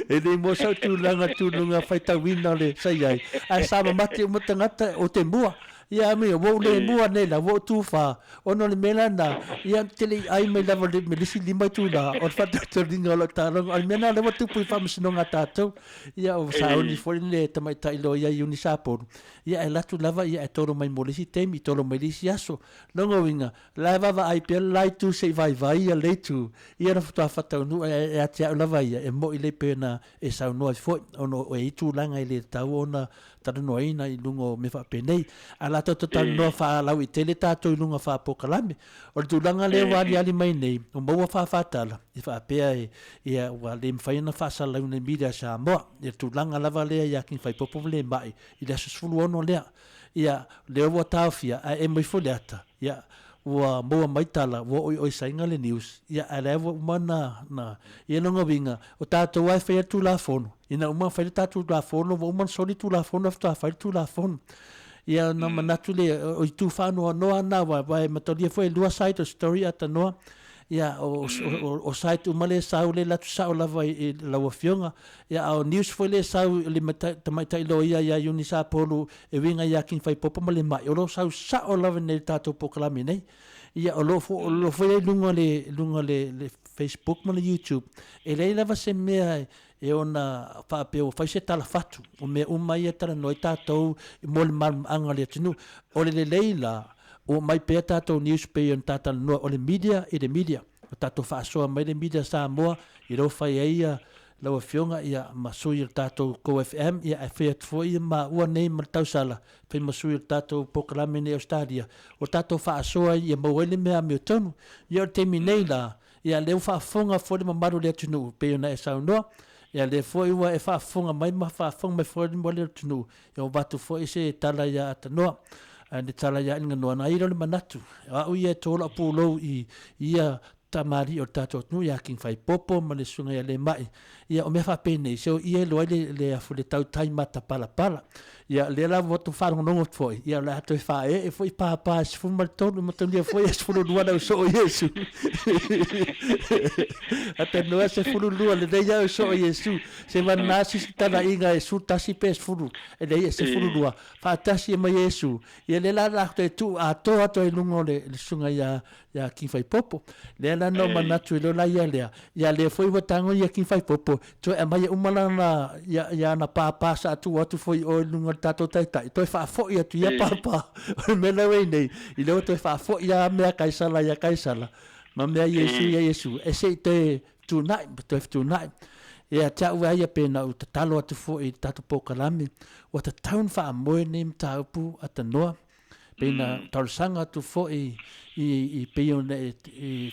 e le mo sa tu langa tu lunga fai ta wina le sai ai sa mate mo tangata o te mua ia me wo le mua ne la wo tu fa ono le mela na ia tele ai me la me lisi lima tu la o fa te ringa lo ta lo ai mena le wo tu pu fa msino ngata tu ia o sa oni fo le tamai tai lo ia uni sapo ia e la tu lava ia e toro mai molisi temi toro mai lisi aso longo winga lava va ai pe lai tu se vai ia le tu ia na fa fa nu e a tia lava ia e mo ile pena e sa no fo ono e tu langa ile ta ona tata noina i lungo me fa penei ala to total no fa la wi tele tato i lunga fa POLOKALAME o tu langa le wali ali mai nei o mo fa tala i fa pe ia wa le mfaina fa sa la una media Samoa i tu langa lava le ia kin fa popo le mai i le sulu ono le ia le o tafia e mai foliata ia wa mo mai tala wo oi sainga le news ia ala wo mana na ia no ngobinga o tato wa fa tu la fono ina uma fa tato la fono wo man soli tu la fono fa tu la fono ia na manatu le o tu fa no na wa matolia foi lua site story ata no ia o site umale saule la tu saula vai la wafionga ia o news foi le sau le mai tai lo ia unisa polu e winga ia kin fai popo male mai o lo sau sa o la ne tato POLOKALAME nei ia o lo foi lunga le Facebook ma le YouTube e le lava se mea e ona fa pe o fa se tala fatu o me mai tala no tato mo mal anga le tinu o le leila o mai pe tato news pe on tata no o le media e le media o tato fa so mai le media Samoa i ro fa ia la fionga ia masui tato ko FM ia fe foi ma o nei ma tau sala fe masui tato POLOKALAME ne Australia o tato fa so ia mo ele me a tonu ia terminei la ia le fa fonga fo le mamaru le tunu pe ona e sa no ia le foi wa e fa fonga mai ma fa fonga mai fo mo le tunu ia batu fo ese tala ia atano ane tala ia inga no na iro le manatu a u ia tola pulo i ia tamari o tato nu ia king fai popo ma le sunga ia le mai ia o me fa pene so ia lo le afu le tau tai mata pala ia le la voto fa no foi ia la to fa e foi pa fu mal todo ma to foi es fu do na so yesu até no se fu do le ia so yesu se va nasi tala inga su tasi pes fu e le se fu do fa tasi ma yesu ia le la tu a to e lungo le sunga ia king fai popo le la no manatu lo la ia le foi botango ia king fai popo to e mai umala na ia na pa sa tu foi o lungo tato tai to fa fo ia tu ia papa me la we nei i lo to fa fo ia me kaisala ia kaisala ma me yesu e se te tonight ia ta wa ia pena u talo atu fo i tato POLOKALAME o ta town fa mo nem taupu atanoa pena tarsanga tu fo i pe one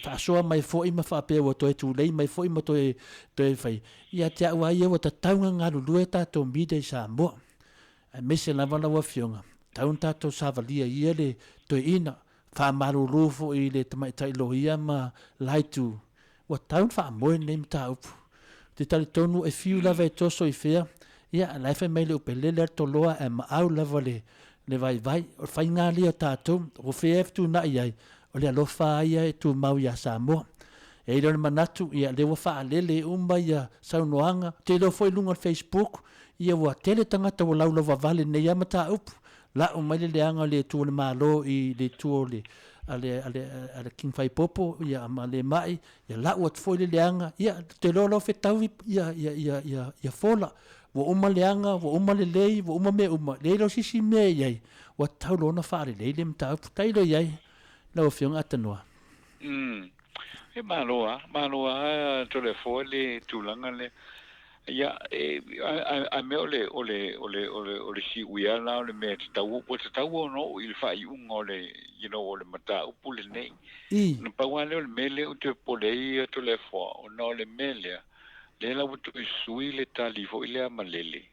fa so mai fo i ma fa pe o to tu lei mai fo i mo to fai ia ta wa ia o ta taunga ngaru lueta to mide Samoa ai mese la vala wa fionga taun tato savalia ia le to ina fa maru rufo i le tamai tai loia ma laitu wa taun fa mo nem tau te tali tonu e fiu la ve to so i fea ia la fe mai le pele le to loa e ma au la vale le vai o fai ngali o tato o fef tu na ia o le lo fa ia e tu mau ia Samoa e le manatu ia le wa fa le umba ia saunoanga te lo foi lunga Facebook ia wa tele tangata o laulo wa vale ne ia mata upu la o mai le anga le tu le malo i le tu le ale king fai popo ia ma le mai ia la o foi le anga ia te lo fetau ia fola wo uma le anga wo uma le lei wo uma me uma le lo sisi me ia wa tau lo na fa le le mta upu tai lo ia la o fiong atanoa e maloa to le fole tu langa le ia a me ole si uia la ole me tau no il fa un ole ole mata upule nei no pa wale ole mele o te polei to le fo no le mele le la vuto sui le tali fo ile malele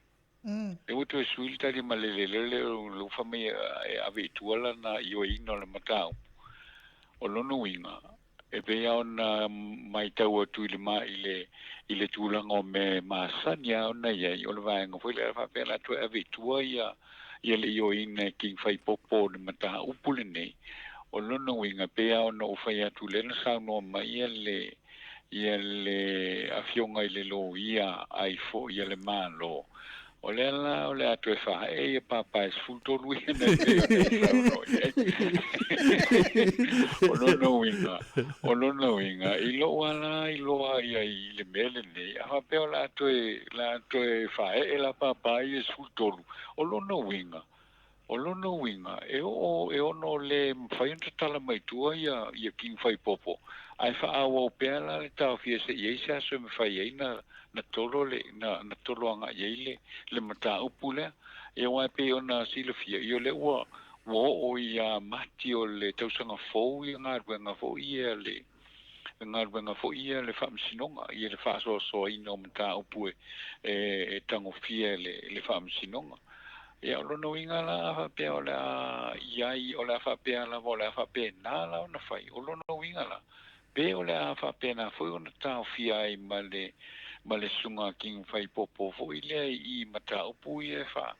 le vuto sui le tali malele le lo fa me ave tuala na io ino le mata o lo no winga e pe ona mai tau atu ile tulanga o me masania ona ia o le vaenga foi le fa pe la tu avitua ia le yo in king fai popo de mata upule nei o lona winga pe ona o fai atu le sa no mai le afionga ile lo ia ai fo ia le malo o le atu fa e papa es fulto lui ne pe sa no o lona winga ilo ia i le mele nei a pe la atu fa e la papa es fulto o lona winga e o no le fai un tala mai tua ia king fai popo ai fa awo pela le tau fie se ye sa so me fai ai na tolo le na tolo anga ye le mata upule e wa pe ona sile fie yo le wo o ia mati o le tau sanga fo i nga fo ia le nga fo ia le fam sinonga ia le fa so i no mata upue e tango fie le fam sinonga ia lo no inga la fa pe ola ia o la fa pe la vola fa pe na la na fai o lo no inga la pe ola fa pe na foi ona ta fia i male sunga king fai popo fo ile i mata upu e fa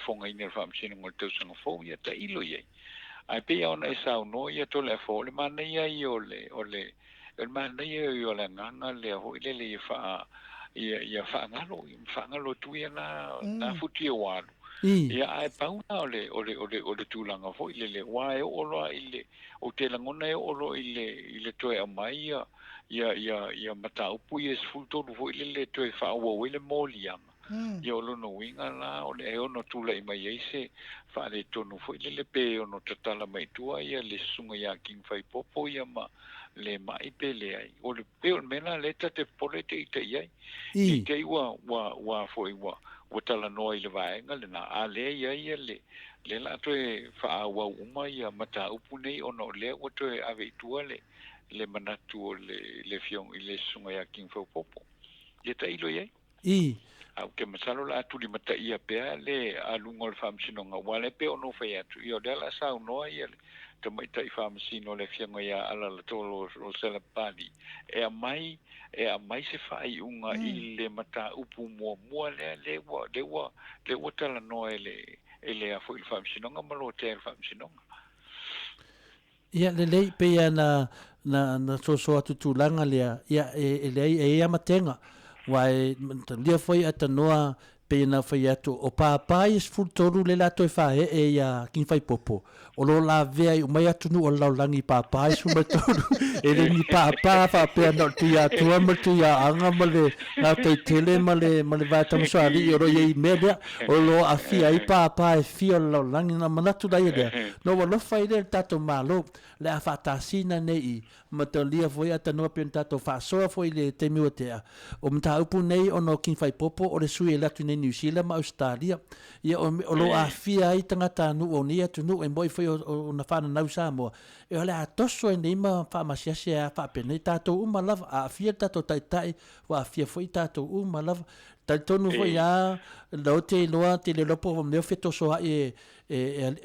fonga ina fa msino ngol tau sanga fo ia ta ilo ye ai pe ona esa no ia to le fo le mana ia i ole el mana ia i ole nganga le ho ile le fa ia fangalo tu ia na futi wa ia ai pauna ole tulanga fo ile wa e olo ile o te langona e olo ile toe a mai ia mata upu ia fulto fo ile toe fa wo ile moliam ia olo no winga la ole e ono tula i mai ese fa le tonu fo ile pe ono tatala mai tua ia le sunga ia king fai popo ia ma le mai pele ai o le pe mena le te polete i te ai i te wa foi wa tala no i le vai ngale na ale ia le la to fa wa uma ia mata upu nei ono le o to ave tuale le manatu le fiong i le sunga ia king fai popo ia te ilo ia au ke masalo la tu di mata ia pe le alungol fam sinonga wale pe ono fa ia tu io dela sa no ia te mai tai fam sino le fianga ia ala la tolo o sela pali e a mai se fai unga i le mata upu mo le wa tala no ele a foi fam sinonga malo te fam sinonga ia le pe ia na so atu langa le ia e amatenga wai lia foi atanoa pe na foi atu o papai es fultoru le lato fa e ia kin fai popo o lo la vea o mai atunu o laulangi papai su matoru e le ni papa fa pe na tu ia tu amatu ia anga male na te tele male va tamu so ali o ye media o lo afia i papa e fio laulangi na manatu dai de no lo fai le tato malo le afatasina nei matalia foi atanoa pe tato fa so foi le temi o te o mta upu nei ono kin fai popo o le sui la tu nei New Zealand ma Australia ia o lo afia i tangata nu o ni atu nu e moi foi o na fana na Samoa e ole atoso e nei ma fa masia fa pene tato uma lava afia tato tai wa afia foi tato uma lava tonu foi a lo te loa te le lopo me feto so e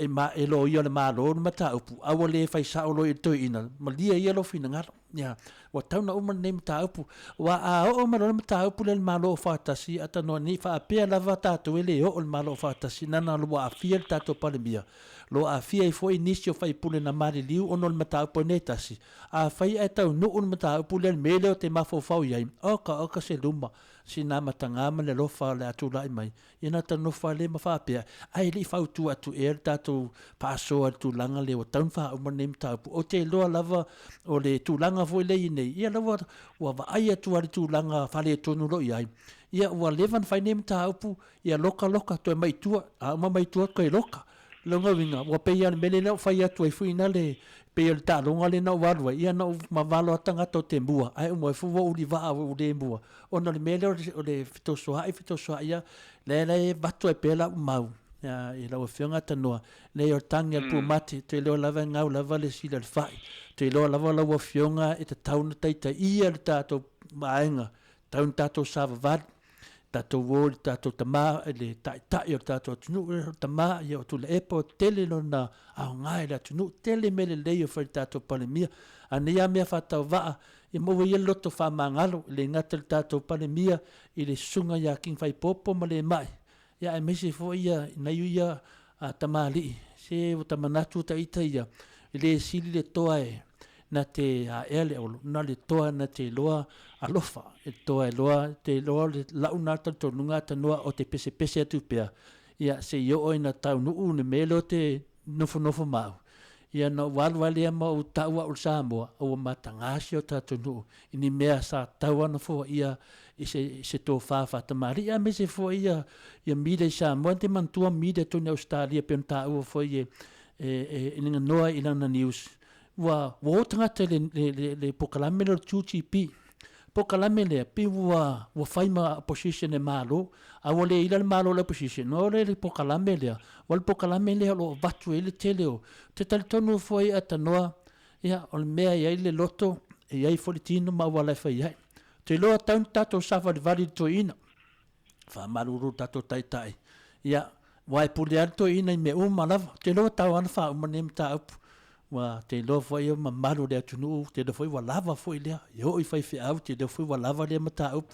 ma e lo ia le malo mata upu a le fai sa o lo to ina ma lia ia lo fina ngar ya wa tauna uma nei mata upu wa a o ma lo mata upu le malo fa tasi ata no ni fa pe lava tato ele o le malo fa tasi nana lo afia tato palemia lo afia i foi inisio fai pule na mari liu o no le mata upu netasi a fai e tau nu un mata upu le mele o te mafo fau iai oka se luma sina matangama le lofa le atula i mai ina tano fa le mafa pe ai le fa tu atu tato paso atu langa le o tan fa o nem ta o te lo lava o le tu langa vo le nei ia lava wa va ai atu tu langa fa le tonu lo ia ia wa levan fa nem ta upu ia loka to mai tu a mai tu ko loka longa winga wa pe ia mele no fa ia tu ai fuina le pe il ta longa le no wa ia no ma valo tanga to te bua ai mo fu vo li va o de bua ona le mele o le fito soa ia le batu e pela mau ya i la ofionga tanoa le o tanga pu mati te lo lava ngau lava le sila le fai te lo lava la ofionga e te tauna taita ia le tato maenga taun tato sava vad tatou o le tatou tamā le taʻitaʻi o le tatou atunuu le tamā ia o tuleʻepa o tele lona aoga i le atunuu tele me lelei o fai le tatou palemia anea mea faataovaa ia maua ia loto faamagalo i le gata le tatou palemia i le susuga iā king faipopo ma le maʻi ia e maisi foʻi ia nai ia tamālii se o tamanatu taʻita ia i le sili le toa e na te ea le olo na le toa na te loa alofa e toa e loa te loa le launa tatonuga tanoa o te pesepese atu pea ia se io ina taunuu ne melo te nofo mau ia na walu wale ma o taua o Samoa o matangasi o tatunuu ini mea sa taua na fo ia i se tō whawha tamari ia me se fo ia mide Samoa te mantua mide tōne Australia pe ta ua fo ia ininga noa ilana news wa tangata le pokalame le tuchipi pokalame le pi wa faima position e malo a wale ila le malo le position no le pokalame le wal pokalame le lo vatu ele teleo te talitonu foi atanoa ia o mea ia le loto e ai folitino ma wala fa ia te lo tato safa de vali to ina fa maluru tato taitai ia wai puli alto ina me lava te lo tawana fa manem ta wa te lo foi ma malu le ATUNU'U te lo foi wa lava foi le yo i fai fi au te lo foi wa lava le mata up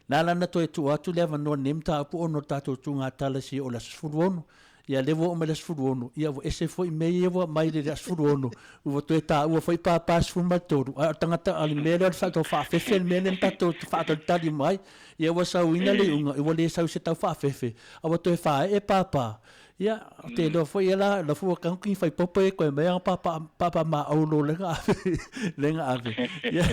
na lana to tu atu le va no nem ta up ono tato tunga tala si o las furono ia le vo me las furono ia ese foi me ia mai le las furono o to ta o foi pa pas fu matoru tanga ta ali me le fa to fa fe me nem tato fa to tali mai ia wa sa wina le unga o le sa se ta fa fe o to fa e papa ia te lo foi ela lo fu kan ki fai popo e ko me papa ma o lo le ave ia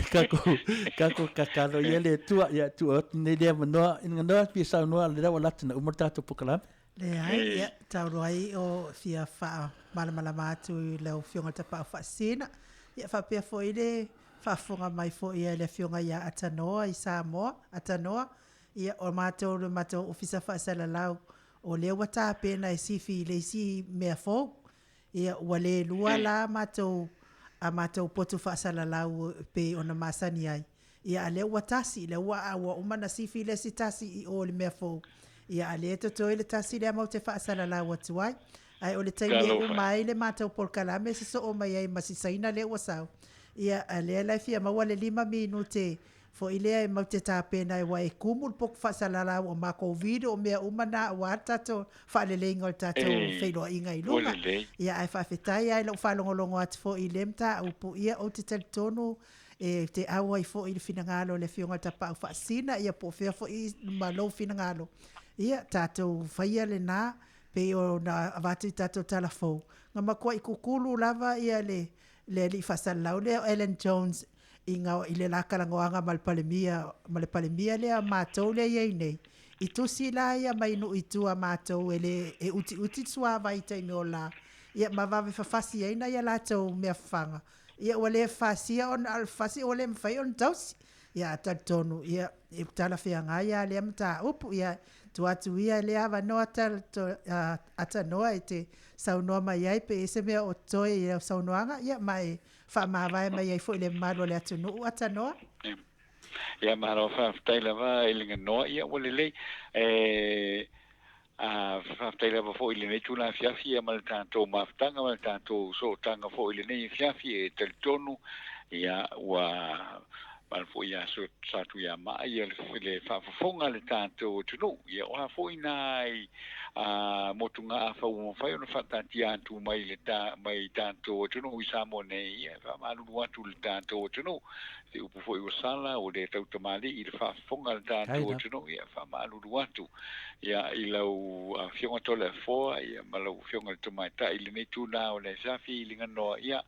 kako kakalo ia le tua ia tu ne le no no pi sa no le wala tna umata to pokalam le ai ia tau ai o fia fa mala matu le fionga tapa fa sina ia fa pe foi le fa fonga mai foi ia le fionga ia atanoa i Samoa atanoa ia o mato ofisa fa sala lau o le wata pena e sifi le si mea fo ia wale lua la mato potu fa sala lau pe ona masani ai ia le watasi le wa umana sifi le sitasi i o le mea fo ia le to le tasi le mo te fa sala lau atuai ai o le taimi o mai le mato POLOKALAME se so o mai ai masisaina le wasau ia le la fia ma wale 5 minute fo ile mau te tāpena e wai kumul pok whasalala o ma COVID o mea umana o atato whaalelenga o tato whailo inga i lunga. Ia ai whawhetai ai lau whalongolongo atu fo ile mta upu ia o te talitonu te awa i fo ili finangalo le fionga tapa u whaasina ia po whea fo i malo finangalo. Ia tato whaia le nā pe o na avatu i tato talafou. Nga makua i kukulu lava ia le li whasalau le Ellen Jones inga ile la kalangoanga malpalemia le matou le ye nei i tusi la ia mai no i tua matou ele e uti suava i te ola ia mavave fafasi ina ia la tau me fanga ia ole fasia on alfasi ole mfai on taus ia tatonu ia e tala fianga ia le mta upu ia tuatu ia le ava no atal ata noa te saunoa mai ai pe ese mea o toe ia saunoanga ia mai fa mavai mai ai foi le malo le ATUNU'U ata noa ia maro fa taila va ilinga noa ia wole le fa taila va foi le tula FIAFIA mal tanto maftanga mal tanto so tanga foi le FIAFIA tel tonu ia wa mal foi ia so satu ia mai ia le fa fonga le tanto tunu ia wa foi nai motunga fa un fai no fatati antu mai le mai tanto tunu i Samoa nei fa malu watu le tanto tunu se upu foi usala o le tau tamali i le fa fonga le tanto tunu ia fa malu watu ia i lau fionga tole fo ia malu fionga tomai ta i le nei tuna o le safi linga no ia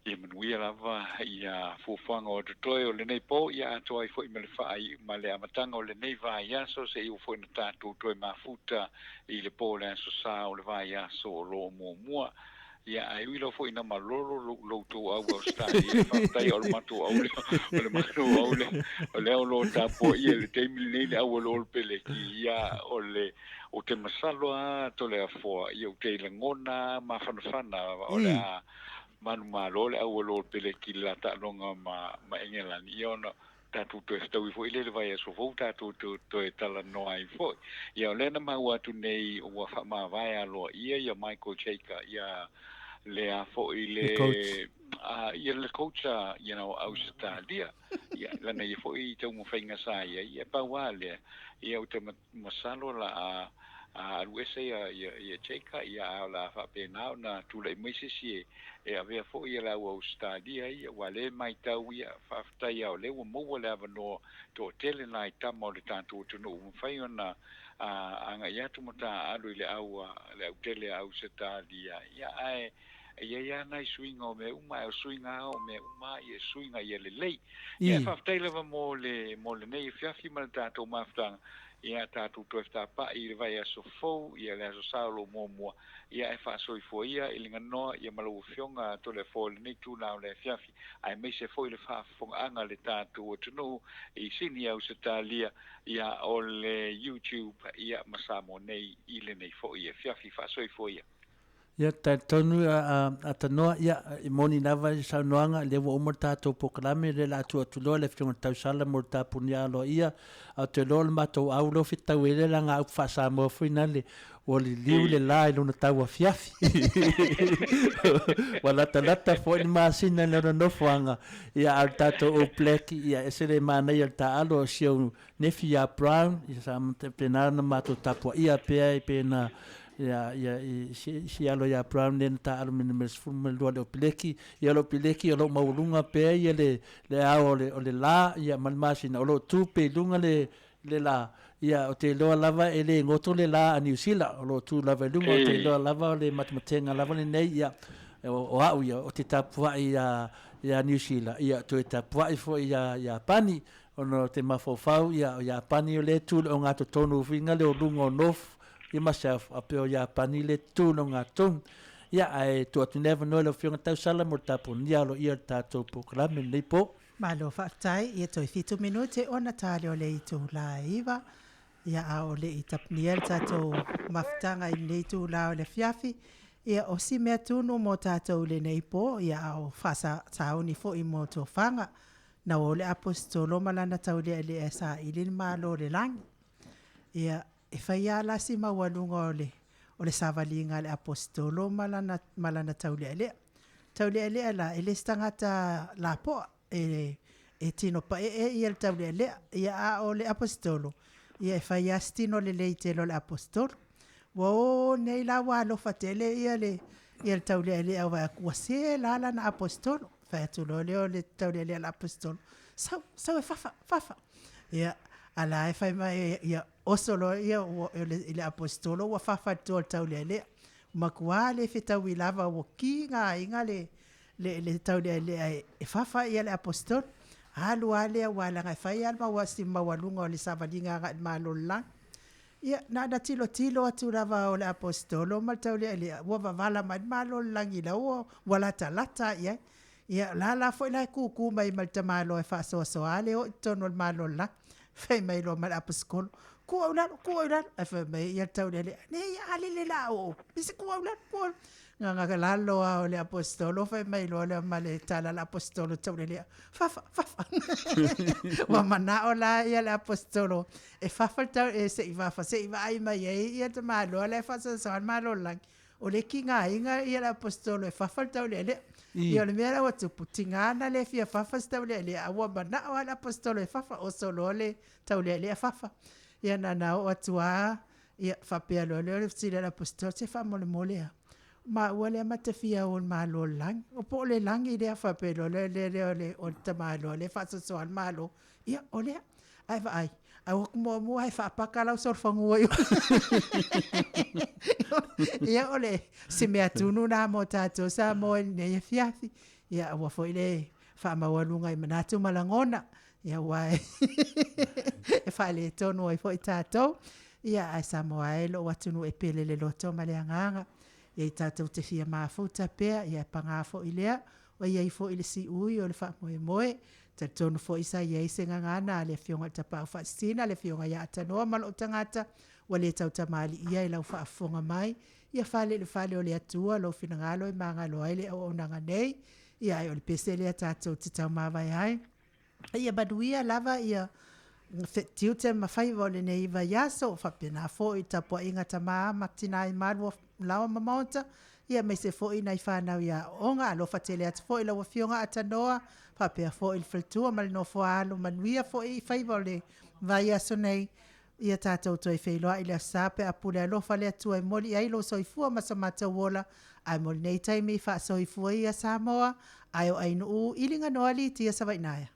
ia manuia lava ia fufanga o toi o le nei po ia toi foi me le fai ma le amatanga o le nei vai aso se i foi na tatu toi mafuta i le po le aso sa o le vai aso lo mua ia ai ilo foi na malolo lo to au sta i fa tai o matu au le matu au le lo ta po ia le TAIMI nei le au lo pele ia o te masalo a to le fo ia o te ngona ma fana o le manu malo le au lo pele ki la ta longa ma engela ni ona tātou to stau fo ile vai so fo tātou to tala no ai fo ia lena ma wa tu nei wa fa ma vai alo ia Michael Chaka ia le a fo ile ia le coach Australia ia lena ia fo I te mo fainga sa ia pa wale ia o te masalo la a USA ia Chaka ia la fa pena na tu le mesisi e avea fo ia la Australia ia wale mai tau ia fa fta ia le mo wale avano to tele nai tamo le tantu tunu fai ona anga ia tu mata alu le au le tele Australia ia ai ia nai swinga me uma swinga o me uma ia swinga ia le lei ia fa fta le mo le nei fiafi mal tantu mafta ia tātou to sta pa I vai aso fo ia le aso saulo momo ia e fa so fo ia I linga no ia malo fionga to le fo ni tu na le fiafi ai me se fo le fa fo anga le tātou tunu I sini au Australia ia o le YouTube ia masamo nei I le nei fo ia fiafi fa so fo ia ia tonu a tanoa ia I moni nava I saunoanga le wa umar tātou pokalame le la atua tuloa le whiunga tausala mo tāpunia alo ia a te loa le matou aulo fitau ele la ngā ukfa Samoa fuina le o li liu le la iluna tau a fiafi wa lata fo ni maasina le nofoanga ia al tātou o pleki ia esere mana ia ta alo siau nefia Brown ia sa penana matou tapua ia pea I pena ya si alo ya Brown nen ta alo min mes fum lo pileki ya lo pileki lo maulunga pe ya le o le la ya malmasina o lo tu pe lunga le la ya o te lo lava ele ngoto le la a New Zealand o lo tu lava lunga o te lo lava le matmatenga lava le nei ya o au ya o te tapua ya New Zealand ya to tapua fo ya pani ono te mafofau ya pani o le tu o ngato tonu finga le o lunga nof I myself apeo ya panile tu no ngatung ya ai tu atu never know lo fiona tau sala mo tapu ni alo ia tatou pokalame nei po malo fatai ia toi fitu minute ona tale o le itu la iva ia o le itapniel tatou maftanga I le itu la o le fiafi ia o si mea tunu mo tatou le nei po ia o fasa tauni fo I mo to fanga na o le apostolo malana tau le esa ilin malo le lang ia e fai ala si mawalunga o le savalinga le apostolo malana taulia ele la ele stangata la po e tino pa ia le taulia ele ia a o le apostolo ia e fai astino le leite lo le apostolo wo nei la walo fatele ia le taulia ele au va kuase la na apostolo fai tu lo le taulia ele la apostolo so e fafa ia ala e fai mai ia osolo ia le apostolo wa fafa tol taulele makuale fetawi lava wo kinga inga le taulele e fafa ia le apostolo alu ale wala ngai fai alma wasi mawalunga le savadinga ga malolla ia nada tilo atu lava o le apostolo mal taulele wa vala malolla ngila wo wala talata ia la foi la kuku mai mal tamalo e fa so ale o tono malolla fai mai lo mal apostolo ko ulan fa mai ia taulele ne ali le lao bisi ko ulan ko nga lalo o le apostolo fai mai lo le male tala l'apostolo taulele fa wa mana ola ia le apostolo e fa e se va ai mai ia te malo le fa so malo lang o le kinga ia le apostolo e fa taulele ia le mera o tu putingana le fia fa taulele a mana o le apostolo e fa o solo le taulele fa ia na o Atua ia fa pe lo le sila la apostolo se fa mole ma wale mate fia on malo lang o po le lang idea fa pe lo le o tamalo le fa so al malo ia ole ai o mo ai fa pa kala so fango ia ole se me atunu na mo tato sa mo ne fiafi ia wa fo ile fa ma walunga I manatu malangona ia wai e fa le tono ai fo tato ia ai Samoa lo watunu e pele le loto maleanga ia tato te fia mafuta pea ia pangafo ilea o ia fo ile si ui o le fa moe te tono fo isa ia senga ngana le fionga tapa fa sina le fionga ia tanoa malo tangata wale tau tamali ia ila fa fonga mai ia fale o le Atua lo finangalo I mangalo ai le o nanga nei ia o le pesele tato te tau mawai ai ia baduia lava ia tiu te mawhai wa lenei wa yaso o whapena fo i tapua inga tamaa maktina i marua lawa Maota ia mai se fo i nai whanau ia onga alofa tele atu fo i lawa fionga atanoa whapea fo i whaltua malino fo alo manuia fo i whai wa le wa yaso nei ia tātou toi whailoa i le sape a pule alofa le atua i moli ailo soifua masamata wola ai moli nei taimi wha soifua ia Samoa ai o ATUNU'U ilinga noa li tia sawainaya.